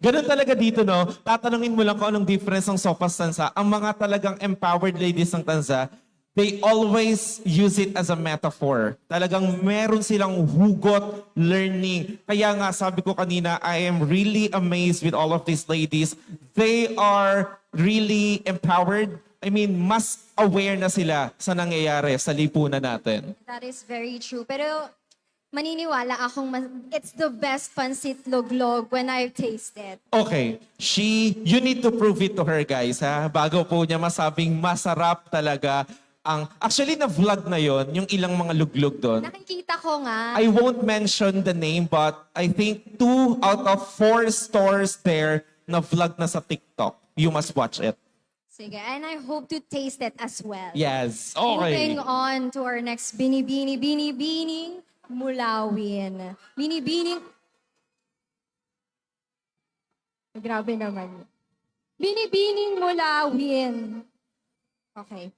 Ganun talaga dito, no? Tatanungin mo lang kung anong difference ng sopas tansa. Ang mga talagang empowered ladies ng tansa, they always use it as a metaphor. Talagang meron silang hugot learning. Kaya nga, sabi ko kanina, I am really amazed with all of these ladies. They are really empowered. I mean, mas aware na sila sa nangyayari sa lipunan natin. That is very true. Pero maniniwala akong it's the best pansit luglog when I've tasted. Okay, you need to prove it to her, guys, ha? Bago po niya masabing masarap talaga ang... Actually, na-vlog na yon yung ilang mga luglog doon. Nakikita ko nga. I won't mention the name, but I think 2 out of 4 stores there na vlog na sa TikTok. You must watch it. Sige, and I hope to taste it as well. Yes, okay. Moving on to our next binibining mulawin. Binibining... Grabe naman. Binibining mulawin. Okay.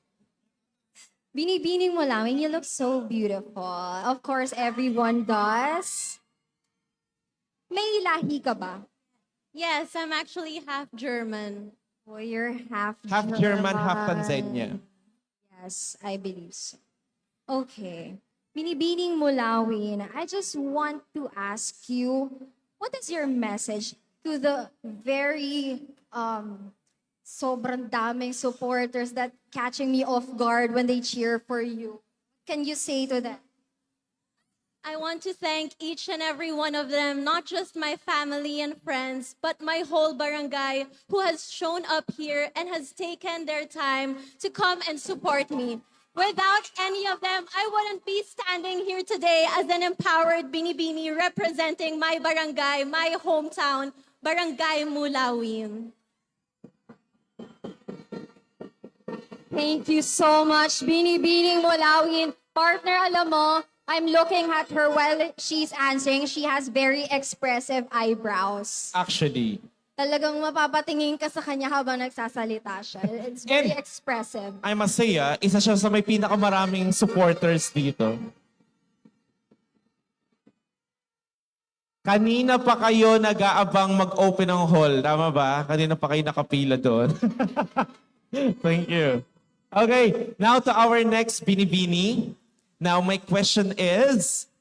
Binibining mulawin, you look so beautiful. Of course, everyone does. May lahi ka ba? Yes, I'm actually half German. Oh, you're half German, half Tanzania. Yes, I believe so. Okay. Binibining mulawin, I just want to ask you, what is your message to the very sobrang daming supporters that catching me off guard when they cheer for you? Can you say to them? I want to thank each and every one of them, not just my family and friends, but my whole barangay who has shown up here and has taken their time to come and support me. Without any of them, I wouldn't be standing here today as an empowered binibini representing my barangay, my hometown, Barangay Mulawin. Thank you so much, Binibining Mulawin. Partner, alam mo, I'm looking at her while she's answering. She has very expressive eyebrows. Actually. Talagang mapapatingin ka sa kanya habang nagsasalita siya. It's very expressive. I must say, isa siya sa may pinakamaraming supporters dito. Kanina pa kayo nag-aabang mag-open ng hall. Tama ba? Kanina pa kayo nakapila doon. Thank you. Okay, now to our next binibini. Now, my question is,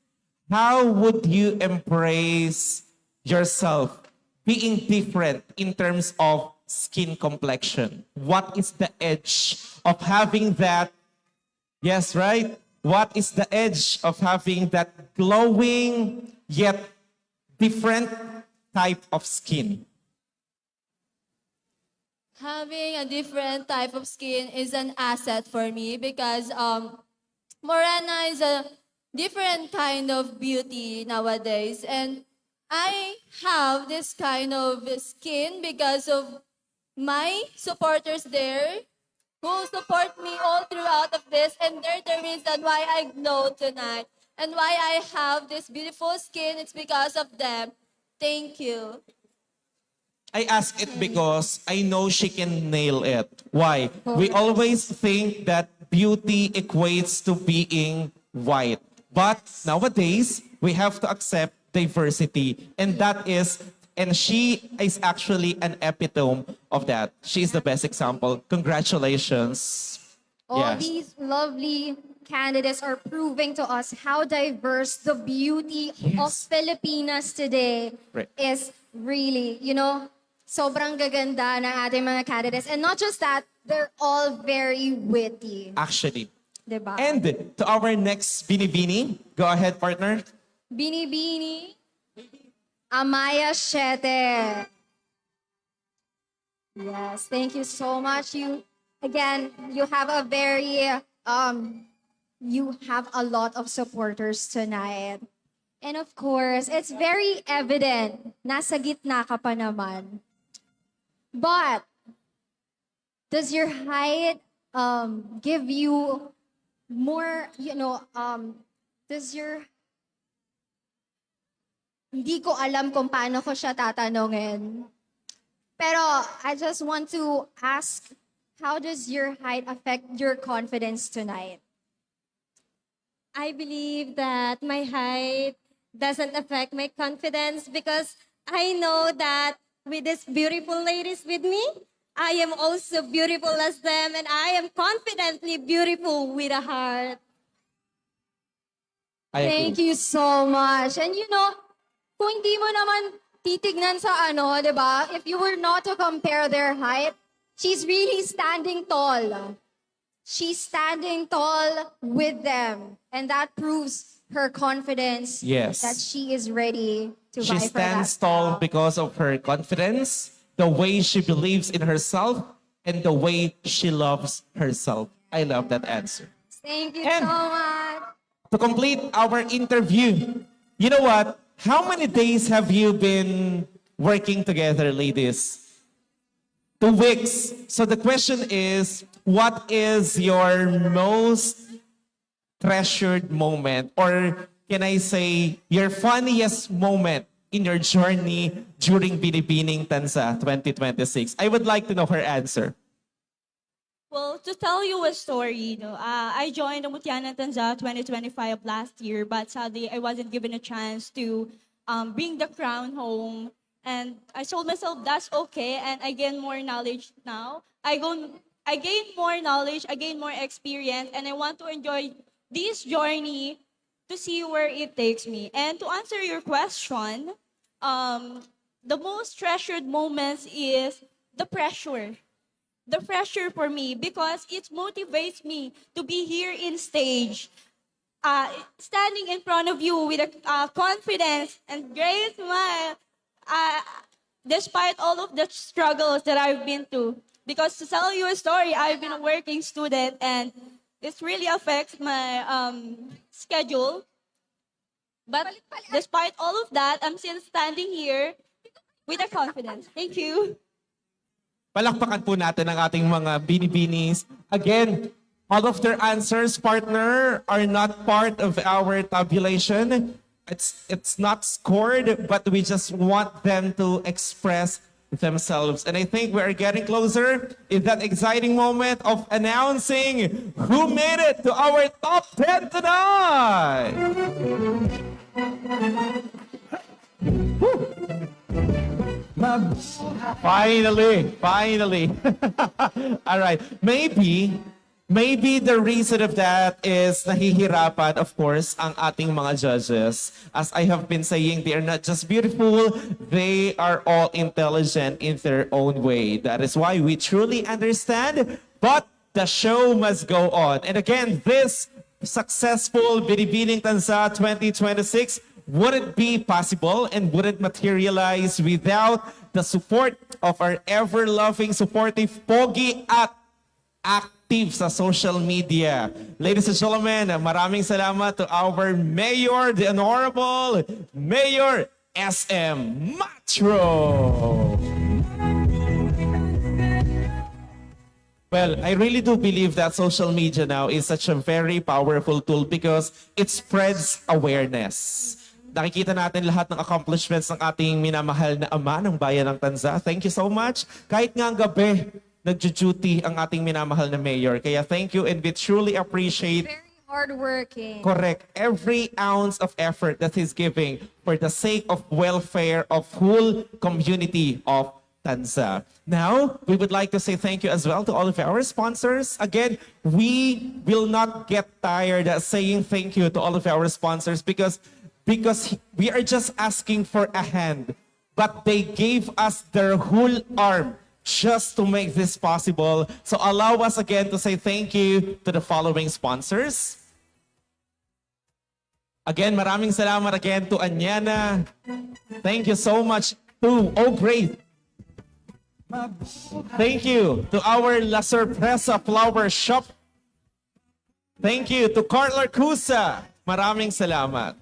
how would you embrace yourself being different in terms of skin complexion? What is the edge of having that? Yes, right? What is the edge of having that glowing yet different type of skin? Having a different type of skin is an asset for me because Morena is a different kind of beauty nowadays, and I have this kind of skin because of my supporters there who support me all throughout of this, and they're the reason why I glow tonight and why I have this beautiful skin. It's because of them. Thank you. I ask it because I know she can nail it. Why? We always think that beauty equates to being white. But nowadays, we have to accept diversity. And she is actually an epitome of that. She's the best example. Congratulations. All these lovely candidates are proving to us how diverse the beauty of Filipinas today is really, sobrang gaganda ng ating mga candidates. And not just that, they're all very witty. Actually. Diba? And to our next binibini, go ahead, partner. Binibini, Amaya Shete. Yes, thank you so much. You have a very you have a lot of supporters tonight. And of course, it's very evident, nasa gitna ka pa naman. But, does your height give you more, does your... Hindi ko alam kung paano ko siya tatanungin. Pero, I just want to ask, how does your height affect your confidence tonight? I believe that my height doesn't affect my confidence because I know that with these beautiful ladies with me, I am also beautiful as them and I am confidently beautiful with a heart. Thank you so much. And kung hindi mo naman titignan sa di ba? If you were not to compare their height, she's really standing tall. She's standing tall with them. And that proves her confidence Yes. that she is ready to She vie for that stands tall crown. because of her confidence, the way she believes in herself, and the way she loves herself. I love that answer. Thank you And- so much. To complete our interview, you know what? How many days have you been working together, ladies? 2 weeks. So the question is, what is your most treasured moment, or can I say your funniest moment in your journey during Binibining Tanza 2026? I would like to know her answer. Well, to tell you a story, I joined the Mutiana Tanza 2025 last year, but sadly I wasn't given a chance to bring the crown home. And I told myself that's okay, and I gain more knowledge now. I gain more knowledge, I gain more experience, and I want to enjoy this journey to see where it takes me. And to answer your question, the most treasured moments is the pressure. The pressure for me because it motivates me to be here in stage, standing in front of you with a confidence and great smile, despite all of the struggles that I've been through. Because to tell you a story, I've been a working student and it really affects my schedule. But despite all of that, I'm still standing here with a confidence. Thank you. Palakpakan po natin ang ating mga binibinis. Again, all of their answers, partner, are not part of our tabulation. It's not scored, but we just want them to express themselves. And I think we are getting closer in that exciting moment of announcing who made it to our top 10 tonight. Finally. All right. Maybe the reason of that is nahihirapan, of course, ang ating mga judges. As I have been saying, they are not just beautiful, they are all intelligent in their own way. That is why we truly understand, but the show must go on. And again, this successful Binibining Tanza 2026 wouldn't be possible and wouldn't materialize without the support of our ever-loving, supportive, pogi at active sa social media. Ladies and gentlemen, maraming salamat to our Mayor, the Honorable Mayor SM Matro. Well, I really do believe that social media now is such a very powerful tool because it spreads awareness. Nakikita natin lahat ng accomplishments ng ating minamahal na ama ng bayan ng Tanza. Thank you so much. Kahit nga ang gabi, nagjo-duty ang ating minamahal na mayor. Kaya thank you and we truly appreciate Very hardworking. correct every ounce of effort that he's giving for the sake of welfare of whole community of Tanza. Now, we would like to say thank you as well to all of our sponsors. Again, we will not get tired of saying thank you to all of our sponsors because we are just asking for a hand, but they gave us their whole arm just to make this possible. So allow us again to say thank you to the following sponsors. Again, maraming salamat again to Anyana. Thank you so much to Great. Thank you to our La Sorpresa Flower Shop. Thank you to Carla Cusa. Maraming salamat.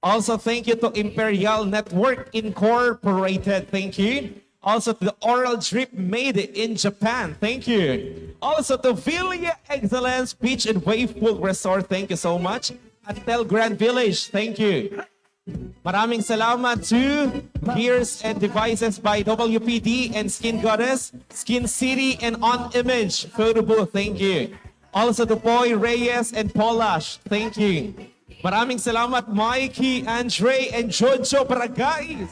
Also, thank you to Imperial Network Incorporated. Thank you. Also to the Oral Drip made in Japan. Thank you. Also to Villa Excellence Beach and Wave Pool Resort. Thank you so much. Until Grand Village. Thank you. Maraming salamat to Gears and Devices by WPD and Skin Goddess, Skin City and On Image Photo Booth. Thank you. Also to Boy Reyes and Polash. Thank you. Maraming salamat Mikey, Andre, and Jojo Baragais.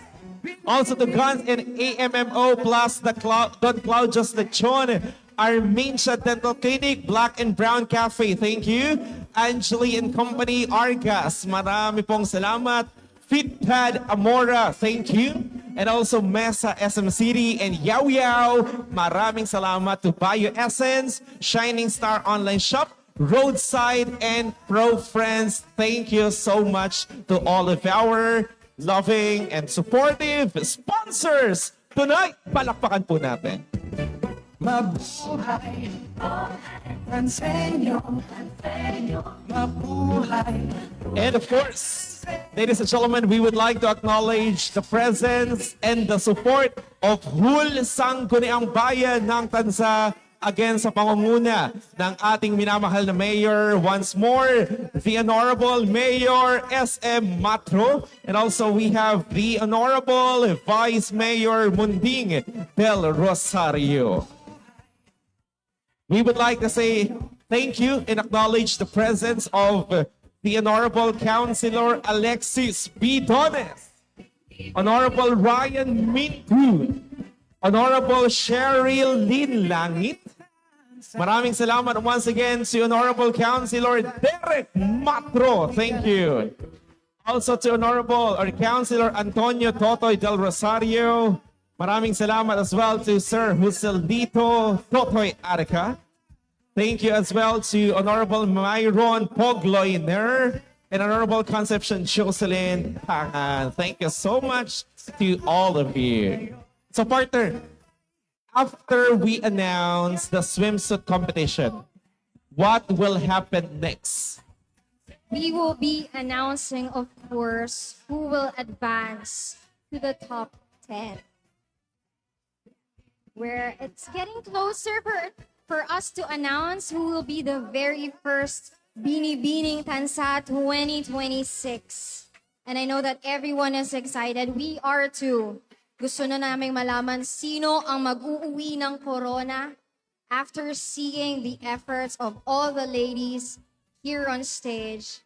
Also to Guns and AMMO plus the Don Claudius Lechon, Armincia Dental Clinic, Black and Brown Cafe. Thank you. Angeli and Company, Argas. Marami pong salamat. Fitpad Amora, thank you. And also Mesa SM City and Yaw Yaw. Maraming salamat to Bio Essence, Shining Star Online Shop, Roadside, and Pro Friends. Thank you so much to all of our loving and supportive sponsors. Tonight, palakpakan po natin. Mabuhay, Tansenyo, mabuhay. And of course, ladies and gentlemen, we would like to acknowledge the presence and the support of Hul Sangguniang Bayan ng Tansa, again sa pangunguna ng ating minamahal na Mayor once more, the Honorable Mayor SM Matro, and also we have the Honorable Vice Mayor Munding del Rosario. We would like to say thank you and acknowledge the presence of the Honorable Councilor Alexis B. Dones, Honorable Ryan Mintu, Honorable Cheryl Lynn Langit. Maraming salamat once again to Honorable Councilor Derek Matro. Thank you. Also to Honorable or Councilor Antonio Totoy del Rosario. Maraming salamat as well to Sir Joselito Totoy Arica. Thank you as well to Honorable Myron Pogloiner and Honorable Conception Jocelyn Pangan. Thank you so much to all of you. So partner, after we announce the swimsuit competition, what will happen next? We will be announcing, of course, who will advance to the top 10. Where it's getting closer for us to announce who will be the very first Binibining Tansa 2026. And I know that everyone is excited. We are too. Gusto na naming malaman sino ang mag-uuwi ng corona after seeing the efforts of all the ladies here on stage.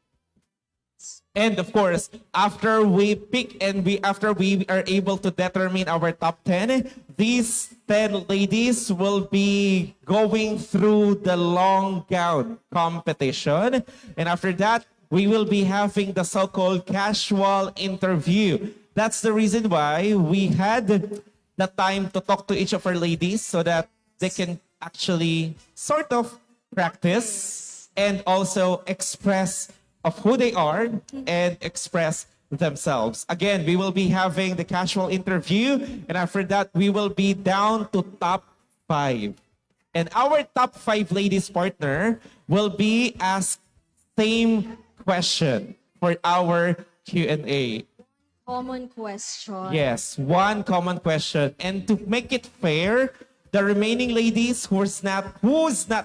And of course, after we pick and after we are able to determine our top 10, these 10 ladies will be going through the long gown competition. And after that, we will be having the so-called casual interview. That's the reason why we had the time to talk to each of our ladies so that they can actually sort of practice and also express of who they are and express themselves. Again, we will be having the casual interview, and after that, we will be down to top 5. And our top 5 ladies partner will be asked same question for our Q&A. Common question. Yes, one common question. And to make it fair, the remaining ladies who's not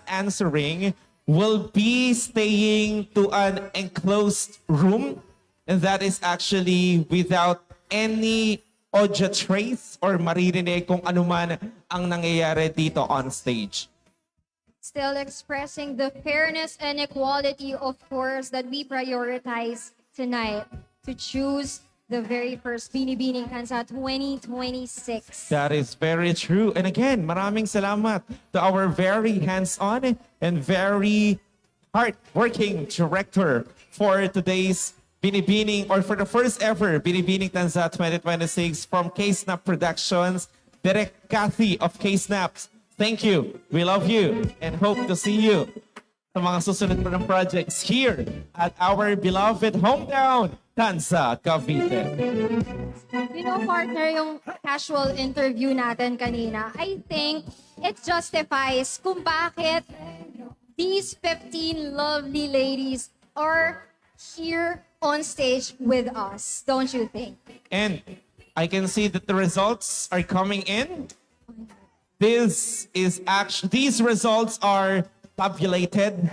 answering will be staying to an enclosed room, and that is actually without any audio trace or maririnig kung anuman ang nangyayari dito on stage. Still expressing the fairness and equality, of course, that we prioritize tonight to choose the very first Binibining Tansa 2026. That is very true. And again, maraming salamat to our very hands-on and very hard-working director for today's Binibining, or for the first ever Binibining Tansa 2026 from K-Snap Productions, Direk Kathy of K-Snaps. Thank you. We love you and hope to see you sa mga susunod pa ng projects here at our beloved hometown, Tansa, Cavite. You know, partner, yung casual interview natin kanina, I think it justifies kung bakit these 15 lovely ladies are here on stage with us, don't you think? And I can see that the results are coming in. These results are tabulated.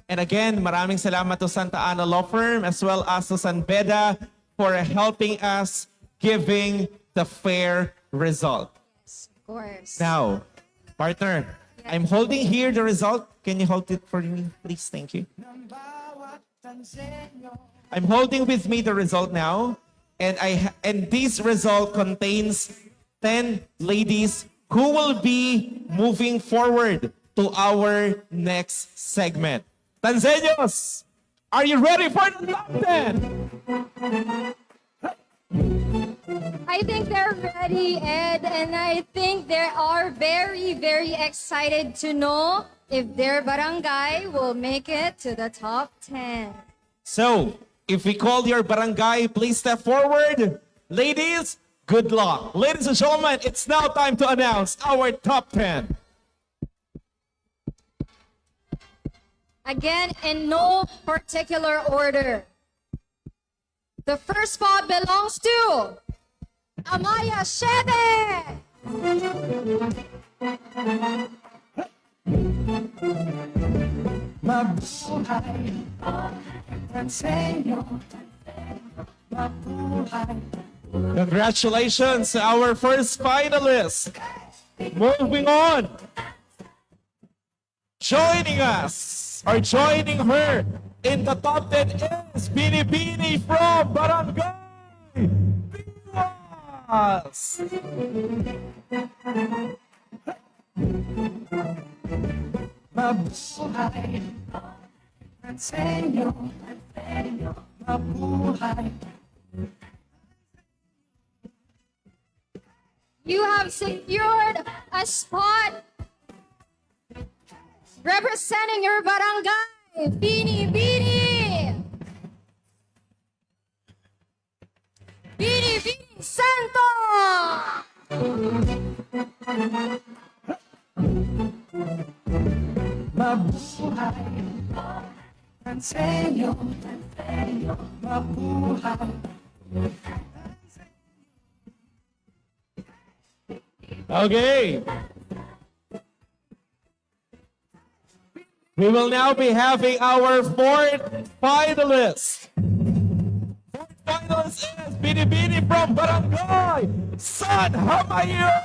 And again, maraming salamat to Santa Ana Law Firm as well as to San Beda for helping us giving the fair result. Of course. Now, partner, I'm holding here the result. Can you hold it for me, please? Thank you. I'm holding with me the result now, and this result contains 10 ladies who will be moving forward to our next segment. Tanzanians, are you ready for the top 10? I think they're ready, Ed, and I think they are very, very excited to know if their barangay will make it to the top 10. So, if we call your barangay, please step forward. Ladies, good luck. Ladies and gentlemen, it's now time to announce our top 10. Again, in no particular order. The first spot belongs to Amaya Shebe. Mabuhay, Tansenyo, mabuhay. Congratulations to our first finalist. Moving on. Joining us, or joining her in the top 10 is Binibini from Barangay Biwas. Mabuhay, Tansenyo, mabuhay. You have secured a spot representing your barangay, Bini Bini! Bini Bini Santo! Mabuhay, Tansenyo, mabuhay. Okay. We will now be having our fourth finalist. Fourth finalist is Binibini from Barangay San Hamayor.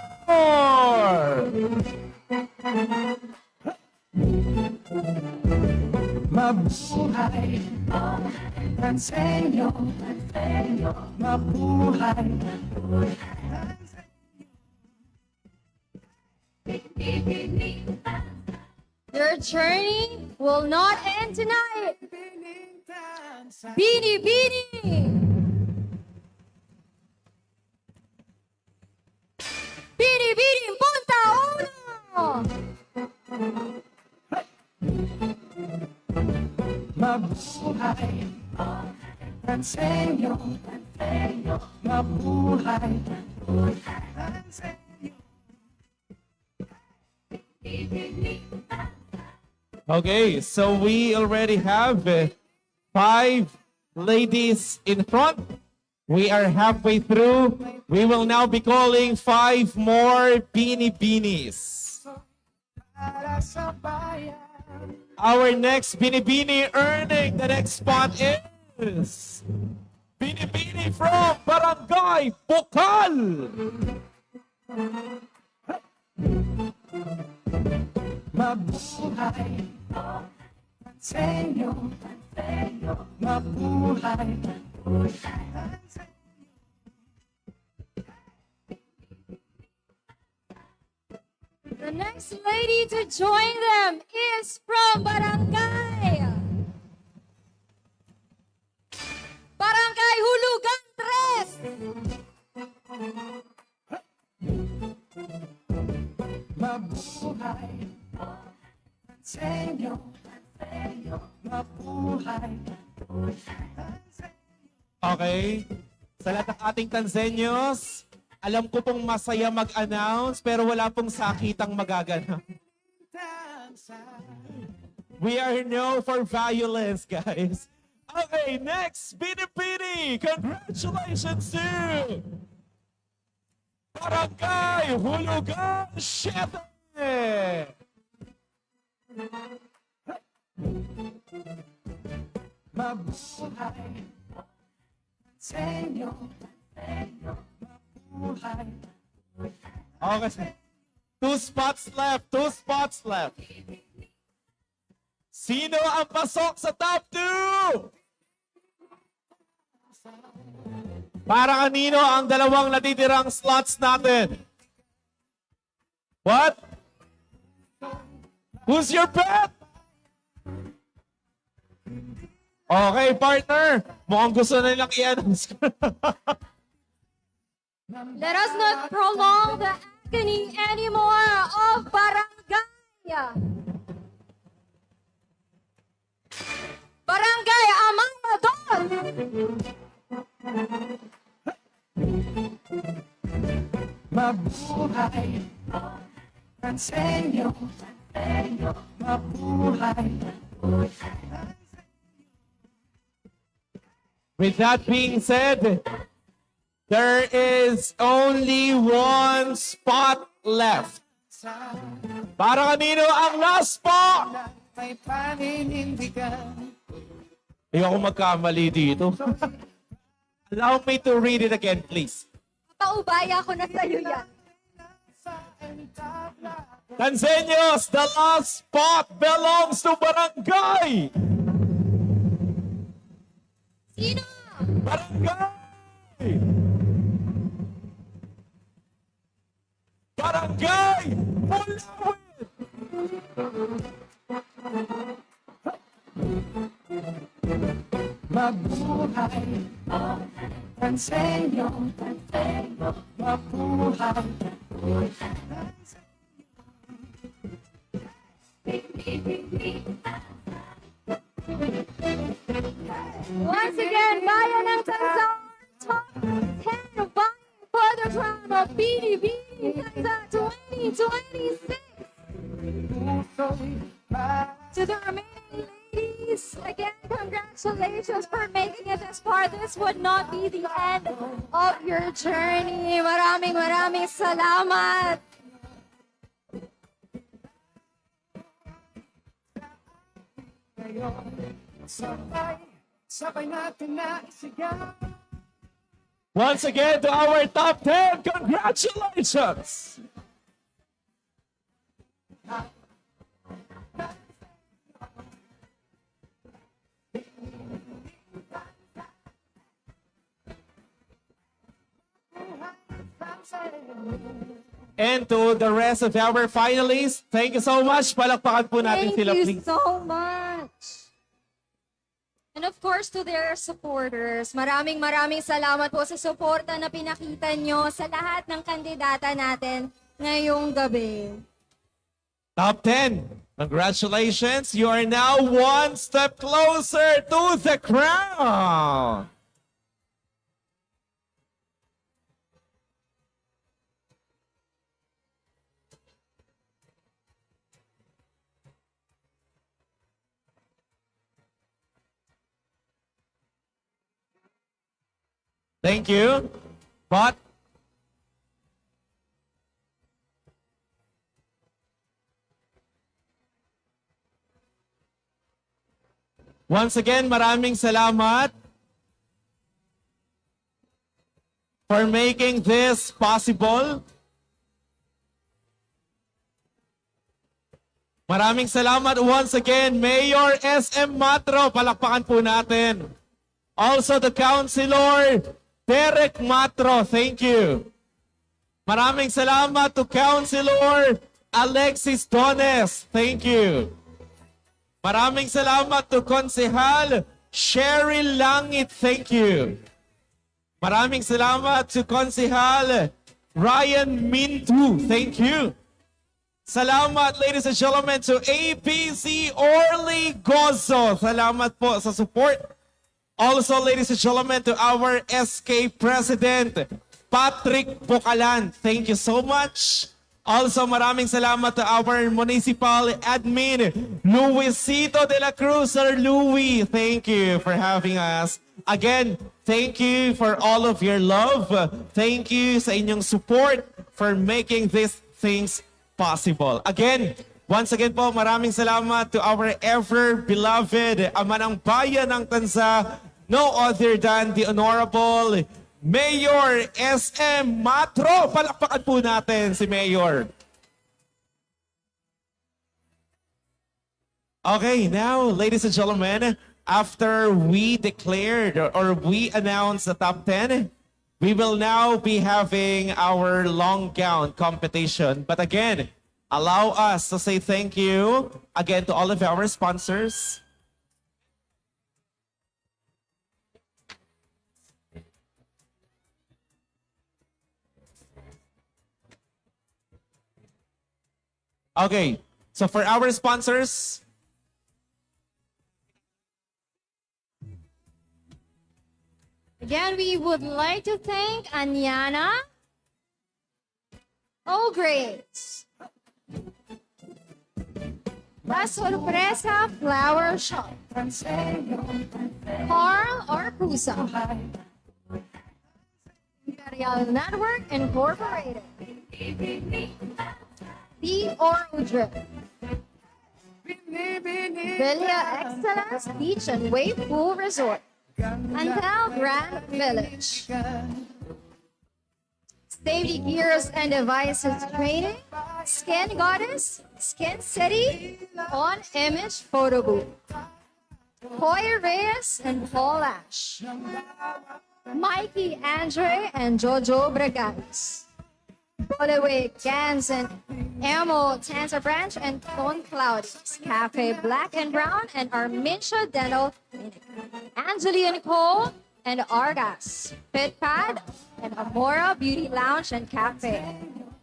Mabuhay, Tansenyo, mabuhay. Your journey will not end tonight. Bini Bini! Bini Bini Punta Uno! Mabuhay, Tansenyo, mabuhay. Okay, so we already have 5 ladies in front. We are halfway through. We will now be calling 5 more Binibinis. Our next Binibini earning the next spot is Binibini from Barangay Bukal. Mabuhay, Tansenyo, mabuhay. The next lady to join them is from Barangay Hulugan 3. Mabuhay, Tansenyo, mabuhay. Okay. Sa lahat ng ating Tanzanios, alam ko pong masaya mag-announce pero wala pong sakitang magaganap. We are known for violence, guys. Okay, next, Binibini. Congratulations to Barangay Hulugan 7. Mabuhay Tansenyo, mabuhay. Okay. 2 spots left. 2 spots left. Sino ang pasok sa top 2? Para kanino ang dalawang natitirang slots natin? What? Who's your bet? Okay, partner. Mukhang gusto na nilang i-announce. Let us not prolong the agony anymore of Barangay. Barangay Amador. Mabuhay Tansenyo, mabuhay. With that being said, there is only 1 spot left. Para kanino ang last spot? May paninindigan. Ayoko magkamali dito. Allow me to read it again, please. Paubaya ko na sa'yo yan. Tanseños, the last spot belongs to Barangay. Sino? Barangay! Barangay! Bulawin! Mabuhay Tansenyo, mabuhay. Once again, Bayan ng Tanza, top 10 vying for the crown of Binibini Tanza 2026. To the remaining ladies, again, congratulations for making it this far. This would not be the end of your journey. Maraming salamat. Sabay natin na isigaw. Once again to our top 10, congratulations! And to the rest of our finalists, thank you so much. Palakpakan po natin Thank sila, you please. so much. And of course, to their supporters, maraming salamat po sa suporta na pinakita nyo sa lahat ng kandidata natin ngayong gabi. Top 10, congratulations. You are now 1 step closer to the crown. Thank you. But once again, maraming salamat for making this possible. Maraming salamat once again, Mayor SM Matro. Palakpakan po natin. Also the Councilor Derek Matro, thank you. Maraming salamat to Councilor Alexis Dones, thank you. Maraming salamat to Konsehal Cheryl Langit, thank you. Maraming salamat to Konsehal Ryan Mintu, thank you. Salamat, ladies and gentlemen, to APC Orly Gozo. Salamat po sa support. Also, ladies and gentlemen, to our SK President, Patrick Bukalan. Thank you so much. Also, maraming salamat to our municipal admin, Luisito de la Cruz. Sir Louis, thank you for having us. Again, thank you for all of your love. Thank you sa inyong support for making these things possible. Again, once again po, maraming salamat to our ever-beloved ama ng bayan ng Tanza, no other than the Honorable Mayor SM Matro. Palakpakan po natin si Mayor. Okay, now, ladies and gentlemen, after we declared or we announced the top 10, we will now be having our long gown competition. But again, allow us to say thank you again to all of our sponsors. Okay, so for our sponsors, Again, we would like to thank Anyana. Oh, great. La Sorpresa Flower Shop. Carl Arcusa. Imperial Network Incorporated. The Oro Drip. Villa Excellence Beach and Wave Pool Resort. Antel Grand Village. Safety Gears and Devices Training. Skin Goddess. Skin City. On Image Photo Booth. Hoy Reyes and Paul Ash. Mikey Andre and Jojo Bragais. Bollywood Cans and Amo Tanza Branch and Tone Cloudies. Cafe Black and Brown and Armintia Dental Clinic. Angelia Nicole and Argas. Pit Pad and Amora Beauty Lounge and Cafe.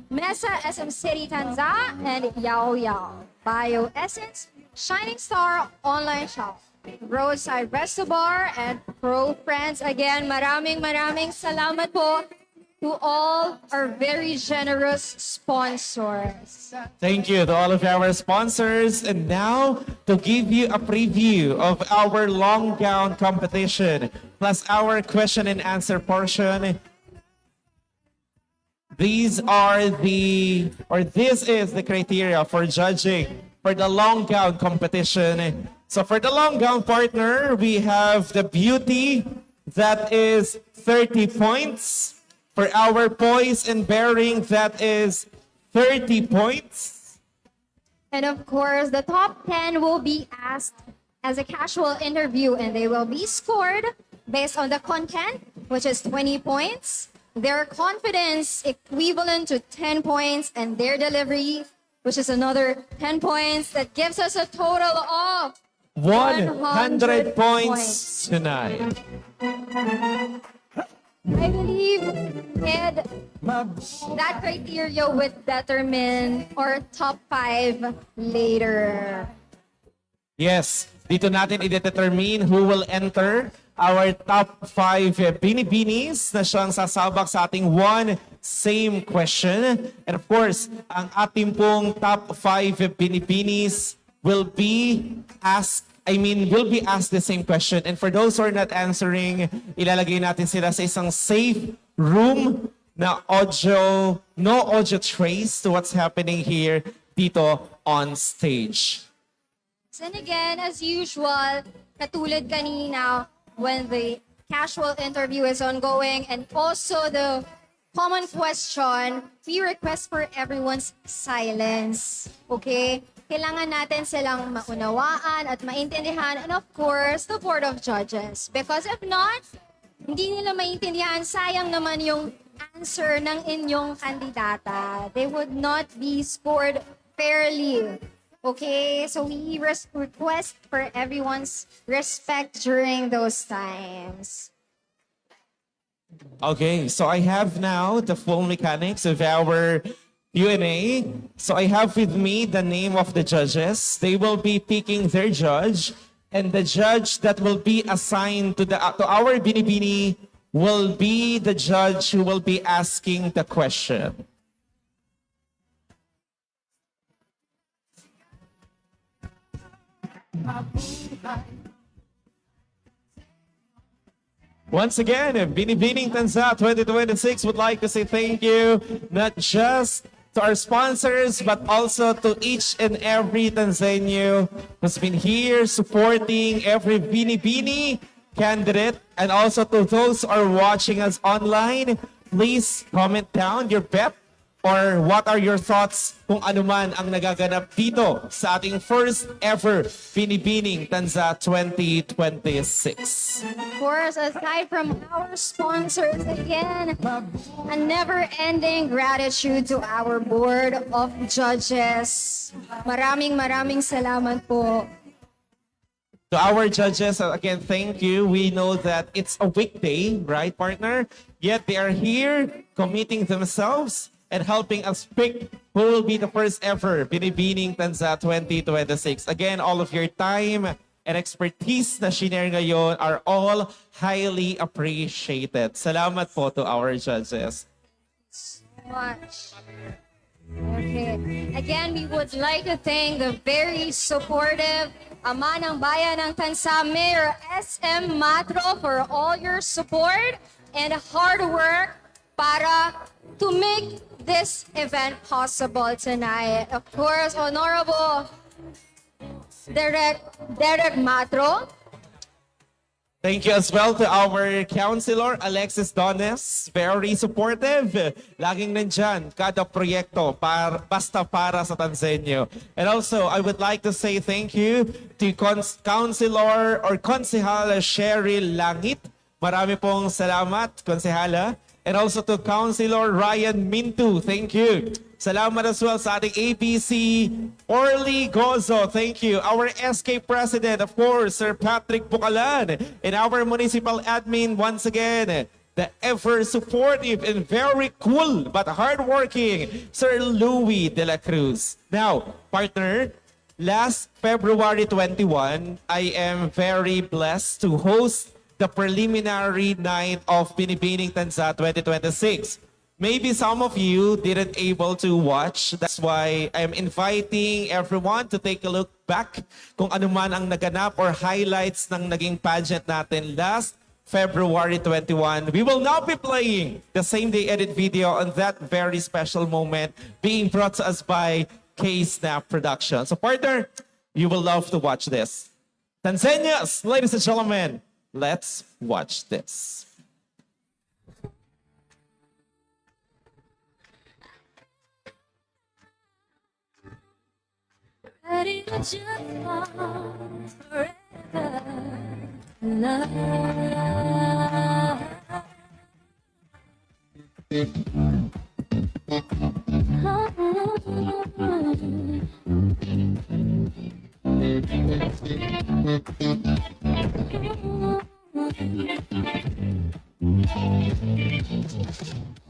Mesa SM City Tanza and Yao Yao. Bio Essence, Shining Star Online Shop. Roadside Resto Bar and Pro Friends. Again, maraming salamat po to all our very generous sponsors. thank you to all of our sponsors. And now, to give you a preview of our long gown competition, plus our question and answer portion, this is the criteria for judging for the long gown competition. So for the long gown partner, we have the beauty, that is 30 points. For our poise and bearing, that is 30 points. And of course, the top 10 will be asked as a casual interview and they will be scored based on the content, which is 20 points, their confidence equivalent to 10 points, and their delivery, which is another 10 points. That gives us a total of 100 points tonight. I believe, Ed, that criteria would determine our top 5 later. Yes, dito natin i-determine who will enter our top 5 binibinis na siyang sasabak sa ating one same question. And of course, ang ating pong top 5 binibinis will be asked the same question. And for those who are not answering, ilalagay natin sila sa isang safe room na no audio trace to what's happening here dito on stage. And again, as usual, katulad kanina, when the casual interview is ongoing and also the common question, we request for everyone's silence. Okay? Kailangan natin silang maunawaan at maintindihan, and of course, the Board of Judges. Because if not, hindi nila maintindihan, sayang naman yung answer ng inyong kandidata. They would not be scored fairly. Okay, so we request for everyone's respect during those times. Okay, so I have now the full mechanics of our Q&A. So I have with me the name of the judges. They will be picking their judge, and the judge that will be assigned to our binibini will be the judge who will be asking the question. Once again, Binibining Tanza 2026 would like to say thank you, not just to our sponsors, but also to each and every Tanzanian who's been here supporting every Binibini candidate, and also to those who are watching us online. Please comment down your bet or what are your thoughts kung ano man ang nagaganap dito sa ating first ever Binibining Tanza 2026. Of course, aside from our sponsors, again, a never-ending gratitude to our board of judges. Maraming salamat po. To our judges, again, thank you. We know that it's a weekday, right, partner? Yet they are here committing themselves and helping us pick who will be the first ever Binibining Tanza 2026. Again, all of your time and expertise na shinare ngayon are all highly appreciated. Salamat po to our judges. Much. Okay. Again, we would like to thank the very supportive Ama ng Bayan ng Tansa, Mayor SM Matro, for all your support and hard work para to make this event possible tonight. Of course, Honorable Derek Matro. Thank you as well to our Councilor, Alexis Dones. Very supportive. Laging nandyan, kada proyekto, basta para sa Tanzania. And also, I would like to say thank you to Councilor or Konsehal Cheryl Langit. Marami pong salamat, Konsehala. And also to Councilor Ryan Mintu. Thank you. Salamat as well sa ating ABC, Orly Gozo. Thank you. Our SK President, of course, Sir Patrick Bucalan. And our Municipal Admin, once again, the ever supportive and very cool but hardworking Sir Louis de la Cruz. Now, partner, last February 21, I am very blessed to host the preliminary night of Binibining Tanza 2026. Maybe some of you didn't able to watch. That's why I'm inviting everyone to take a look back kung ano man ang naganap or highlights ng naging pageant natin last February 21. We will now be playing the same day edit video on that very special moment being brought to us by K-Snap Production. So partner, you will love to watch this. Tanzanians, ladies and gentlemen, let's watch this. Ready to just fall forever. Love.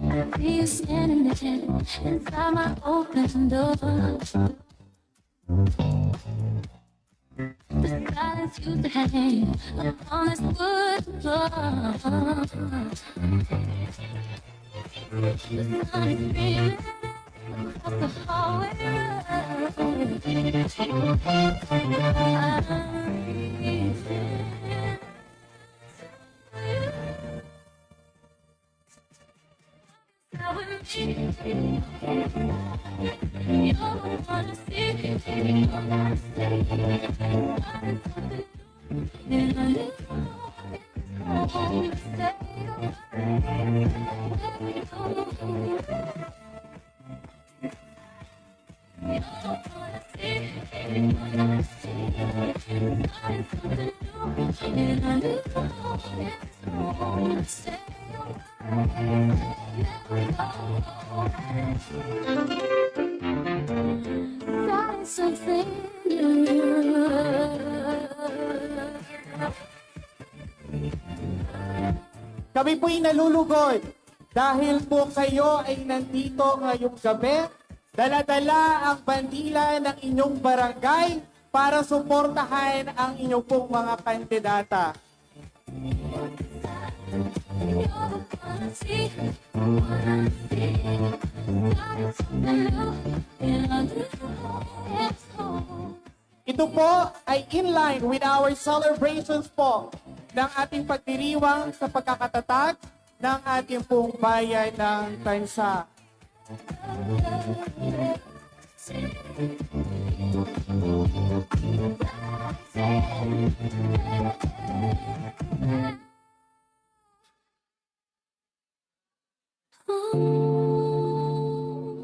I see you standing there inside my open door. The silence used to hang upon this wood floor. The sun is streaming across the hallway. I'm reaching. Kami po'y nalulugod dahil po kayo ay nandito ngayong gabi. Dala-dala ang bandila ng inyong barangay para suportahan ang inyong pong mga kandidata. Ito po po ay in line with our celebrations po ng ating pagdiriwang sa pagkakatatag ng ating pong bayan ng Tansa.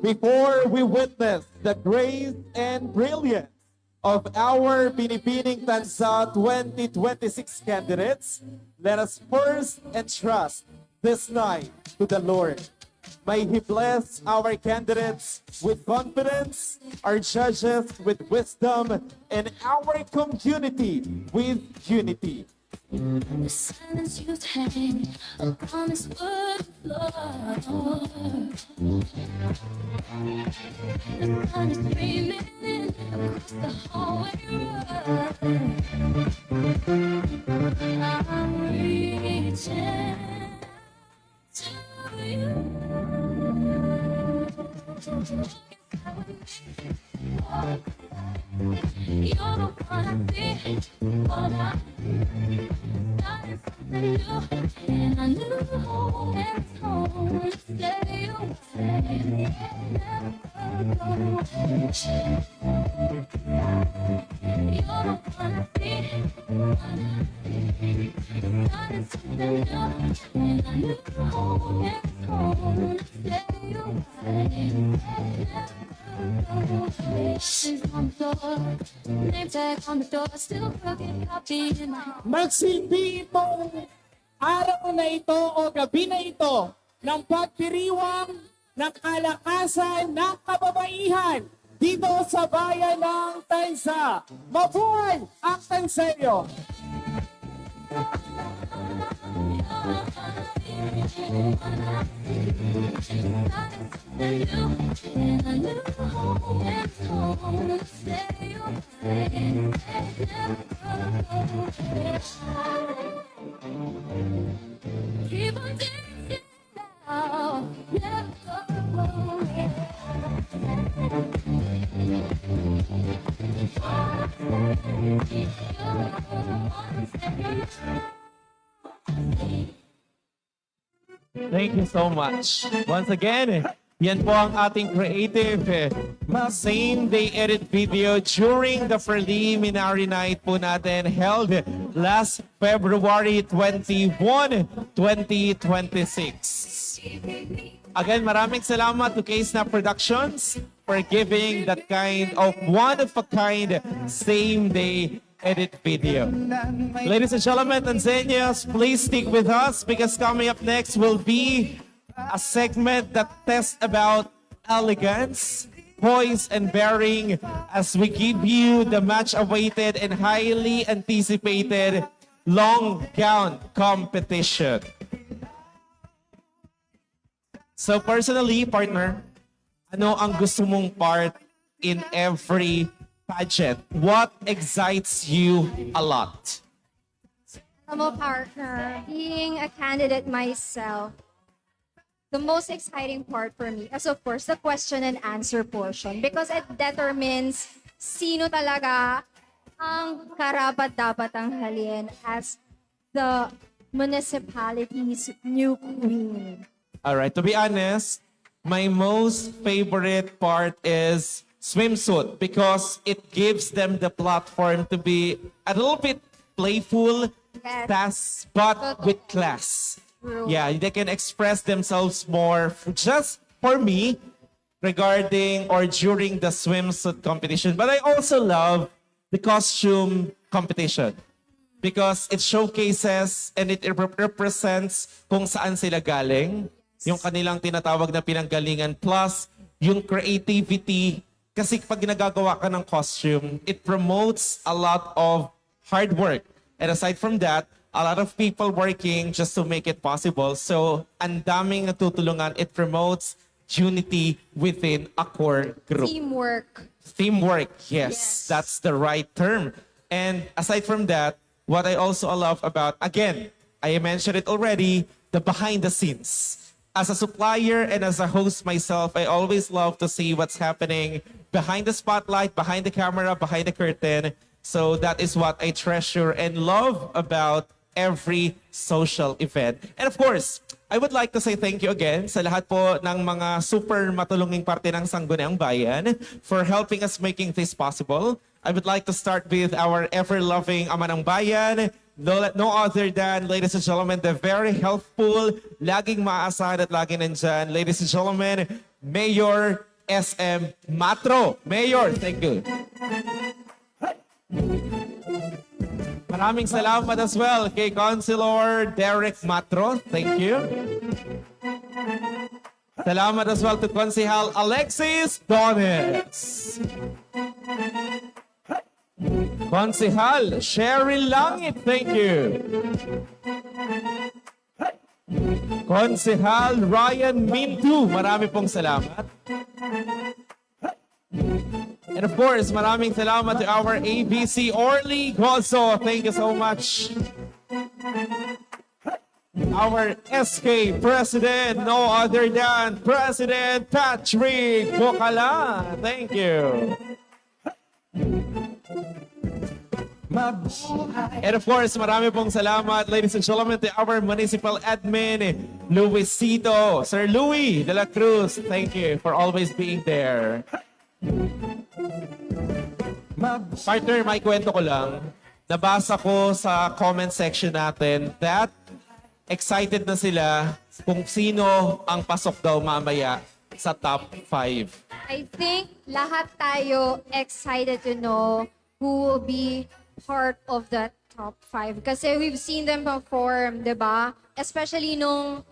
Before we witness the grace and brilliance of our Binibining Tansa 2026 candidates, let us first entrust this night to the Lord. May He bless our candidates with confidence, our judges with wisdom, and our community with unity. The silence you take, a promise word of love. The sun is streaming across the hallway road. I'm reaching to you. You're the one I see, but I started something new, and I knew home and home to stay away. Never go away. You're the one I see, but I started something new, and I knew home and home to stay away. She's on the door, name tag on the door, still broken copy in my Magsilbi itong araw na ito o gabi na ito ng pagdiriwang ng kalakasan ng kababaihan dito sa bayan ng Tansa. Mabuhay ang Tanseyo! Keep on dancing now, never go away. Thank you so much. Once again, yan po ang ating creative same-day edit video during the preliminary night po natin held last February 21, 2026. Again, maraming salamat to K-Snap Productions for giving that kind of one-of-a-kind same-day edit video. Ladies and gentlemen, Tanzanians, please stick with us because coming up next will be a segment that tests about elegance, poise, and bearing as we give you the much-awaited and highly anticipated long gown competition. So personally, partner, ano ang gusto mong part in every pageant? What excites you a lot? I'm a partner. Being a candidate myself, the most exciting part for me is of course the question and answer portion because it determines sino talaga ang karapat-dapat tanghalin as the municipality's new queen. All right, to be honest, my most favorite part is swimsuit because it gives them the platform to be a little bit playful, Yes. but with class. True. Yeah, they can express themselves more just for me regarding or during the swimsuit competition. But I also love the costume competition because it showcases and it represents kung saan sila galing, yung kanilang tinatawag na pinanggalingan, plus yung creativity. Kasi pag nagagawa ka ng costume, it promotes a lot of hard work. And aside from that, a lot of people working just to make it possible. So, ang daming natutulungan. It promotes unity within a core group. Teamwork. Teamwork, yes, that's the right term. And aside from that, what I also love about, again, I mentioned it already, the behind the scenes. As a supplier and as a host myself, I always love to see what's happening behind the spotlight, behind the camera, behind the curtain. So that is what I treasure and love about every social event. And of course, I would like to say thank you again sa lahat po ng mga super matulunging parte ng Sangguniang Bayan for helping us making this possible. I would like to start with our ever-loving Ama ng Bayan, no other than, ladies and gentlemen, the very helpful, laging maaasahan at laging nandyan, ladies and gentlemen, Mayor SM Matro. Mayor, thank you. Maraming salamat as well kay Councilor Derek Matro. Thank you. Salamat as well to Konsehal Alexis Dones. Konsehal Cheryl Langit. Thank you. Konsehal Ryan Mintu. Marami pong salamat. And of course, maraming salamat to our ABC Orly Gozo. Thank you so much. Our SK President, no other than President Patrick Bocala. Thank you. And of course, marami pong salamat, ladies and gentlemen, to our municipal admin, Luisito, Sir Louis de la Cruz. Thank you for always being there. Partner, may kwento ko lang. Nabasa ko sa comment section natin that excited na sila kung sino ang pasok daw mamaya sa top 5. I think lahat tayo excited to know who will be part of that top 5. Kasi we've seen them perform, di ba? Especially nung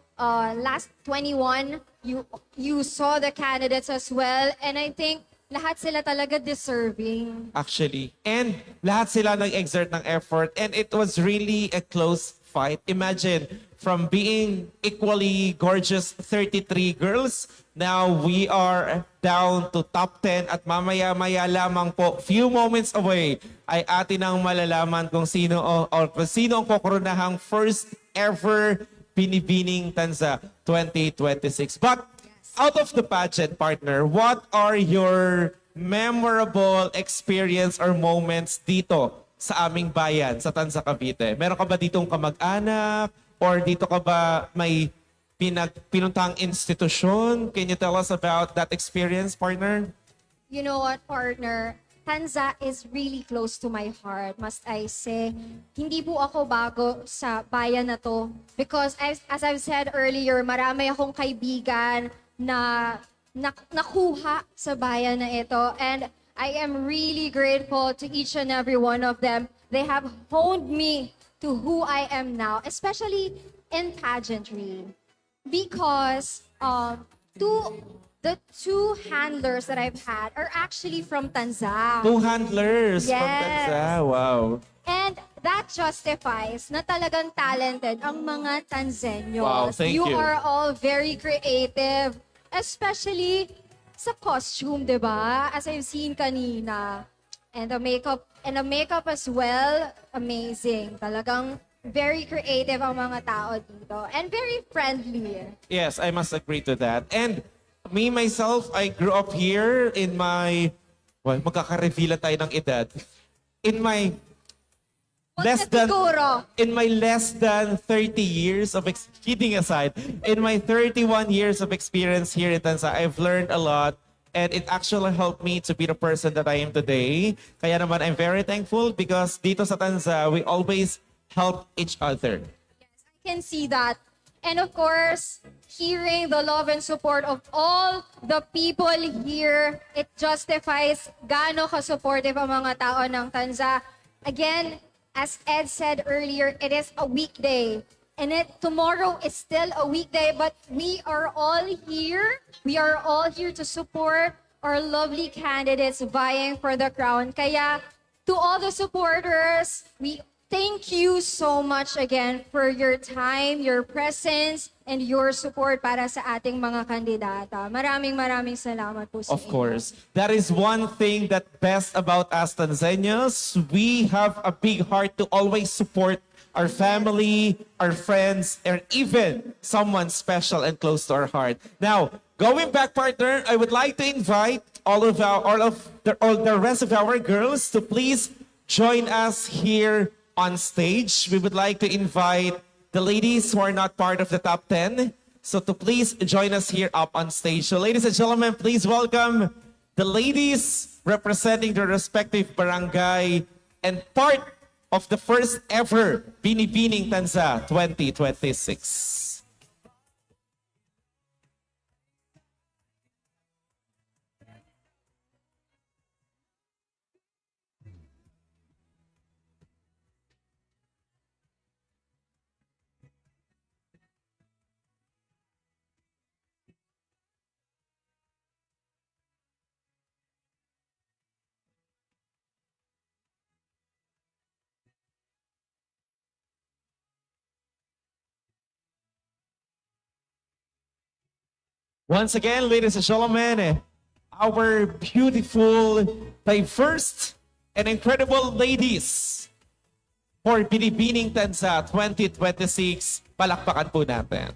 last 21, you saw the candidates as well. And I think lahat sila talaga deserving. Actually. And lahat sila nag-exert ng effort. And it was really a close fight. Imagine, from being equally gorgeous 33 girls, now we are down to top 10 at mamaya-maya lamang po, few moments away, ay atin ang malalaman kung sino kung sino ang kokoronahang first ever Binibining Tanza 2026. But out of the pageant, partner, what are your memorable experience or moments dito sa aming bayan, sa Tanza, Cavite? Meron ka ba ditong kamag-anak? Or dito ka ba may pinuntang institusyon? Can you tell us about that experience, partner? You know what, partner? Tanza is really close to my heart, must I say. Hindi po ako bago sa bayan na to. Because as I've said earlier, marami akong kaibigan na nakuha sa bayan na ito. And I am really grateful to each and every one of them. They have honed me to who I am now, especially in pageantry. Because the two handlers that I've had are actually from Tanza. 2 handlers from Yes. Tanza. Wow. And that justifies na talagang talented ang mga Tanzanios. Wow, thank you. You are all very creative, especially sa costume, di ba? As I've seen kanina. And the makeup as well, amazing. Talagang very creative ang mga tao dito. And very friendly. Yes, I must agree to that. And me, myself, I grew up here in my, well, magkaka-reveal tayo ng edad. In my less than, in my less than 30 years of, kidding aside, in my 31 years of experience here in Tanza, I've learned a lot. And it actually helped me to be the person that I am today. Kaya naman, I'm very thankful because dito sa Tanza, we always help each other. Yes, I can see that. And of course, hearing the love and support of all the people here, it justifies gaano ka-supportive ang mga tao ng Tanza. Again, as Ed said earlier, it is a weekday. And tomorrow is still a weekday, but we are all here. We are all here to support our lovely candidates vying for the crown. Kaya, to all the supporters, we thank you so much again for your time, your presence, and your support para sa ating mga kandidata. Maraming salamat po sa Of inyo. course. That is one thing that best about us Tanzanians. We have a big heart to always support our family, our friends, and even someone special and close to our heart. Now, going back, partner, I would like to invite all the rest of our girls to please join us here on stage. We would like to invite the ladies who are not part of the top 10. So to please join us here up on stage. So ladies and gentlemen, please welcome the ladies representing their respective barangay and part of the first ever Binibining Tanza 2026. Once again, ladies and gentlemen, our beautiful, diverse, and incredible ladies for Binibining Tanza 2026. Palakpakan po natin.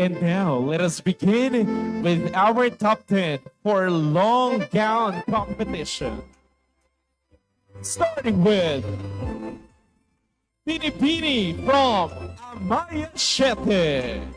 And now, let us begin with our top 10 for long gown competition. Starting with Pinipini from Amaya Shete.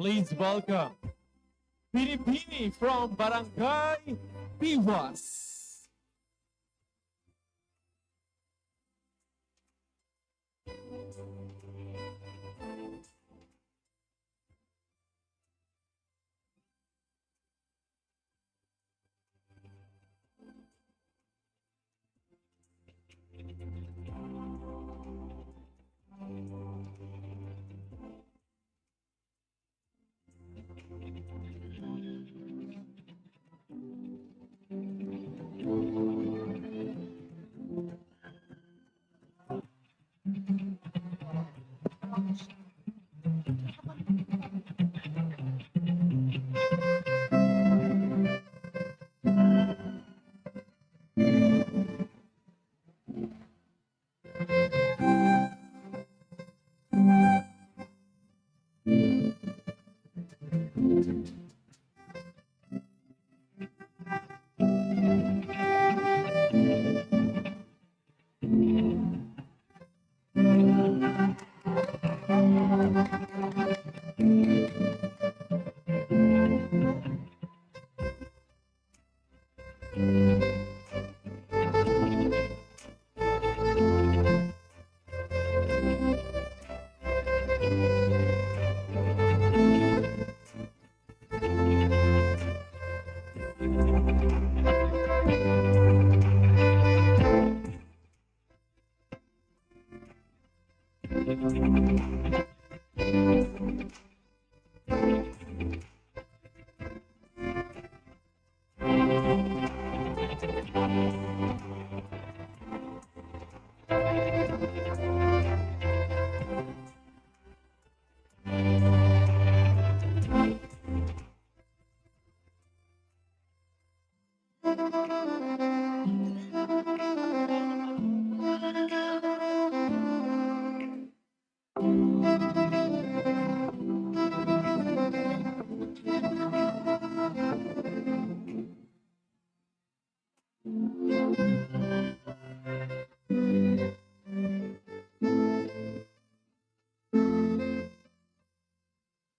Please welcome Pinipini from Barangay Piwas.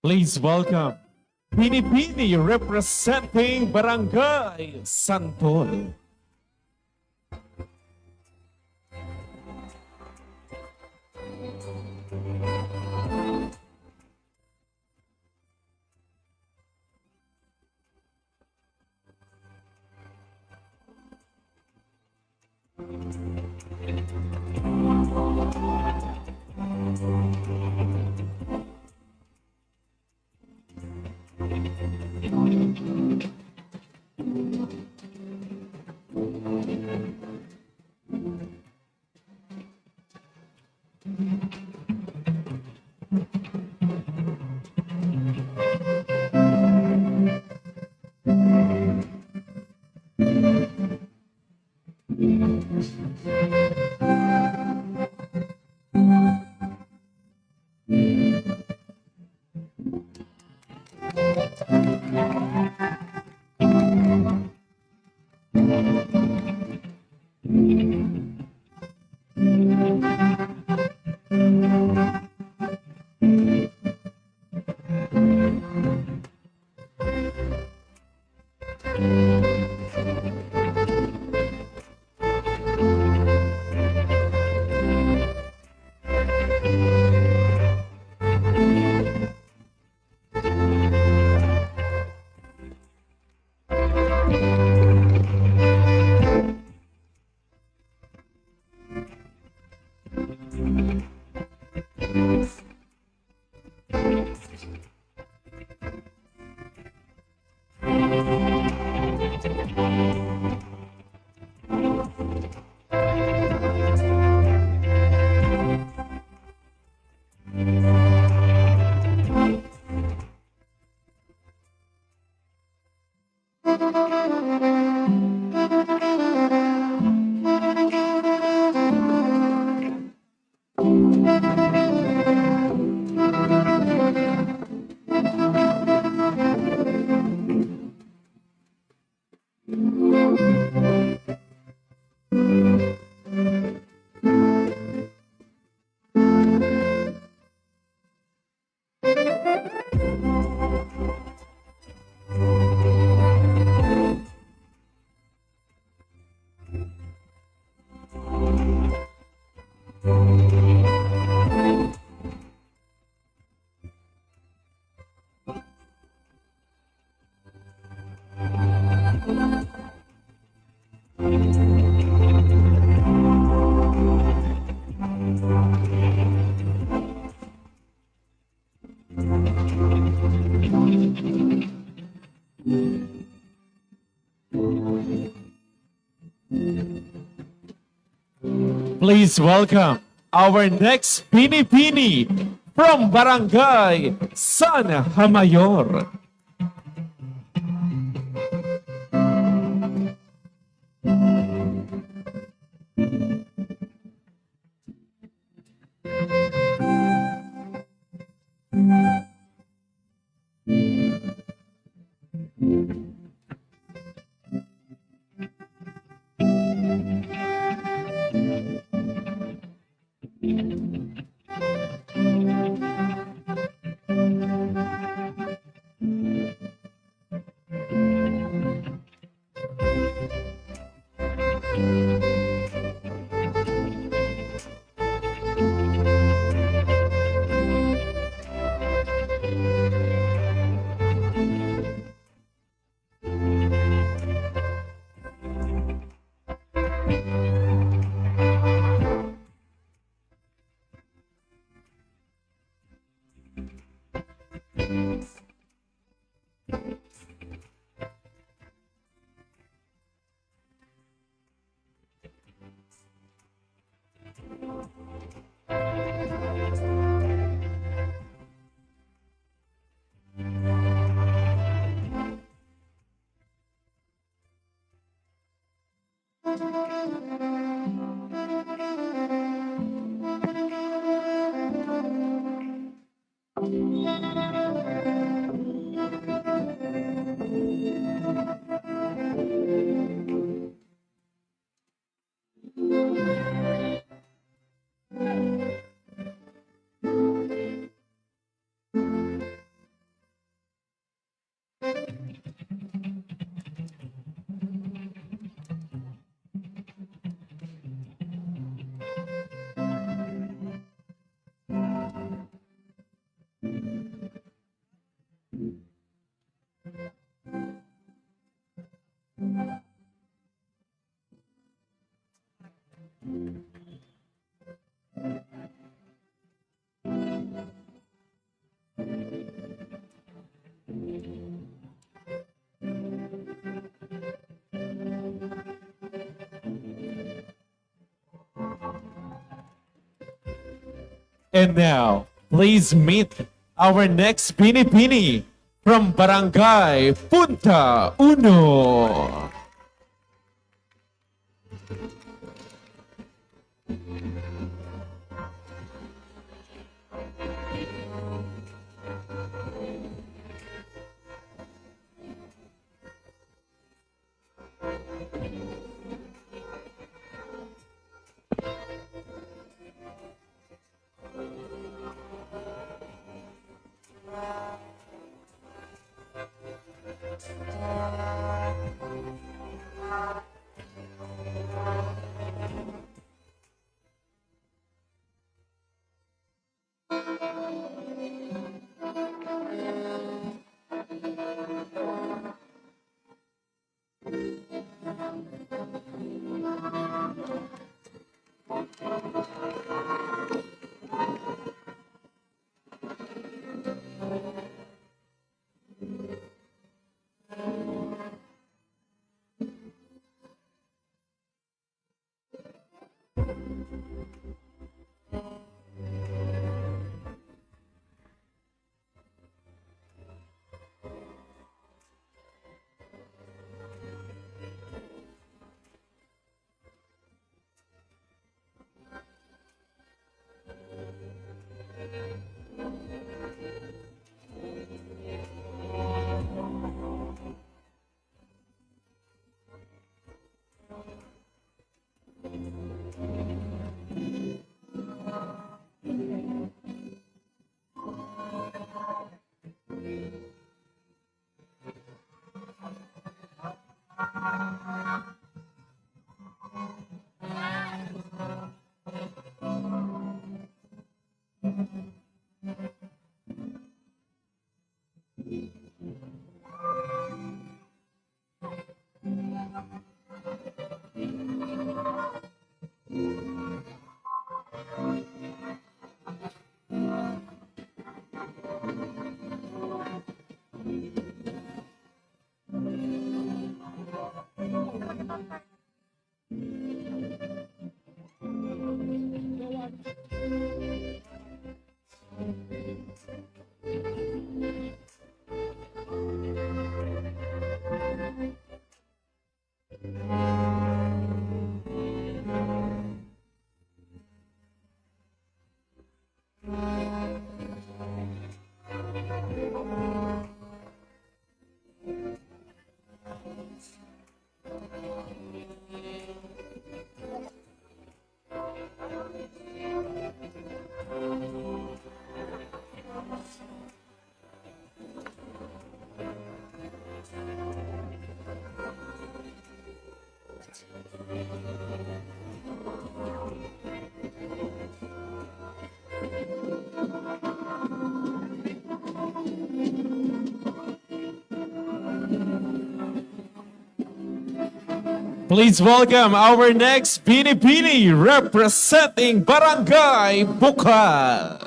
Please welcome Binibini representing Barangay Santol. Please welcome our next Binibini from Barangay San Hamayor. And now, please meet our next Binibini from Barangay Punta Uno. Please welcome our next Binibini representing Barangay Bukal.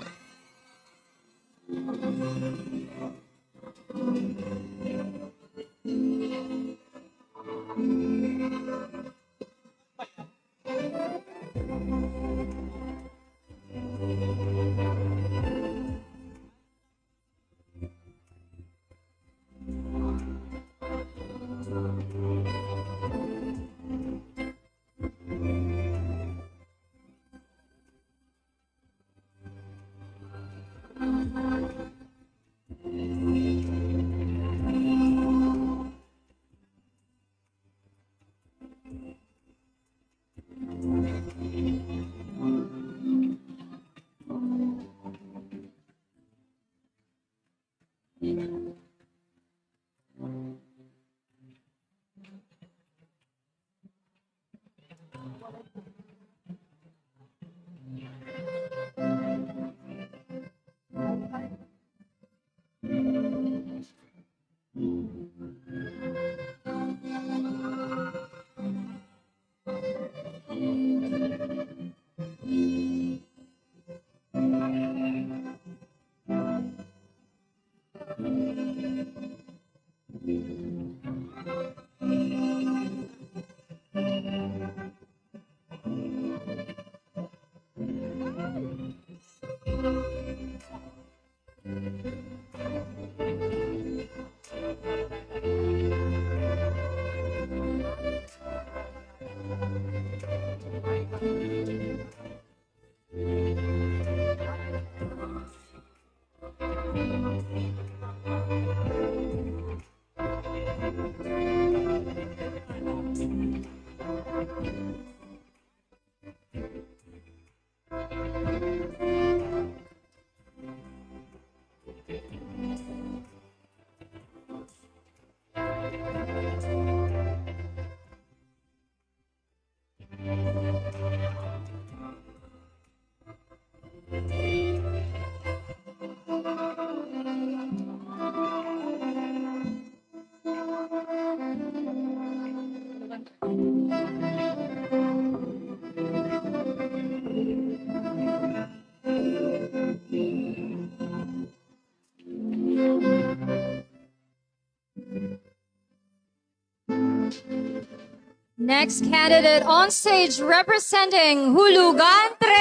Next candidate on stage representing Hulugan 3.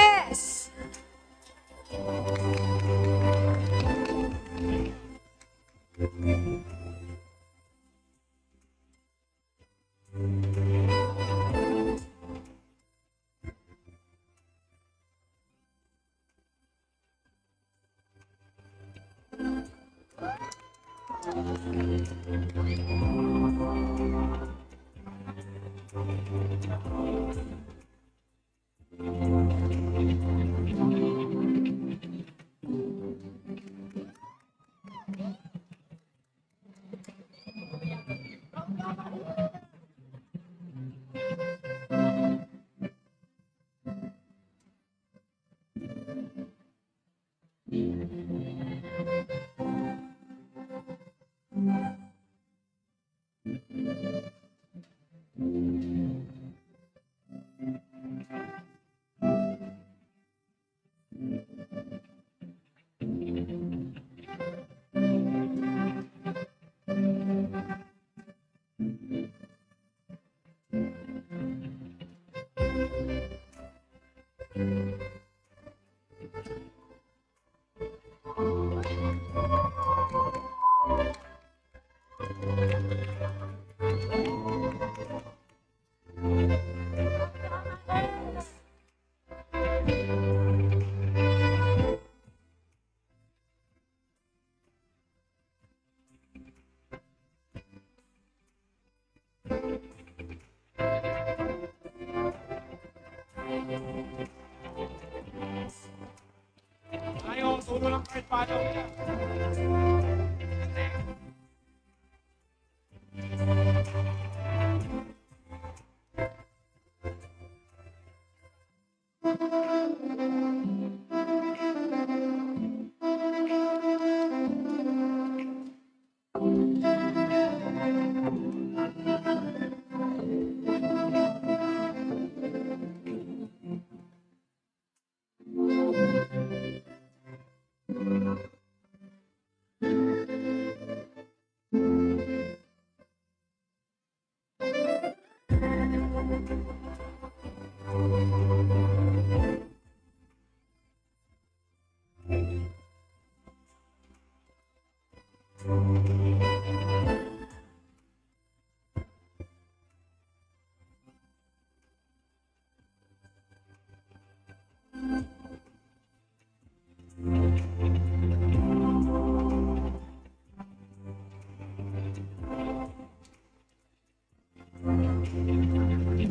Ayaw, tulo lang kahit paano niya.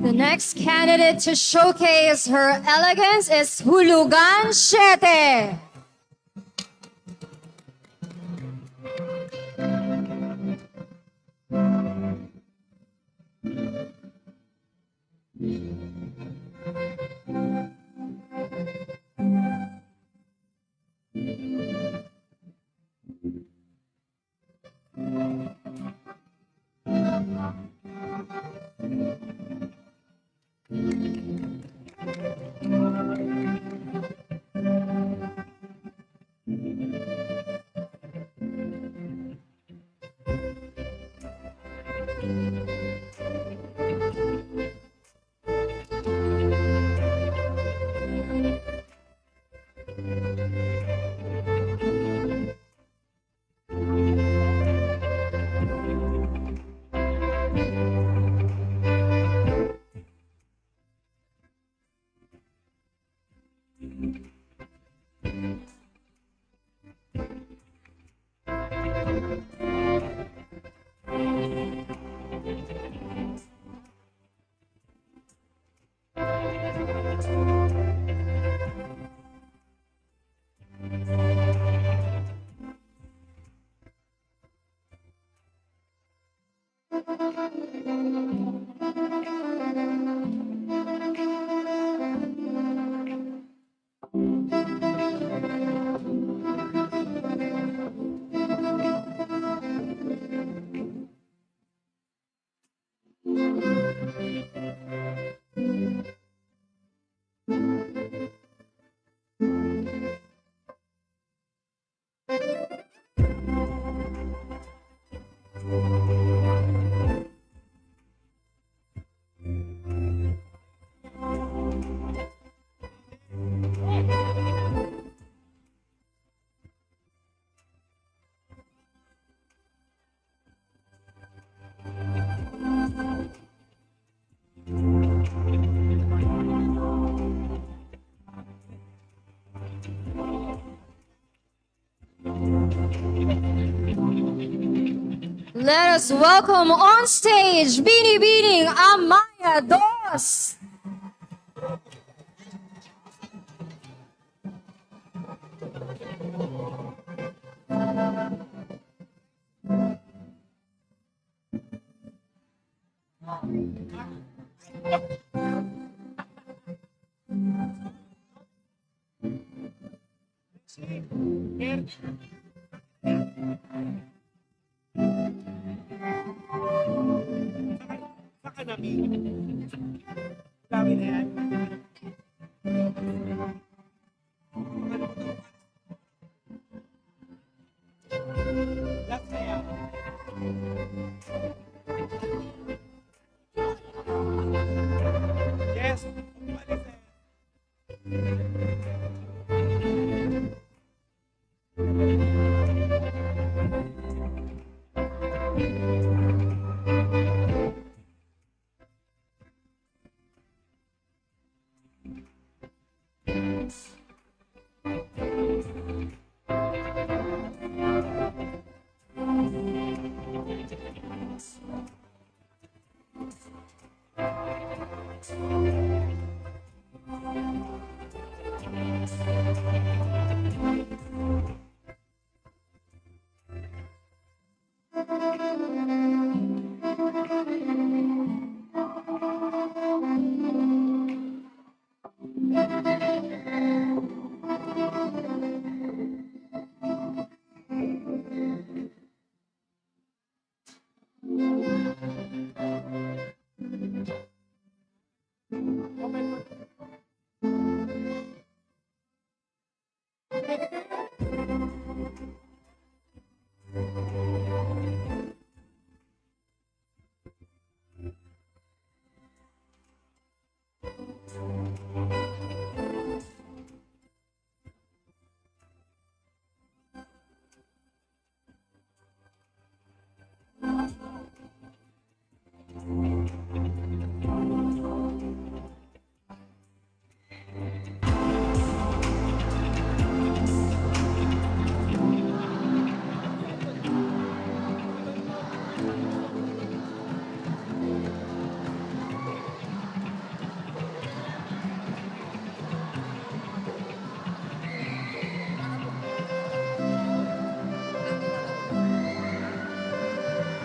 The next candidate to showcase her elegance is Hulugan 7. Let us welcome on stage Binibining Amaya Dos. Saka namin. Dami na yan. Last na yan. Yes. Umalis na yan.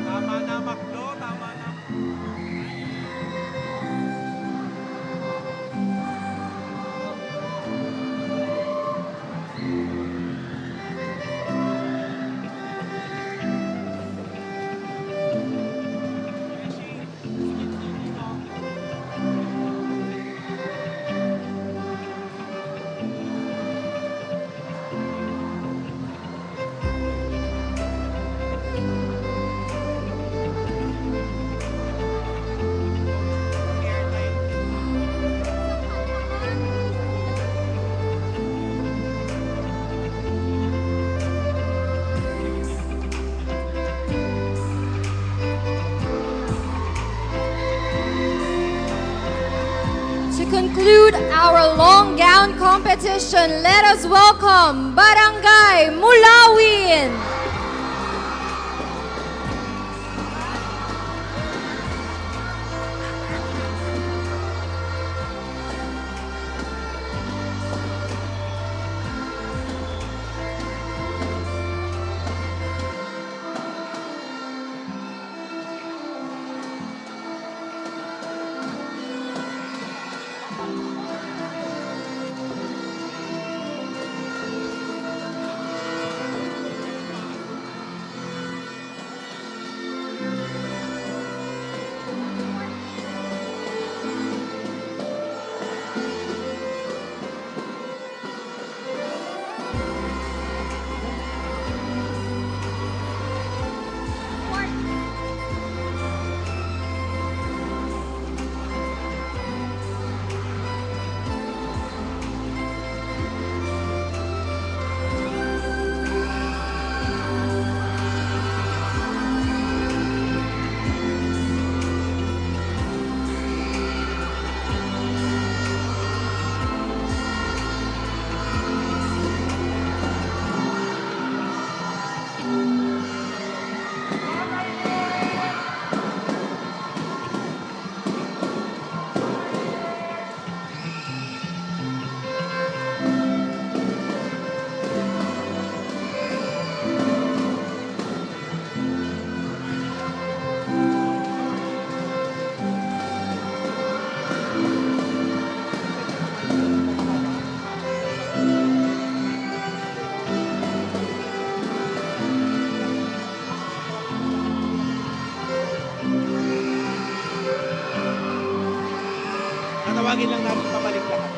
Tama na, Makdo. Tama na. To conclude our long gown competition, let us welcome Barangay Mulawin. Tawagin lang natin pabalik lahat.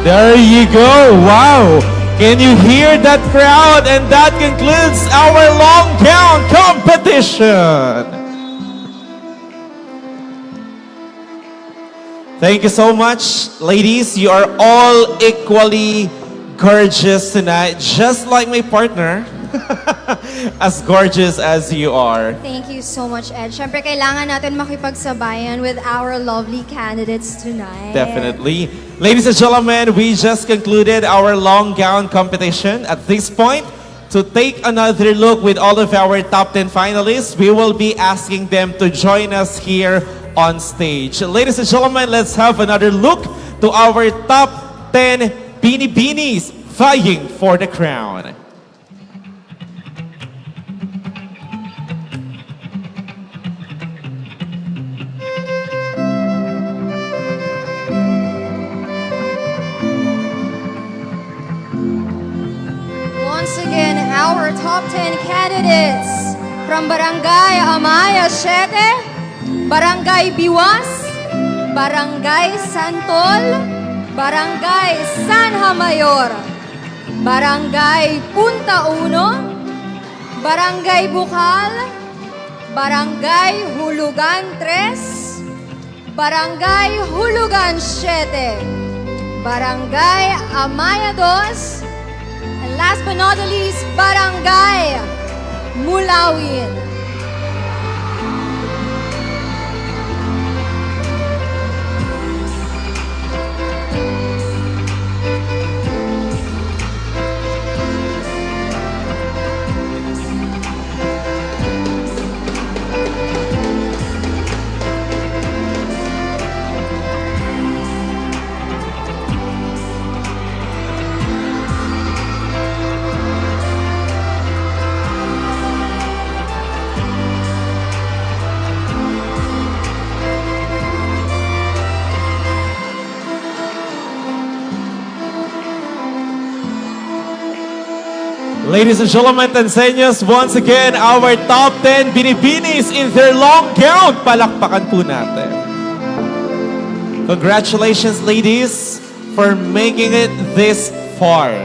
There you go. Wow. Can you hear that crowd? And that concludes our long gown competition. Thank you so much, ladies. You are all equally gorgeous tonight, just like my partner. As gorgeous as you are. Thank you so much, Ed. Siyempre, kailangan natin makipagsabayan with our lovely candidates tonight. Definitely. Ladies and gentlemen, we just concluded our long gown competition. At this point, to take another look with all of our top 10 finalists, we will be asking them to join us here on stage. Ladies and gentlemen, let's have another look to our top 10 Beanies vying for the crown. Once again, our top 10 candidates from Barangay Amaya 7, Barangay Biwas, Barangay Santol, Barangay Sanha Mayor, Barangay Punta Uno, Barangay Bukal, Barangay Hulugan 3, Barangay Hulugan 7, Barangay Amaya 2, and last but not the least, Barangay Mulawin. Ladies and gentlemen, Tanzanians, once again, our top 10 Binibinis in their long gown. Palakpakan po natin. Congratulations, ladies, for making it this far.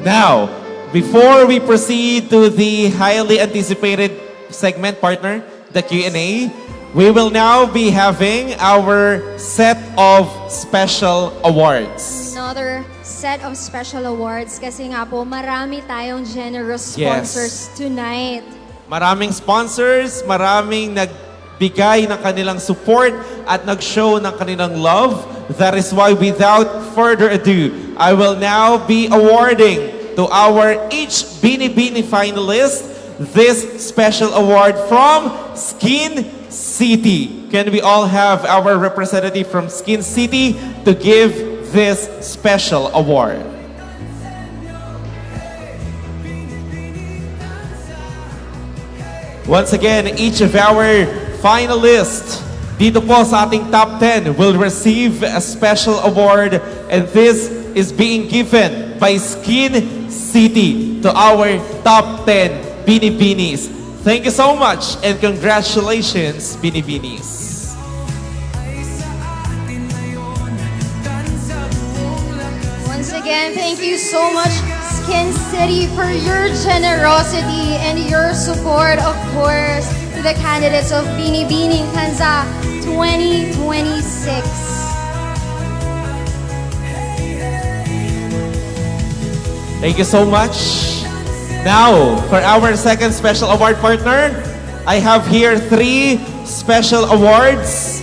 Now, before we proceed to the highly anticipated segment, partner, the Q&A, we will now be having our set of special awards. Another set of special awards kasi nga po marami tayong generous Yes. sponsors tonight. Maraming sponsors, maraming nagbigay ng kanilang support at nag-show ng kanilang love. That is why without further ado, I will now be awarding to our each Binibini finalist this special award from Skin City. Can we all have our representative from Skin City to give this special award? Once again, each of our finalists dito po sa ating top 10 will receive a special award, and this is being given by Skin City to our top 10 Binibinis. Thank you so much and congratulations, Binibinis. Once again, thank you so much, Skin City, for your generosity and your support, of course, to the candidates of Binibining Tanza 2026. Thank you so much. Now, for our second special award partner, I have here 3 special awards.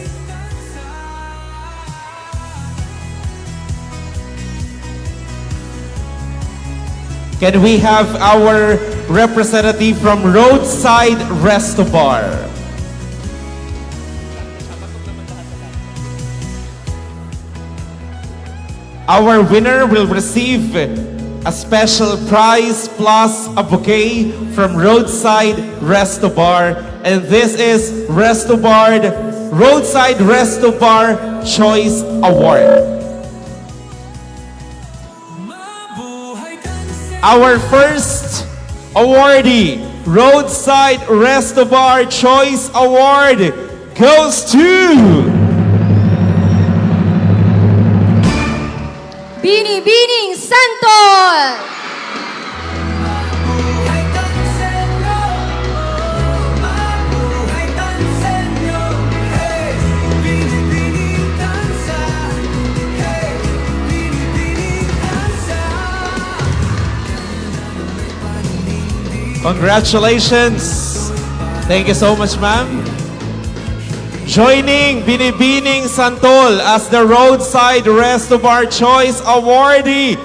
Can we have our representative from Roadside Resto Bar? Our winner will receive a special prize plus a bouquet from Roadside Resto Bar. And this is Roadside Resto Bar Choice Award. Our first awardee, Roadside Resto Bar Choice Award, goes to Binibining Santol! Congratulations! Thank you so much, ma'am. Joining Binibining Santol as the Roadside Resto Bar Choice Awardee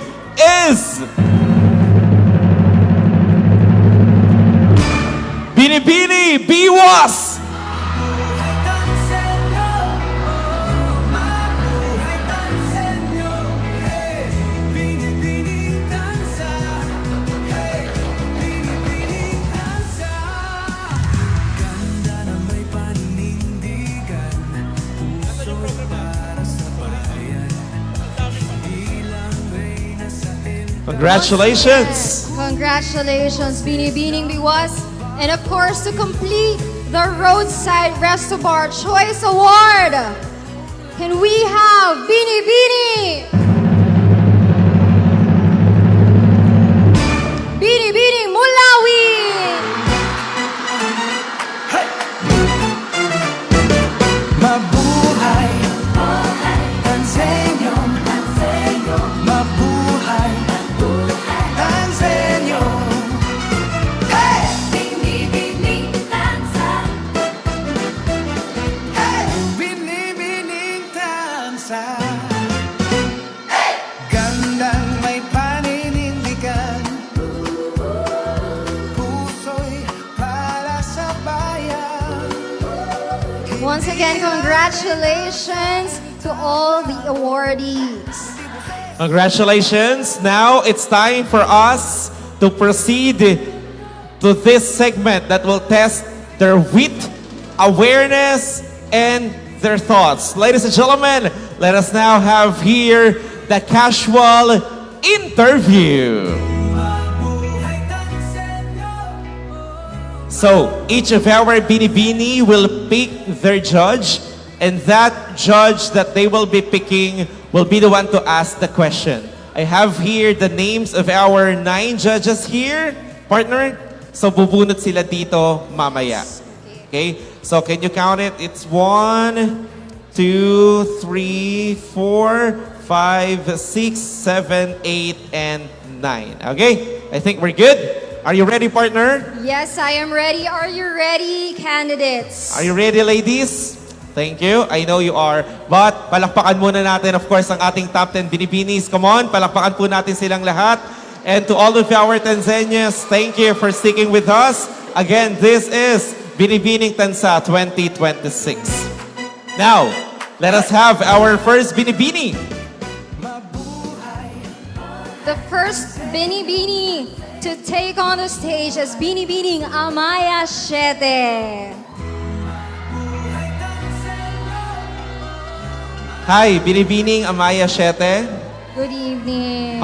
is Binibini Biwas! Congratulations! Congratulations, Binibining Biwas. And of course, to complete the Roadside Resto Bar Choice Award, can we have Binibini? Binibining Mulawi! Mabuhay, Tanzenyo, mabuhay, Tanzenyo. Hey! Binibining Tanza. Hey! Binibining tansa. Hey! Gandang may paninindigan. Puso'y para sa bayan. Once again, congratulations to all the awardees. Congratulations! Now it's time for us to proceed to this segment that will test their wit, awareness, and their thoughts. Ladies and gentlemen, let us now have here the casual interview. So each of our Binibini will pick their judge, and that judge that they will be picking will be the one to ask the question. I have here the names of our 9 judges here, partner. So bubunot sila dito mamaya. Okay? So can you count it? It's 1, 2, 3, 4, 5, 6, 7, 8, and 9. Okay? I think we're good. Are you ready, partner? Yes, I am ready. Are you ready, candidates? Are you ready, ladies? Thank you. I know you are. But palakpakan muna natin, of course, ang ating top 10 Binibinis. Come on, palakpakan po natin silang lahat. And to all of our Tanzanians, thank you for sticking with us. Again, this is Binibining Tansa 2026. Now, let us have our first Binibini. The first Binibini to take on the stage is Binibining Amaya Shete. Hi, Binibining Amaya Shete. Good evening.